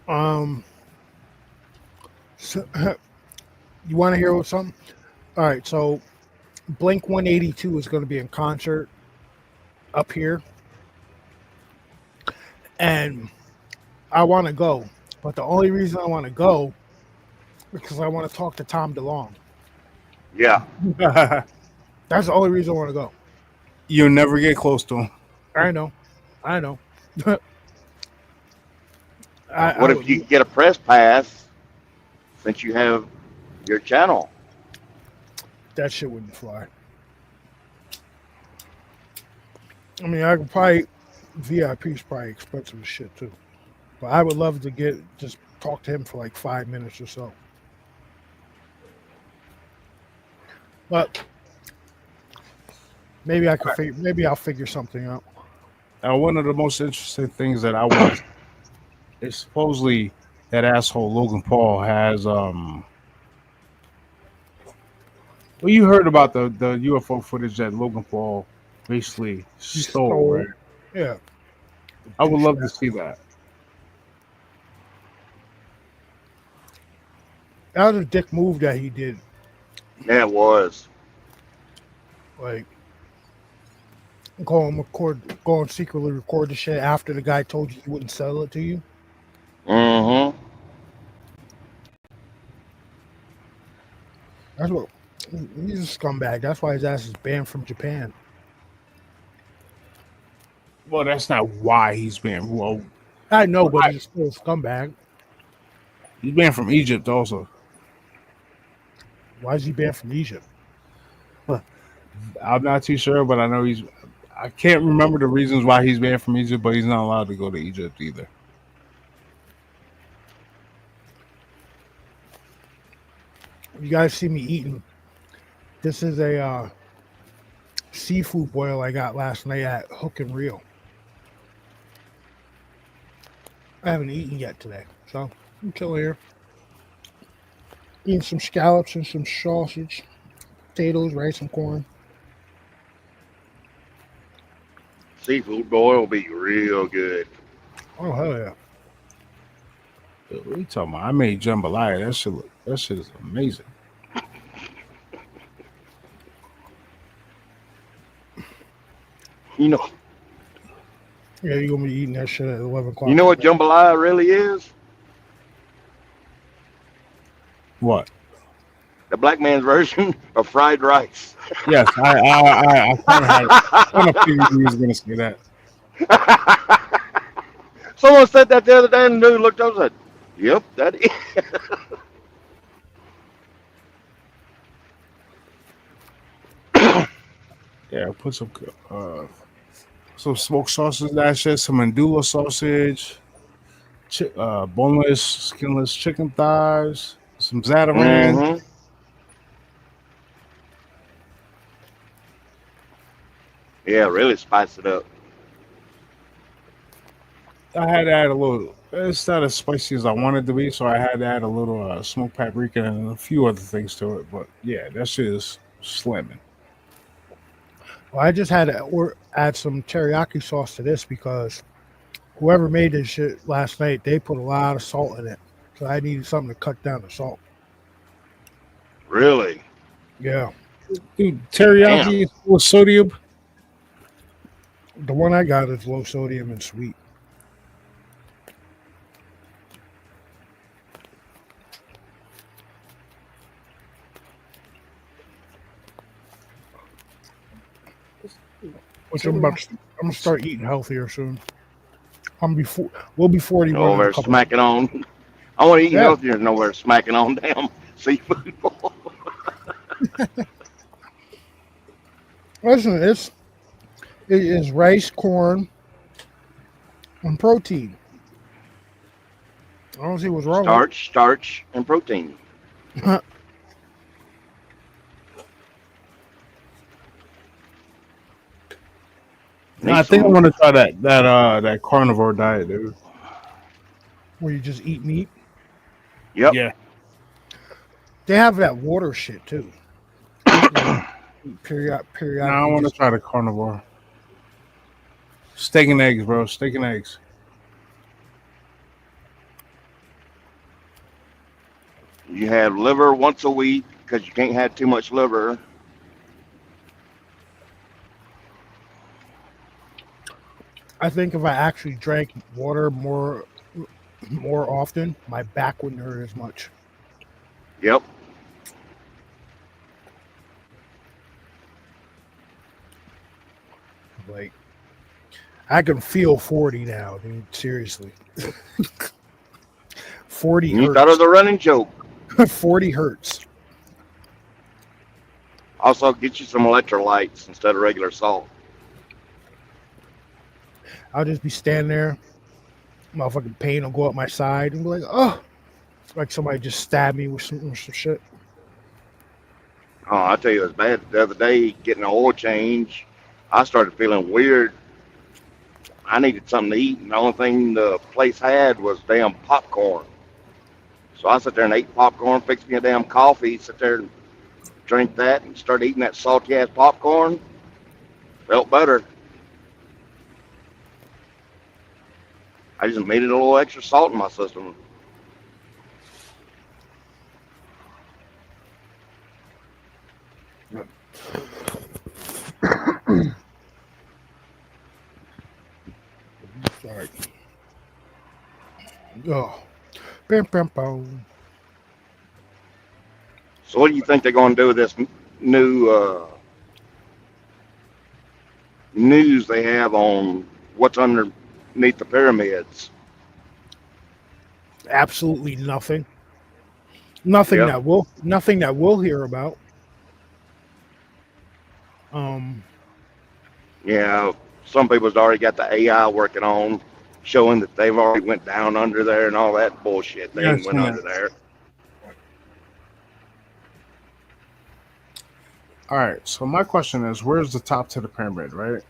Um, so, you want to hear something? All right, so Blink 182 is going to be in concert up here, and I want to go. But the only reason I want to go is because I want to talk to Tom DeLonge.
Yeah.
That's the only reason I want to go.
You'll never get close to him.
I know.
What if you get a press pass since you have your channel?
That shit wouldn't fly. I mean, I could probably VIP's probably expensive as shit too, but I would love to just talk to him for like 5 minutes or so. But maybe I could maybe I'll figure something out.
One of the most interesting things that I watched is supposedly that asshole Logan Paul has Well, you heard about the UFO footage that Logan Paul basically stole, right?
Yeah.
I would love to see that.
That was a dick move that he did.
Yeah, it was.
Like, go and secretly record the shit after the guy told you he wouldn't sell it to you.
Mm-hmm.
That's what he's a scumbag. That's why his ass is banned from Japan.
Well, that's not why he's banned. Well,
I know, but he's still a scumbag.
He's banned from Egypt also.
Why is he banned from Egypt?
I'm not too sure, but I know I can't remember the reasons why he's banned from Egypt, but he's not allowed to go to Egypt either.
You guys see me eating. This is a seafood boil I got last night at Hook and Reel. I haven't eaten yet today, so I'm chilling here. Eating some scallops and some sausage, potatoes, rice, and corn.
Seafood boil will be real good.
Oh, hell yeah.
What are you talking about? I made jambalaya. That shit is amazing.
You know.
Yeah, you're going to be eating that shit at 11 o'clock.
You know what jambalaya really is?
What?
The black man's version of fried rice.
Yes, I kind of figured you was going to say that.
Someone said that the other day, and the dude looked up and said, "Yep, that is."
Yeah, put some smoked sausage in that shit, some andouille sausage, boneless, skinless chicken thighs, some Zataran.
Mm-hmm. Yeah, really spice it up.
I had to add a little. It's not as spicy as I wanted to be, so I had to add a little smoked paprika and a few other things to it. But yeah, that shit is slamming.
Well, I just had to add some teriyaki sauce to this because whoever made this shit last night, they put a lot of salt in it. So I needed something to cut down the salt.
Really?
Yeah.
Dude, teriyaki is full of sodium.
The one I got is low sodium and sweet. Which I'm gonna start eating healthier soon. We'll be 41.
Nowhere smacking on. I want to eat healthier than nowhere smacking on damn seafood.
Listen, it is rice, corn, and protein. I don't see what's wrong.
Starch, and protein.
No, I think I want to try that carnivore diet, dude.
Where you just eat meat?
Yep.
Yeah.
They have that water shit too. Period.
No, I want to try the carnivore. Steak and eggs, bro. Steak and eggs.
You have liver once a week because you can't have too much liver.
I think if I actually drank water more often, my back wouldn't hurt as much.
Yep.
Like I can feel 40 now, dude. Seriously. 40
You thought it was
hurts.
a running joke.
40 hurts.
Also, get you some electrolytes instead of regular salt.
I'll just be standing there, motherfucking pain will go up my side and be like, oh, it's like somebody just stabbed me with some shit.
Oh, I tell you, it was bad. The other day, getting an oil change, I started feeling weird. I needed something to eat, and the only thing the place had was damn popcorn. So I sat there and ate popcorn, fixed me a damn coffee, sit there and drank that, and started eating that salty ass popcorn. Felt better. I just made it a little extra salt in my system.
Sorry. Oh. Bam, bam, bam.
So what do you think they're going to do with this new news they have on what's underneath the pyramids?
Absolutely nothing. Nothing
Yep.
that we'll hear about.
Yeah, some people's already got the AI working on showing that they've already went down under there and all that bullshit. They
Yeah, I've
ain't went
seen
under
that.
there.
All right. So my question is, where's the top to the pyramid, right?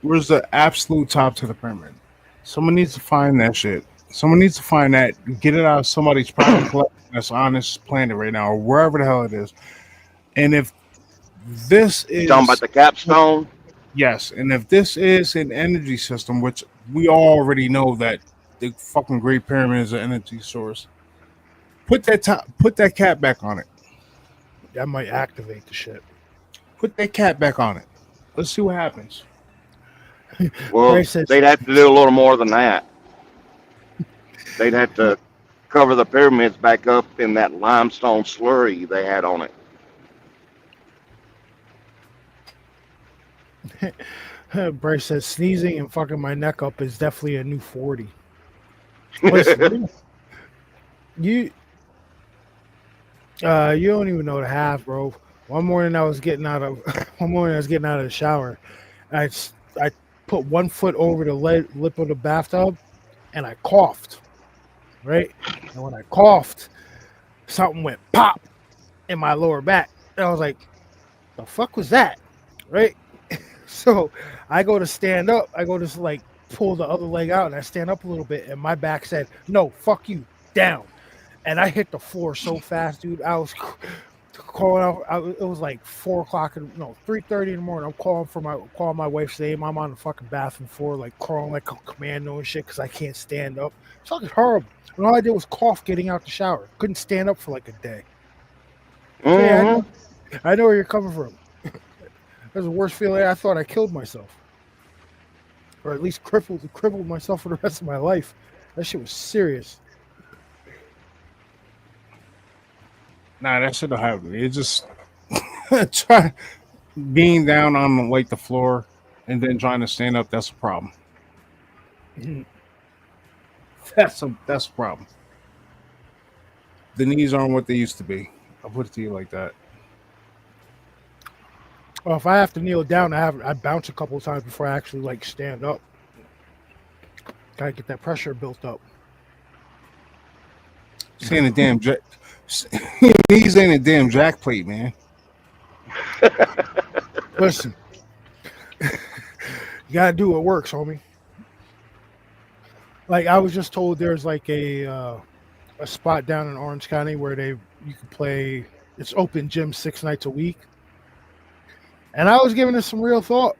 Where's the absolute top to the pyramid? Someone needs to find that shit. Someone needs to find that, get it out of somebody's private collection that's on this planet right now, or wherever the hell it is. And if this
You talking about
is,
the capstone?
yes, and if this is an energy system, which we already know that the fucking Great Pyramid is an energy source, put that cap back on it.
That might activate the shit.
Put that cap back on it. Let's see what happens.
Well,
Bryce says-
they'd have to do a little more than that. They'd have to cover the pyramids back up in that limestone slurry they had on it.
Bryce says sneezing and fucking my neck up is definitely a new 40. Listen, you don't even know the half, bro. One morning I was getting out of the shower. I put one foot over the lip of the bathtub and I coughed. Right? And when I coughed, something went pop in my lower back. And I was like, the fuck was that? Right? So I go to stand up. I go to like pull the other leg out and I stand up a little bit and my back said, no, fuck you, down. And I hit the floor so fast, dude. I was calling out. It was like 3:30 in the morning. I'm calling my wife's name. I'm on the fucking bathroom floor, like crawling like a commando and shit because I can't stand up. It's fucking horrible. And all I did was cough getting out the shower. Couldn't stand up for like a day. So, yeah, I know where you're coming from. That's the worst feeling. I thought I killed myself, or at least crippled myself for the rest of my life. That shit was serious.
Nah, that shouldn't happen. It just try being down on like the floor and then trying to stand up. That's a problem. That's a problem. The knees aren't what they used to be. I'll put it to you like that.
Well, if I have to kneel down, I bounce a couple of times before I actually like stand up. Gotta get that pressure built up.
Saying a damn jack. Knees ain't a damn jack plate, man.
Listen, you gotta do what works, homie. Like I was just told, there's like a spot down in Orange County where you can play. It's open gym 6 nights a week, and I was giving it some real thought.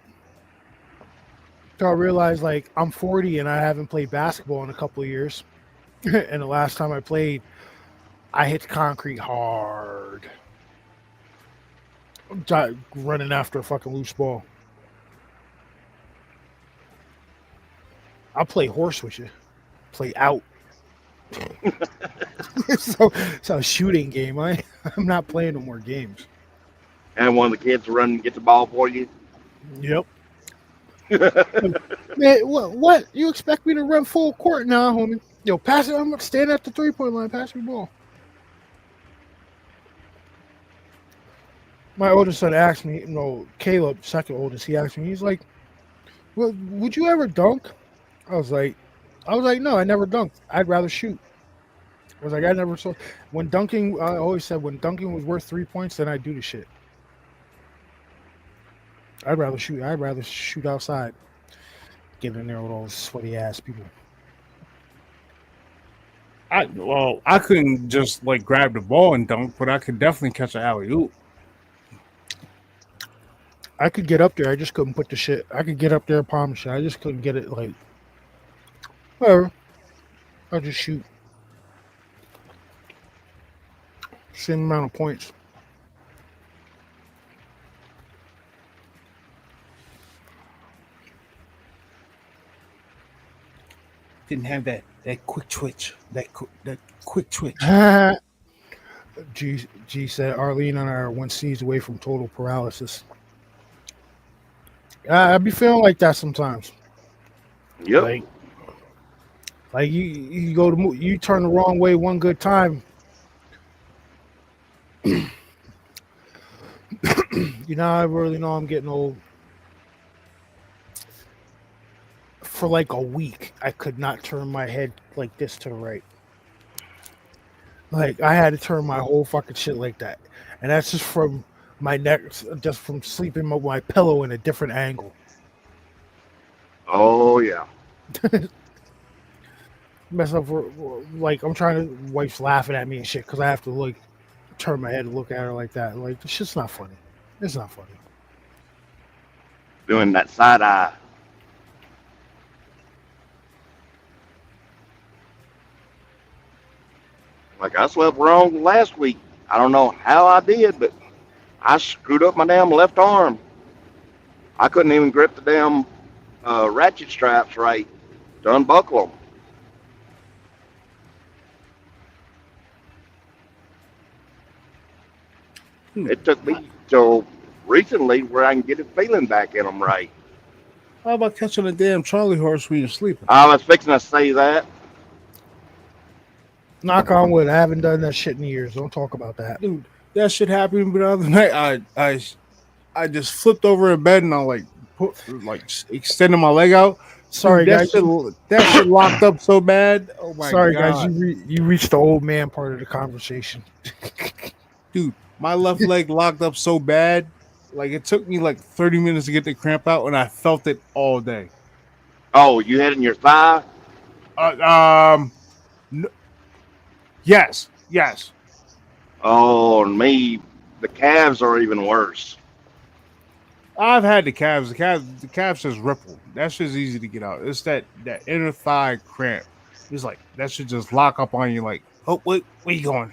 So I realized like I'm 40 and I haven't played basketball in a couple of years, and the last time I played, I hit the concrete hard. Running after a fucking loose ball. I'll play horse with you. Play out. It's a shooting game. I'm not playing no more games.
And one of the kids run and get the ball for you.
Yep. Man, what? You expect me to run full court now, homie? Yo, pass it. I'm standing at the 3-point line. Pass me the ball. My oldest son asked me, Caleb, second oldest, he asked me, he's like, well, would you ever dunk? I was like, no, I never dunked. I'd rather shoot. I was like, I never saw. When dunking, I always said when dunking was worth 3 points, then I'd do the shit. I'd rather shoot. I'd rather shoot outside. Get in there with all those sweaty ass people.
I couldn't just like grab the ball and dunk, but I could definitely catch an alley oop.
I could get up there. I just couldn't put the shit. I could get up there, palm shot. I just couldn't get it like. Whatever. I'll just shoot. Same amount of points.
Didn't have that quick twitch. That quick twitch.
G said Arlene and I are 1 sneeze away from total paralysis. I be feeling like that sometimes.
Yep.
Like you go to you turn the wrong way one good time. I really know I'm getting old. For like a week, I could not turn my head like this to the right. Like I had to turn my whole fucking shit like that, and that's just from my neck, just from sleeping with my pillow in a different angle.
Oh yeah.
Mess up like I'm trying to. Wife's laughing at me and shit because I have to like turn my head and look at her like that. Like this shit's not funny. It's not funny.
Doing that side eye. Like I slept wrong last week. I don't know how I did, but I screwed up my damn left arm. I couldn't even grip the damn ratchet straps right to unbuckle them. It took me till recently where I can get a feeling back in them right.
How about catching a damn Charlie horse when you're sleeping?
I was fixing to say that.
Knock on wood. I haven't done that shit in years. Don't talk about that.
Dude, that shit happened the other night. I just flipped over in bed and I extended my leg out.
Sorry,
dude,
guys.
That shit locked up so bad. Oh my
Sorry,
God.
guys. You reached the old man part of the conversation.
Dude, my left leg locked up so bad. Like it took me like 30 minutes to get the cramp out, and I felt it all day.
Oh, you had it in your thigh?
No, yes.
Oh, and me, the calves are even worse.
I've had the calves. The calves just ripple. That's just easy to get out. It's that inner thigh cramp. It's like that should just lock up on you. Like, oh wait, where you going?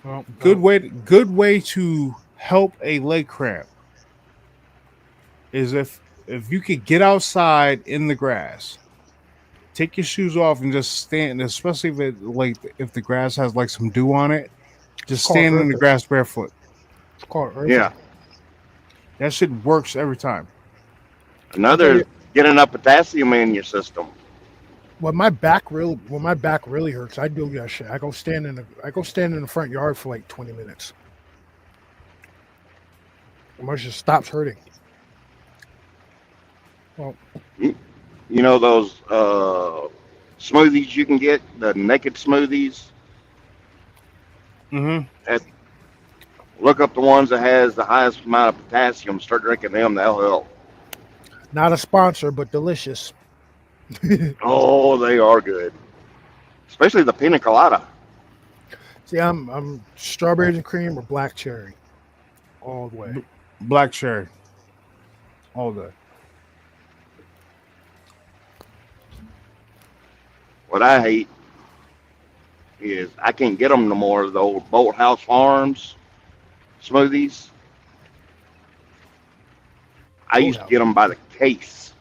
Well, good way to help a leg cramp is if you could get outside in the grass, take your shoes off and just stand. Especially if the grass has like some dew on it, just stand in the grass barefoot.
It's called earthing.
Yeah, that shit works every time.
Another getting enough potassium in your system.
When my back really hurts, I do that shit. I go stand in the front yard for like 20 minutes. It just stops hurting. Well,
you know those smoothies you can get, the naked smoothies.
Mm-hmm.
Look up the ones that has the highest amount of potassium. Start drinking them. That'll help.
Not a sponsor, but delicious.
Oh, they are good, especially the pina colada.
See, I'm strawberries and cream or black cherry, all the way.
Black cherry, all day.
What I hate is I can't get them no more. The old Boathouse Farms smoothies. I used to get them by the case.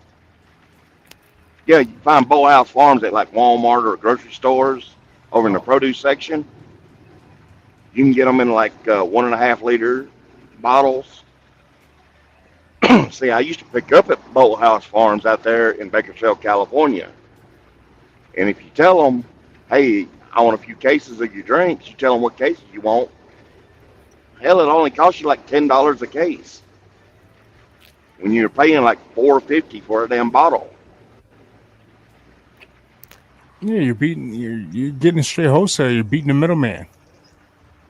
Yeah, you can find Boathouse Farms at like Walmart or grocery stores over in the produce section. You can get them in like 1.5 liter bottles. See, I used to pick up at Boathouse Farms out there in Bakersfield, California. And if you tell them, hey, I want a few cases of your drinks, you tell them what cases you want. Hell, it only costs you like $10 a case. When you're paying like $4.50 for a damn bottle.
Yeah, you're getting straight wholesale. You're beating the middleman.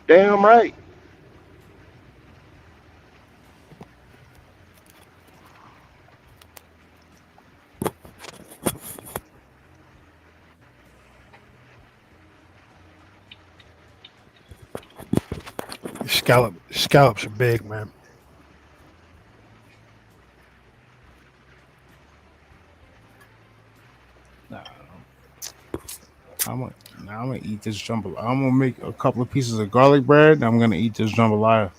Damn right.
Scallops are big, man.
I'm gonna eat this jambalaya. I'm gonna make a couple of pieces of garlic bread. And I'm gonna eat this jambalaya.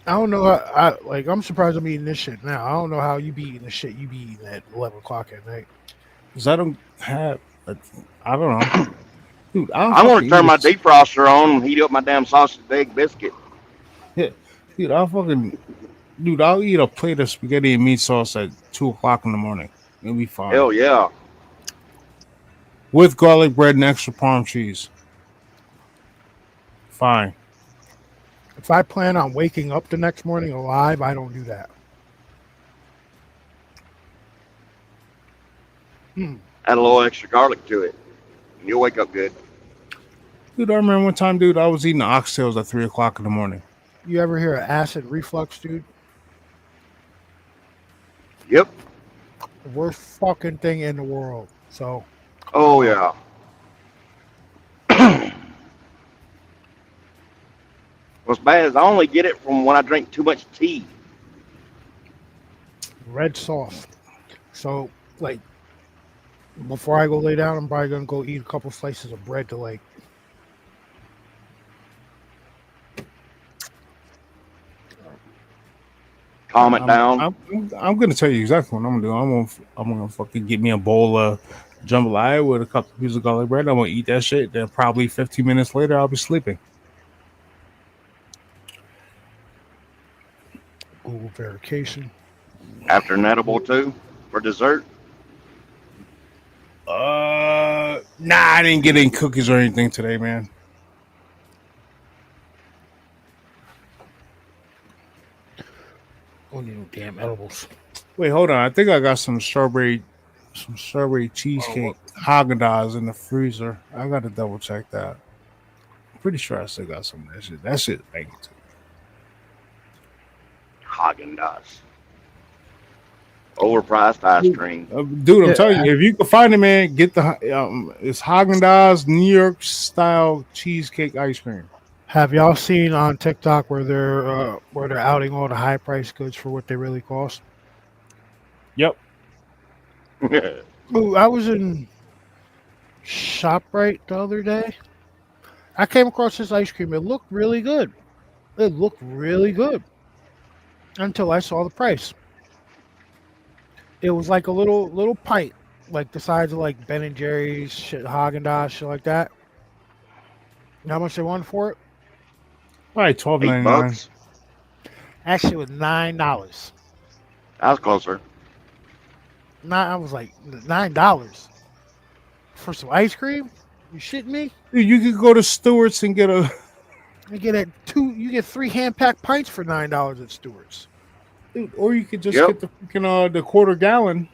I don't know. I'm surprised I'm eating this shit now. I don't know how you be eating the shit you be eating at 11 o'clock at night.
Cause I don't have. I don't know, dude.
I'm going to turn my defroster on and heat up my damn sausage egg biscuit.
Yeah, dude. I'll eat a plate of spaghetti and meat sauce at 2 o'clock in the morning. It'll be fine.
Hell yeah.
With garlic bread and extra Parm cheese. Fine.
If I plan on waking up the next morning alive, I don't do that.
Add a little extra garlic to it, and you'll wake up good.
Dude, I remember one time, dude, I was eating oxtails at 3 o'clock in the morning.
You ever hear of acid reflux, dude?
Yep.
The worst fucking thing in the world. So.
Oh, yeah. What's bad is I only get it from when I drink too much tea.
Red sauce. So, like, before I go lay down, I'm probably going to go eat a couple slices of bread to, like,
calm it down.
I'm going to tell you exactly what I'm going to do. I'm going to fucking get me a bowl of jambalaya with a couple of pieces of garlic bread. I'm going to eat that shit. Then probably 15 minutes later, I'll be sleeping.
Google verification.
After an edible too for dessert?
Nah, I didn't get any cookies or anything today, man.
Oh, no damn edibles.
Wait, hold on. I think I got some strawberry cheesecake Haagen-Dazs in the freezer. I got to double check that. I'm pretty sure I still got some of that shit. That shit banging too.
Haagen-Dazs. Overpriced ice cream.
Dude, I'm telling you, if you can find it, man, get the it's Haagen-Dazs New York style cheesecake ice cream.
Have y'all seen on TikTok where they're outing all the high price goods for what they really cost?
Yep.
Ooh, I was in ShopRite the other day. I came across this ice cream. It looked really good. Until I saw the price. It was like a little pint, like the size of like Ben and Jerry's, shit, Haagen-Dazs, shit like that. You know how much they wanted for it?
All right, $12.99.
Actually, it was $9.
I was closer.
I was like $9 for some ice cream. You shitting me?
Dude, you could go to Stewart's and get a.
You get 3 hand-packed pints for $9 at Stewart's.
Dude, or you could just get the freaking the quarter gallon.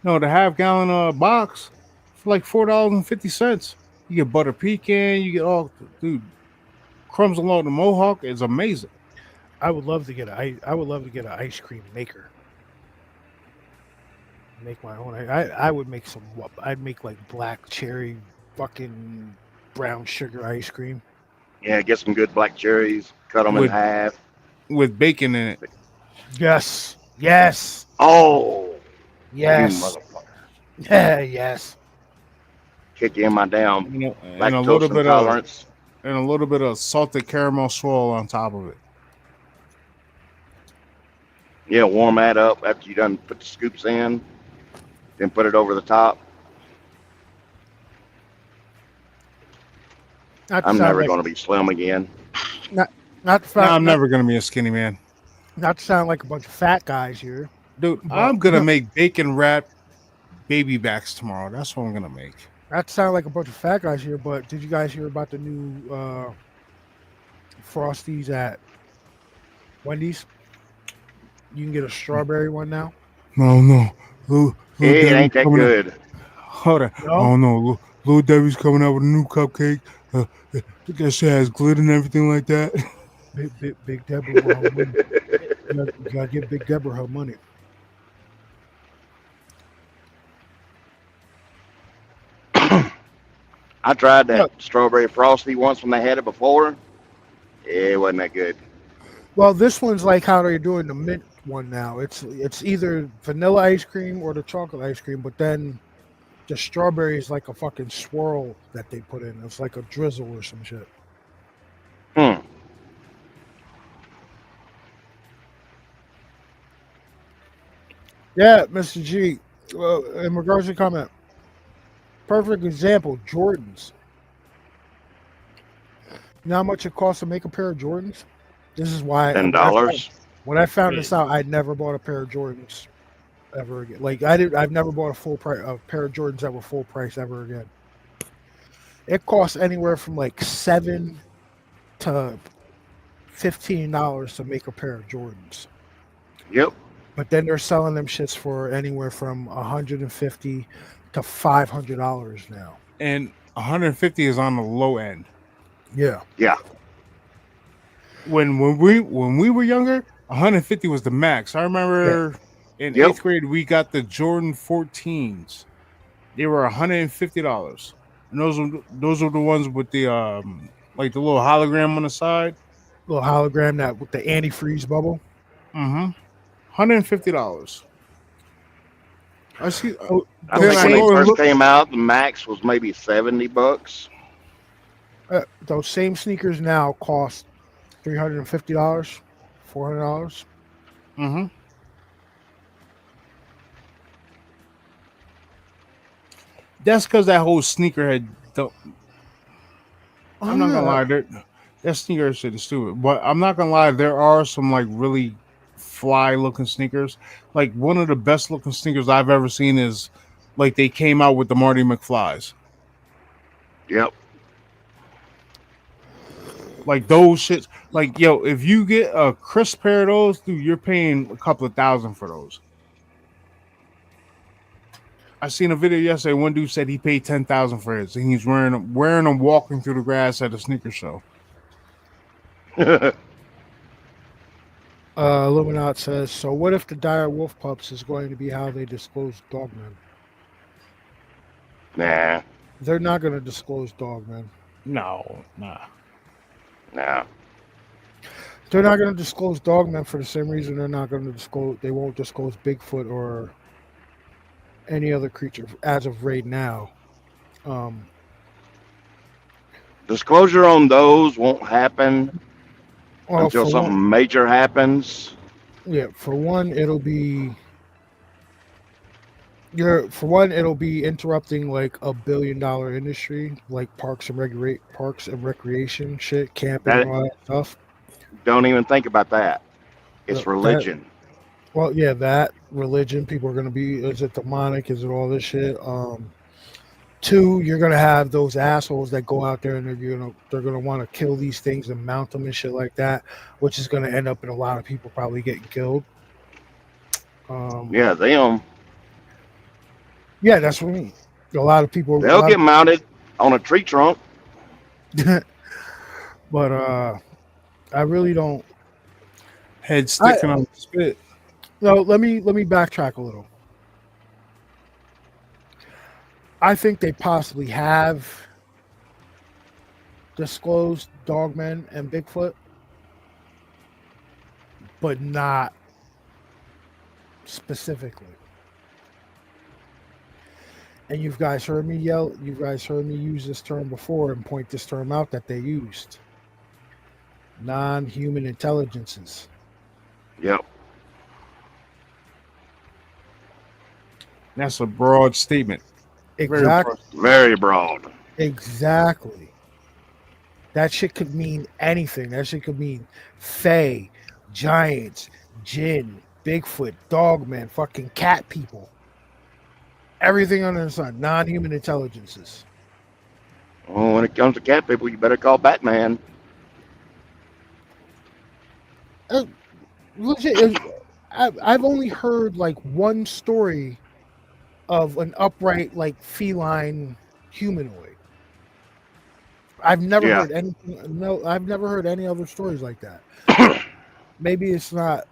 No, the half gallon box for like $4.50. You get butter pecan, you get all crumbs along the mohawk is amazing.
I would love to get an ice cream maker. Make my own. I would make some. I'd make like black cherry, fucking brown sugar ice cream.
Yeah, get some good black cherries. Cut them in half
with bacon in it.
Yes.
Oh.
Yes.
You motherfucker.
Yeah. Yes.
kick in my damn
and a
lactose intolerance.
a little bit of salted caramel swirl on top of it.
Yeah, warm that up after you done put the scoops in, then put it over the top. I'm never going to be slim again.
Not
No, I'm never going to be a skinny man.
Not to sound like a bunch of fat guys here,
dude. I'm going to make bacon wrap baby backs tomorrow. That's what I'm going to make.
Not to sound like a bunch of fat guys here, but did you guys hear about the new Frosties at Wendy's? You can get a strawberry one now.
No.
It ain't that good.
Hold on. No? Oh no, Little Debbie's coming out with a new cupcake. That shit has glitter and everything like that.
Big Deborah will have money. You gotta give Big Deborah her money.
I tried that strawberry frosty once when they had it before. It wasn't that good.
Well, this one's like how they're doing the mint one now. It's either vanilla ice cream or the chocolate ice cream, but then the strawberry is like a fucking swirl that they put in. It's like a drizzle or some shit. Yeah, Mr. G. Well, in regards to comment, perfect example, Jordans. You know how much it costs to make a pair of Jordans? This is why
$10.
When I found this out, I'd never bought a pair of Jordans ever again. Like I've never bought a pair of Jordans that were full price ever again. It costs anywhere from like $7 to $15 to make a pair of Jordans.
Yep.
But then they're selling them shits for anywhere from $150 to $500 now.
And 150 is on the low end.
Yeah.
Yeah.
When we were younger, 150 was the max. I remember in 8th grade we got the Jordan 14s. They were $150. And those were the ones with the like the little hologram on the side.
Little hologram that with the antifreeze bubble.
Mm-hmm. $150. I see.
I think when they first came out, the max was maybe $70.
Those same sneakers now cost $350, $400.
Mm-hmm. That's because that whole sneakerhead. I'm not gonna lie, that sneaker shit is stupid. But I'm not gonna lie, there are some like really fly looking sneakers. Like one of the best looking sneakers I've ever seen is like they came out with the Marty McFlys.
Yep.
Like those shits. Like yo, if you get a crisp pair of those, dude, you're paying a couple of $1,000 for those. I seen a video yesterday. One dude said he paid $10,000 for his, and he's wearing them walking through the grass at a sneaker show.
Illuminat says, so what if the dire wolf pups is going to be how they disclose Dogman?
Nah.
They're not going to disclose Dogman.
No.
They're not going to disclose Dogman for the same reason they won't disclose Bigfoot or any other creature as of right now.
Disclosure on those won't happen until something major happens.
Yeah, for one, it'll be interrupting like $1 billion industry, like parks and recreation shit, camping, and all that stuff.
Don't even think about that. It's religion.
That religion. People are going to be, is it demonic? Is it all this shit? Two, you're going to have those assholes that go out there and they're going to want to kill these things and mount them and shit like that, which is going to end up in a lot of people probably getting killed.
Yeah, them.
Yeah, that's what I mean. A lot of people.
They'll get mounted on a tree trunk.
But I really don't.
Head sticking on the spit.
No, let me backtrack a little. I think they possibly have disclosed Dogman and Bigfoot, but not specifically. And you guys heard me yell. You guys heard me use this term before and point this term out that they used. Non-human intelligences.
Yep.
That's a broad statement.
Exactly.
Very broad.
Exactly. That shit could mean anything. That shit could mean fae, giants, jinn, Bigfoot, dogman, fucking cat people. Everything under the sun. Non-human intelligences.
Well, when it comes to cat people, you better call Batman.
Legit. I've only heard like one story of an upright, like feline humanoid. I've never
Yeah.
heard anything. No, I've never heard any other stories like that. Maybe it's not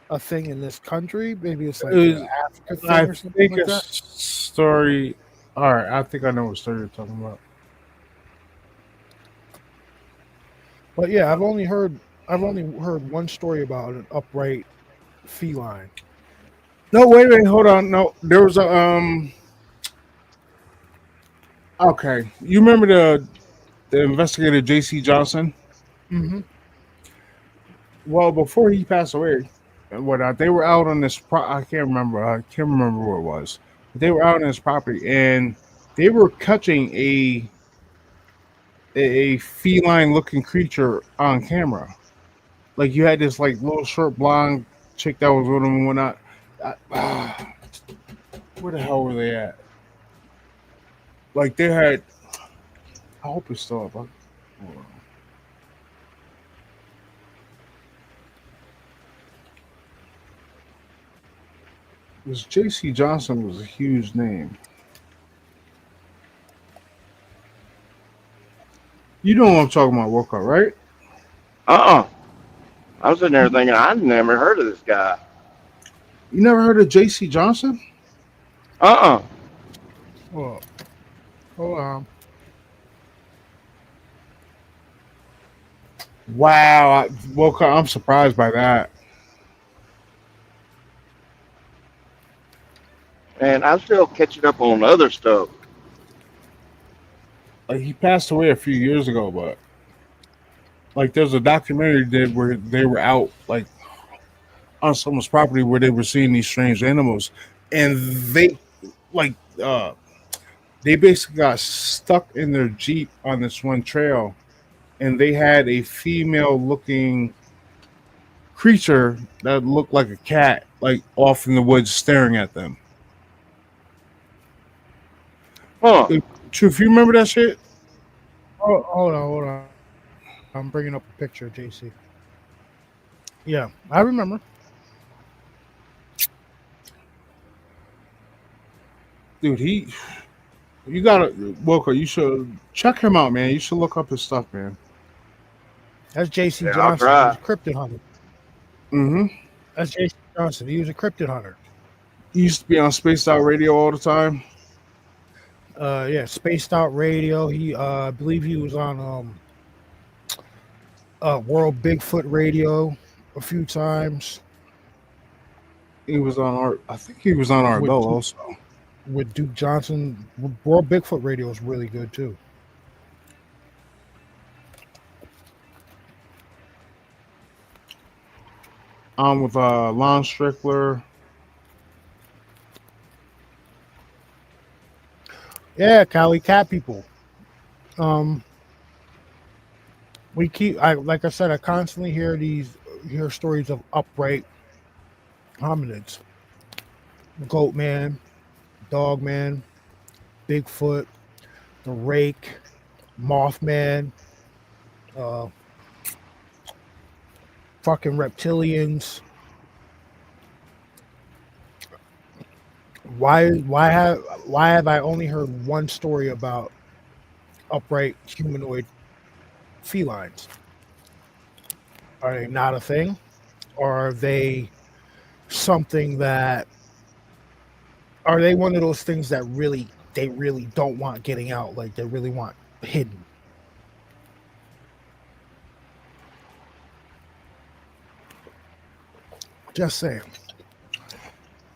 a thing in this country. Maybe it's like an Africa thing
I
or something
think
like
a
that.
story. All right, I think I know what story you're talking about.
But yeah, I've only heard one story about an upright feline.
No, wait, hold on. No, there was a Okay, you remember the investigator J.C. Johnson?
Mm-hmm.
Well, before he passed away, they were out on this. I can't remember. I can't remember where it was. But they were out on his property, and they were catching a feline-looking creature on camera. Like you had this like little short blonde chick that was with him and whatnot. Where the hell were they at? Like they had. I hope it's still up. Hold on. This J.C. Johnson was a huge name. You know what I'm talking about, Walker, right?
I was sitting there thinking, I've never heard of this guy.
You never heard of J.C. Johnson?
Well, hold on.
Wow, Walker, I'm surprised by that.
And I'm still catching up on other stuff.
Like he passed away a few years ago, but like there's a documentary they did where they were out like on someone's property where they were seeing these strange animals, and they like they basically got stuck in their Jeep on this one trail, and they had a female looking creature that looked like a cat like off in the woods staring at them. Truth, you remember that shit?
Oh, hold on. I'm bringing up a picture of JC. Yeah, I remember.
Dude, you gotta, Walker, you should check him out, man. You should look up his stuff, man.
That's JC
Yeah, I'll
Johnson.
try.
He's a cryptid hunter.
Mm-hmm.
That's JC Johnson. He was a cryptid hunter.
He used to be on Spaced Out Radio all the time.
Yeah, Spaced Out Radio. He I believe he was on World Bigfoot Radio a few times.
He was on I think he was on our
With
Bell
Duke-
also.
With Duke Johnson. World Bigfoot Radio is really good too.
With Lon Strickler.
Yeah, Cali Cat people. We like I said, I constantly hear stories of upright hominids. Goat man, dog man, Bigfoot, the rake, Mothman, fucking reptilians. Why have I only heard one story about upright humanoid felines? Are they not a thing? Or are they something that are they one of those things that they really don't want getting out, like they really want hidden? Just saying.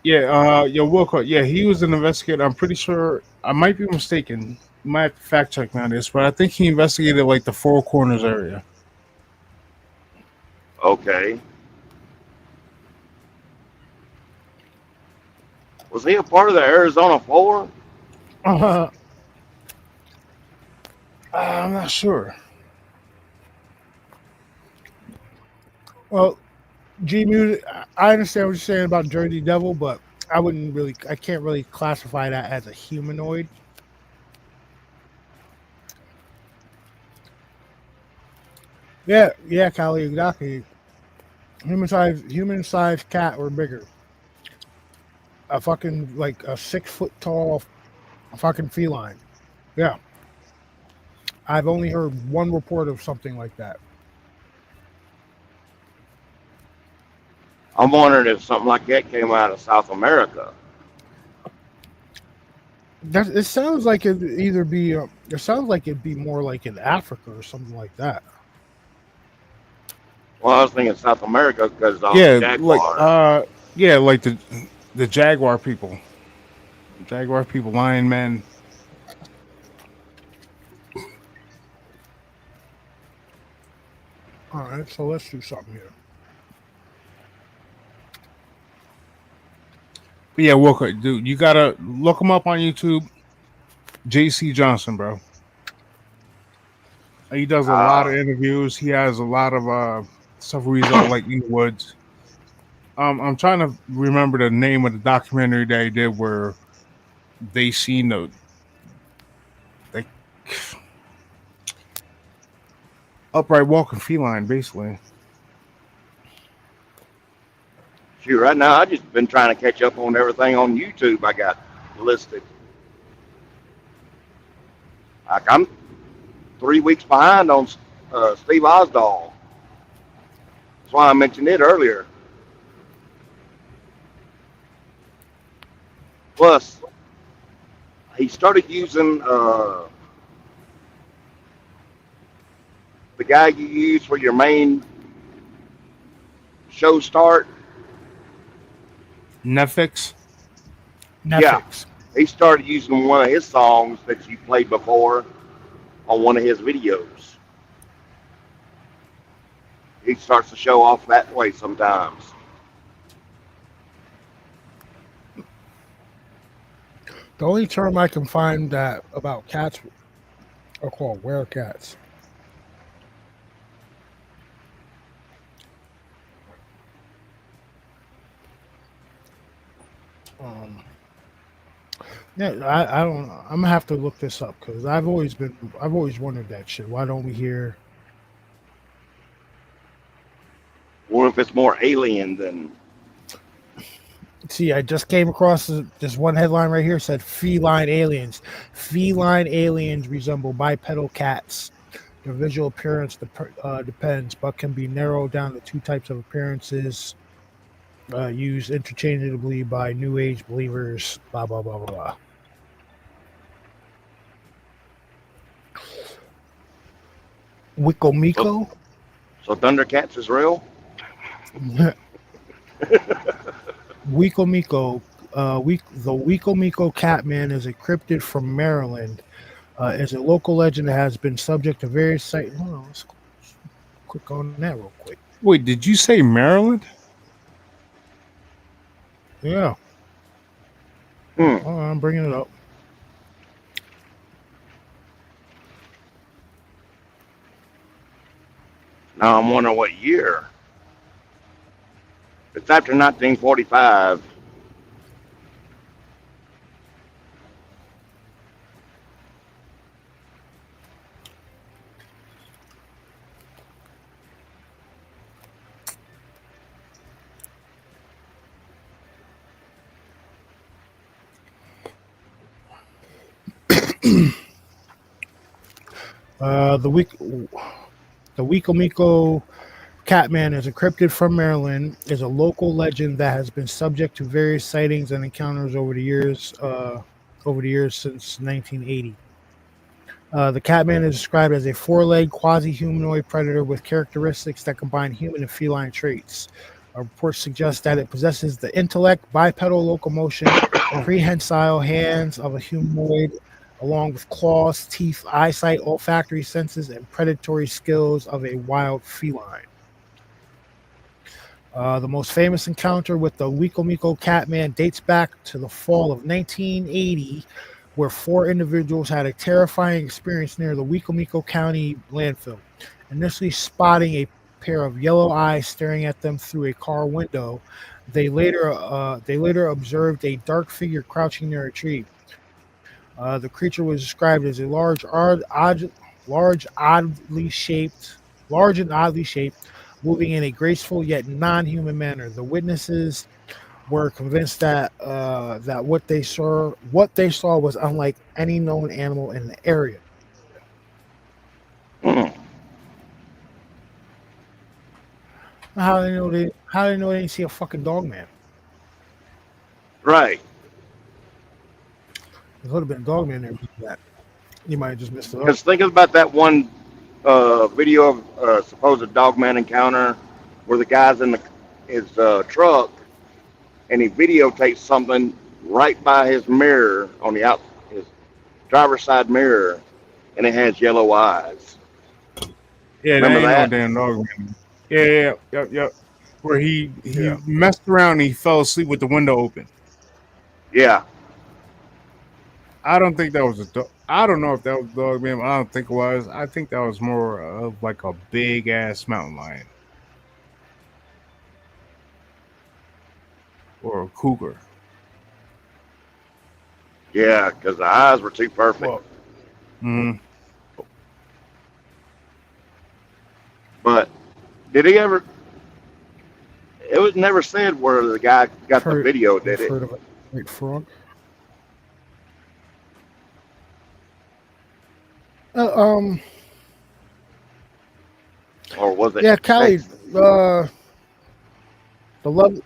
Yeah, yo, Wilcock. Yeah, he was an investigator. I'm pretty sure. I might be mistaken. You might have to fact check me on this, but I think he investigated like the Four Corners area.
Okay. Was he a part of the Arizona Four?
Uh, I'm not sure.
Well, G Music, I understand what you're saying about Jersey Devil, but I can't really classify that as a humanoid. Yeah, yeah, Callie, exactly. Human sized cat or bigger. A fucking like a 6 foot tall fucking feline. Yeah, I've only heard one report of something like that.
I'm wondering if something like that came out of South America.
It sounds like it'd either be. It sounds like it'd be more like in Africa or something like that.
Well, I was thinking South America because
Yeah,
jaguars.
like the Jaguar people, Jaguar people, Lion Men.
All right, so let's do something here.
But yeah, Wilcock, dude, you gotta look him up on YouTube. JC Johnson, bro. He does a lot of interviews. He has a lot of stuff where he's out like in the woods. I'm trying to remember the name of the documentary that he did where they seen the like upright walking feline, basically.
Shoot, right now I just been trying to catch up on everything on YouTube I got listed. Like I'm 3 weeks behind on Steve Osdall. That's why I mentioned it earlier. Plus, he started using the guy you use for your main show start.
Netflix.
Yeah, he started using one of his songs that you played before on one of his videos. He starts to show off that way sometimes.
The only term I can find that about cats are called werecats. Um, yeah, I don't know. I'm gonna have to look this up because I've always wondered that shit. Why don't we hear?
Or if it's more alien than.
See, I just came across this one headline right here. Said feline aliens. Feline aliens resemble bipedal cats. Their visual appearance depends, but can be narrowed down to two types of appearances used interchangeably by New Age believers. Blah blah blah blah blah. Wikomiko.
So Thundercats is real?
Wikomiko. The Wikomiko Catman is a cryptid from Maryland. Is a local legend that has been subject to various sites. Hold on, let's click on that real quick.
Wait, did you say Maryland?
Yeah. Hold on, I'm bringing it up.
Now I'm wondering what year. It's after 1945.
The Wikomiko Catman is a cryptid from Maryland. Is a local legend that has been subject to various sightings and encounters over the years. Since 1980. The Catman is described as a four-legged quasi-humanoid predator with characteristics that combine human and feline traits. Reports suggest that it possesses the intellect, bipedal locomotion, prehensile hands of a humanoid, along with claws, teeth, eyesight, olfactory senses, and predatory skills of a wild feline. The most famous encounter with the Wicomico Catman dates back to the fall of 1980, where 4 individuals had a terrifying experience near the Wicomico County landfill. Initially spotting a pair of yellow eyes staring at them through a car window, they later observed a dark figure crouching near a tree. The creature was described as a large, oddly shaped, large and oddly shaped, moving in a graceful yet non-human manner. The witnesses were convinced that what they saw was unlike any known animal in the area. How do they know they didn't see a fucking dog man?
Right.
There could have been a dog man there. That you might have just missed it up.
Because think about that one video of supposed dogman encounter where the guy's in his truck and he videotapes something right by his mirror on his driver's side mirror, and it has yellow eyes.
Yeah,
Remember
that ain't
that?
no damn dog. Man. Yeah, yep. Where he messed around and he fell asleep with the window open.
Yeah.
I don't think that was a dog. I don't know if that was a dog, man. But I don't think it was. I think that was more of like a big ass mountain lion or a cougar.
Yeah, because the eyes were too perfect.
Mm.
But did he ever? It was never said where the guy got the video, did it?
Heard of a great frog?
Or was it?
Yeah, Callie. The love.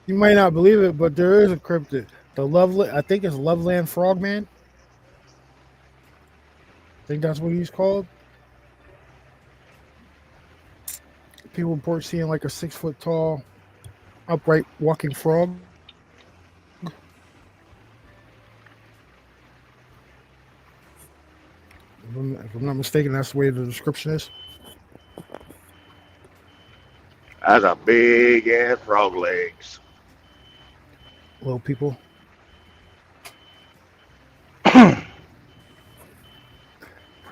You might not believe it, but there is a cryptid. I think it's Loveland Frogman. I think that's what he's called. People report seeing like a 6 foot tall, upright walking frog. If I'm not mistaken, that's the way the description is.
That's a big ass frog legs.
Little people. For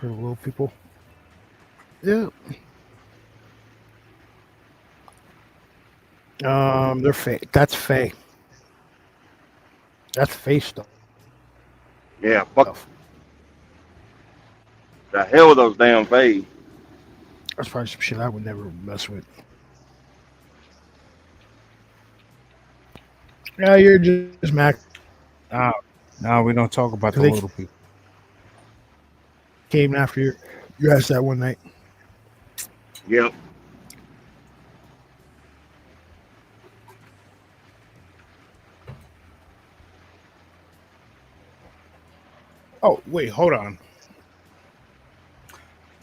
little people. Yeah. They're fake. That's fake. That's face stuff.
Yeah, fuck. The hell with those damn fays.
That's probably some shit I would never mess with. Yeah, you're just Mac.
No, we don't talk about the little people.
Came after you asked that one night.
Yep.
Oh, wait, hold on.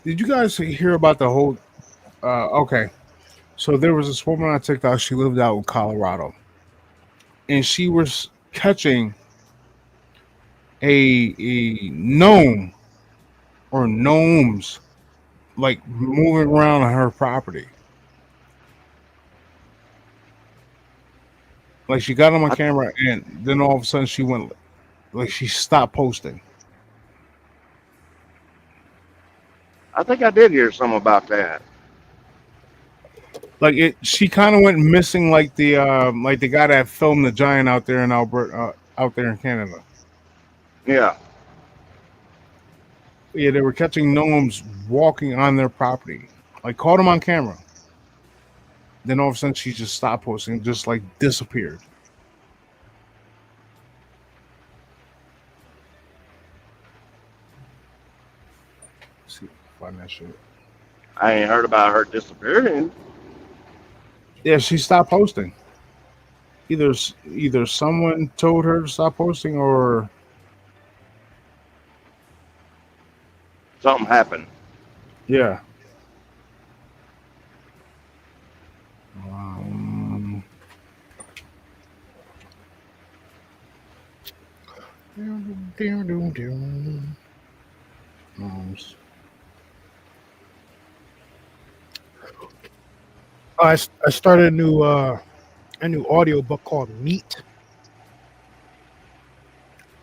Did you guys hear about the whole? Okay, so there was this woman on TikTok. She lived out in Colorado, and she was catching a gnome or gnomes like moving around on her property. Like she got on my camera, and then all of a sudden she went, like she stopped posting.
I think I did hear something about that.
Like she kind of went missing, like the guy that filmed the giant out there in Alberta, out there in Canada.
Yeah.
Yeah, they were catching gnomes walking on their property. Like caught them on camera. Then all of a sudden she just stopped posting, just like disappeared. Let's see if I can find that shit.
I ain't heard about her disappearing.
Yeah, she stopped posting. Either someone told her to stop posting, or
something happened.
Yeah.
I started a new audio book called Meat.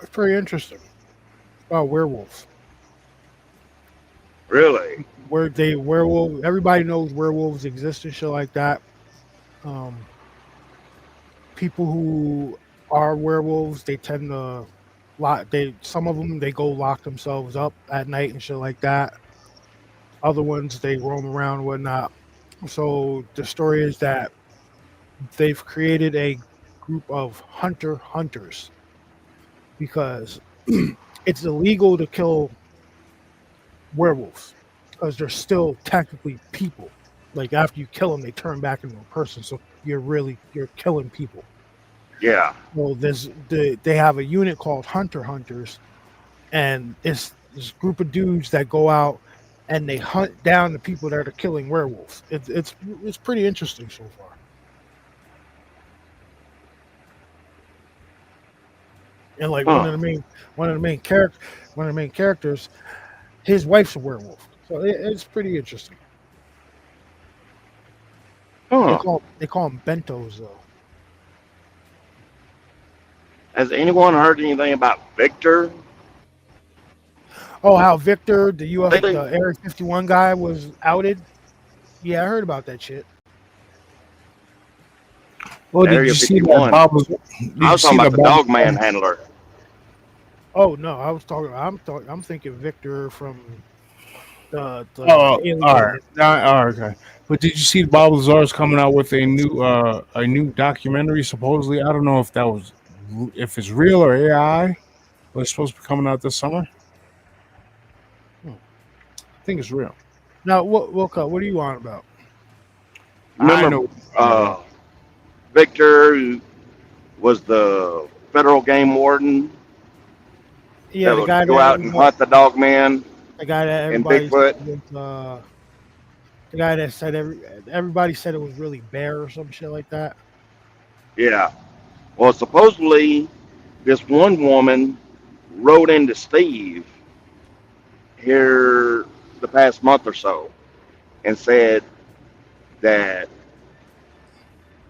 It's pretty interesting. It's about werewolves.
Really?
Where they werewolf. Everybody knows werewolves exist and shit like that. Um, People who are werewolves, they tend to lock. Some of them they go lock themselves up at night and shit like that. Other ones they roam around and whatnot. So the story is that they've created a group of hunters because it's illegal to kill werewolves because they're still technically people. Like after you kill them, they turn back into a person. So you're killing people.
Yeah.
Well, they have a unit called hunters, and it's this group of dudes that go out and they hunt down the people that are killing werewolves. It's pretty interesting so far. And like
Huh.
one of the main characters, his wife's a werewolf. So it's pretty interesting.
Huh.
They call them bentos though.
Has anyone heard anything about Victor?
Oh, how Victor, the
Lately?
Area 51 guy, was outed. Yeah, I heard about that shit.
Well, did
Area
you see that
51.
Bob was?
I was talking about the dog man handler.
Oh no, I'm thinking Victor from the
Oh,
alien.
all right. Okay. But did you see Bob Lazar's coming out with a new documentary? Supposedly, I don't know if it's real or AI, but it's supposed to be coming out this summer. I think it's real.
Now, what are you on about?
I
Remember
know.
Victor, who was the federal game warden
Yeah,
that
the
would
guy
go out and hunt the dog man
the guy that
and
everybody
Bigfoot?
said the guy that said everybody said it was really Bear or some shit like that.
Yeah. Well, supposedly this one woman wrote into Steve here the past month or so and said that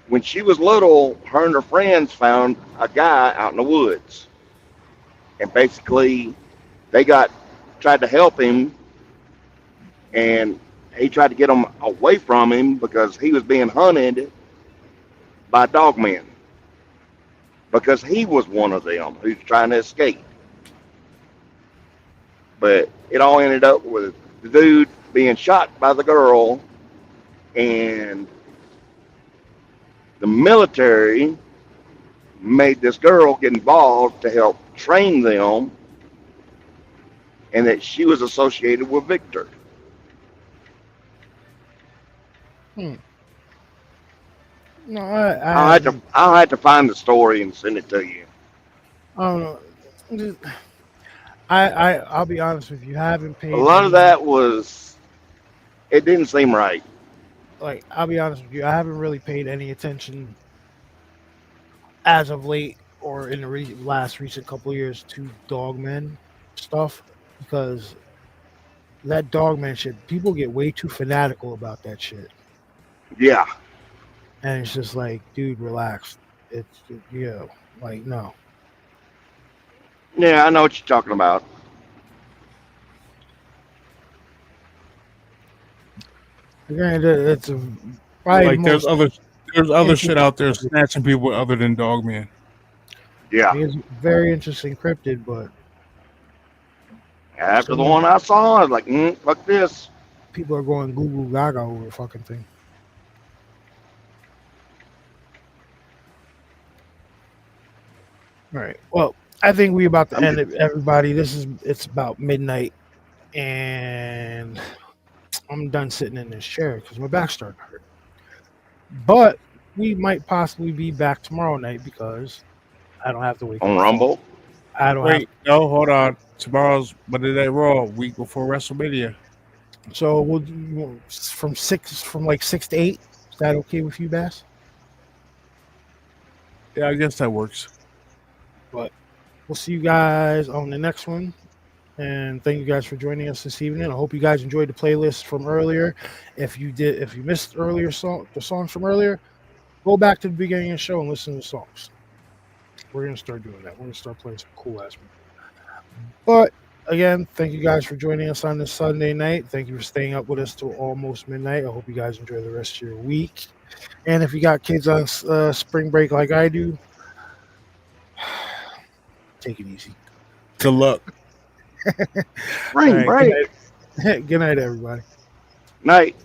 when she was little, her and her friends found a guy out in the woods, and basically they tried to help him, and he tried to get them away from him because he was being hunted by dogmen because he was one of them who's trying to escape. But it all ended up with the dude being shot by the girl, and the military made this girl get involved to help train them, and that she was associated with Victor.
No,
I'll have to find the story and send it to you.
I don't know. I'll be honest with you. I haven't paid
A lot of that it didn't seem right.
Like, I'll be honest with you. I haven't really paid any attention as of late or in the last recent couple of years to dogmen stuff because that dogman shit, people get way too fanatical about that shit.
Yeah.
And it's just like, dude, relax. Like, no.
Yeah, I know what you're talking about.
Granted, it's probably
Like there's other shit out there snatching people other than Dogman.
Yeah.
It's very interesting cryptid, but
after the one I saw, I was like, fuck this.
People are going Google Gaga over the fucking thing. All right. Well, I think we about to end it, everybody. It's about midnight, and I'm done sitting in this chair because my back's starting to hurt. But we might possibly be back tomorrow night because I don't have to wake
on
up.
Rumble.
I don't.
No, hold on. Tomorrow's Monday Night Raw, week before WrestleMania.
So we'll do from 6 to 8. Is that okay with you, Bass?
Yeah, I guess that works.
But We'll see you guys on the next one. And thank you guys for joining us this evening. I hope you guys enjoyed the playlist from earlier. If you missed the songs from earlier, go back to the beginning of the show and listen to the songs. We're gonna start doing that. We're gonna start playing some cool ass music. But again, thank you guys for joining us on this Sunday night. Thank you for staying up with us till almost midnight. I hope you guys enjoy the rest of your week. And if you got kids on spring break like I do, take it easy.
Good luck.
Spring break.
Good night, everybody.
Night.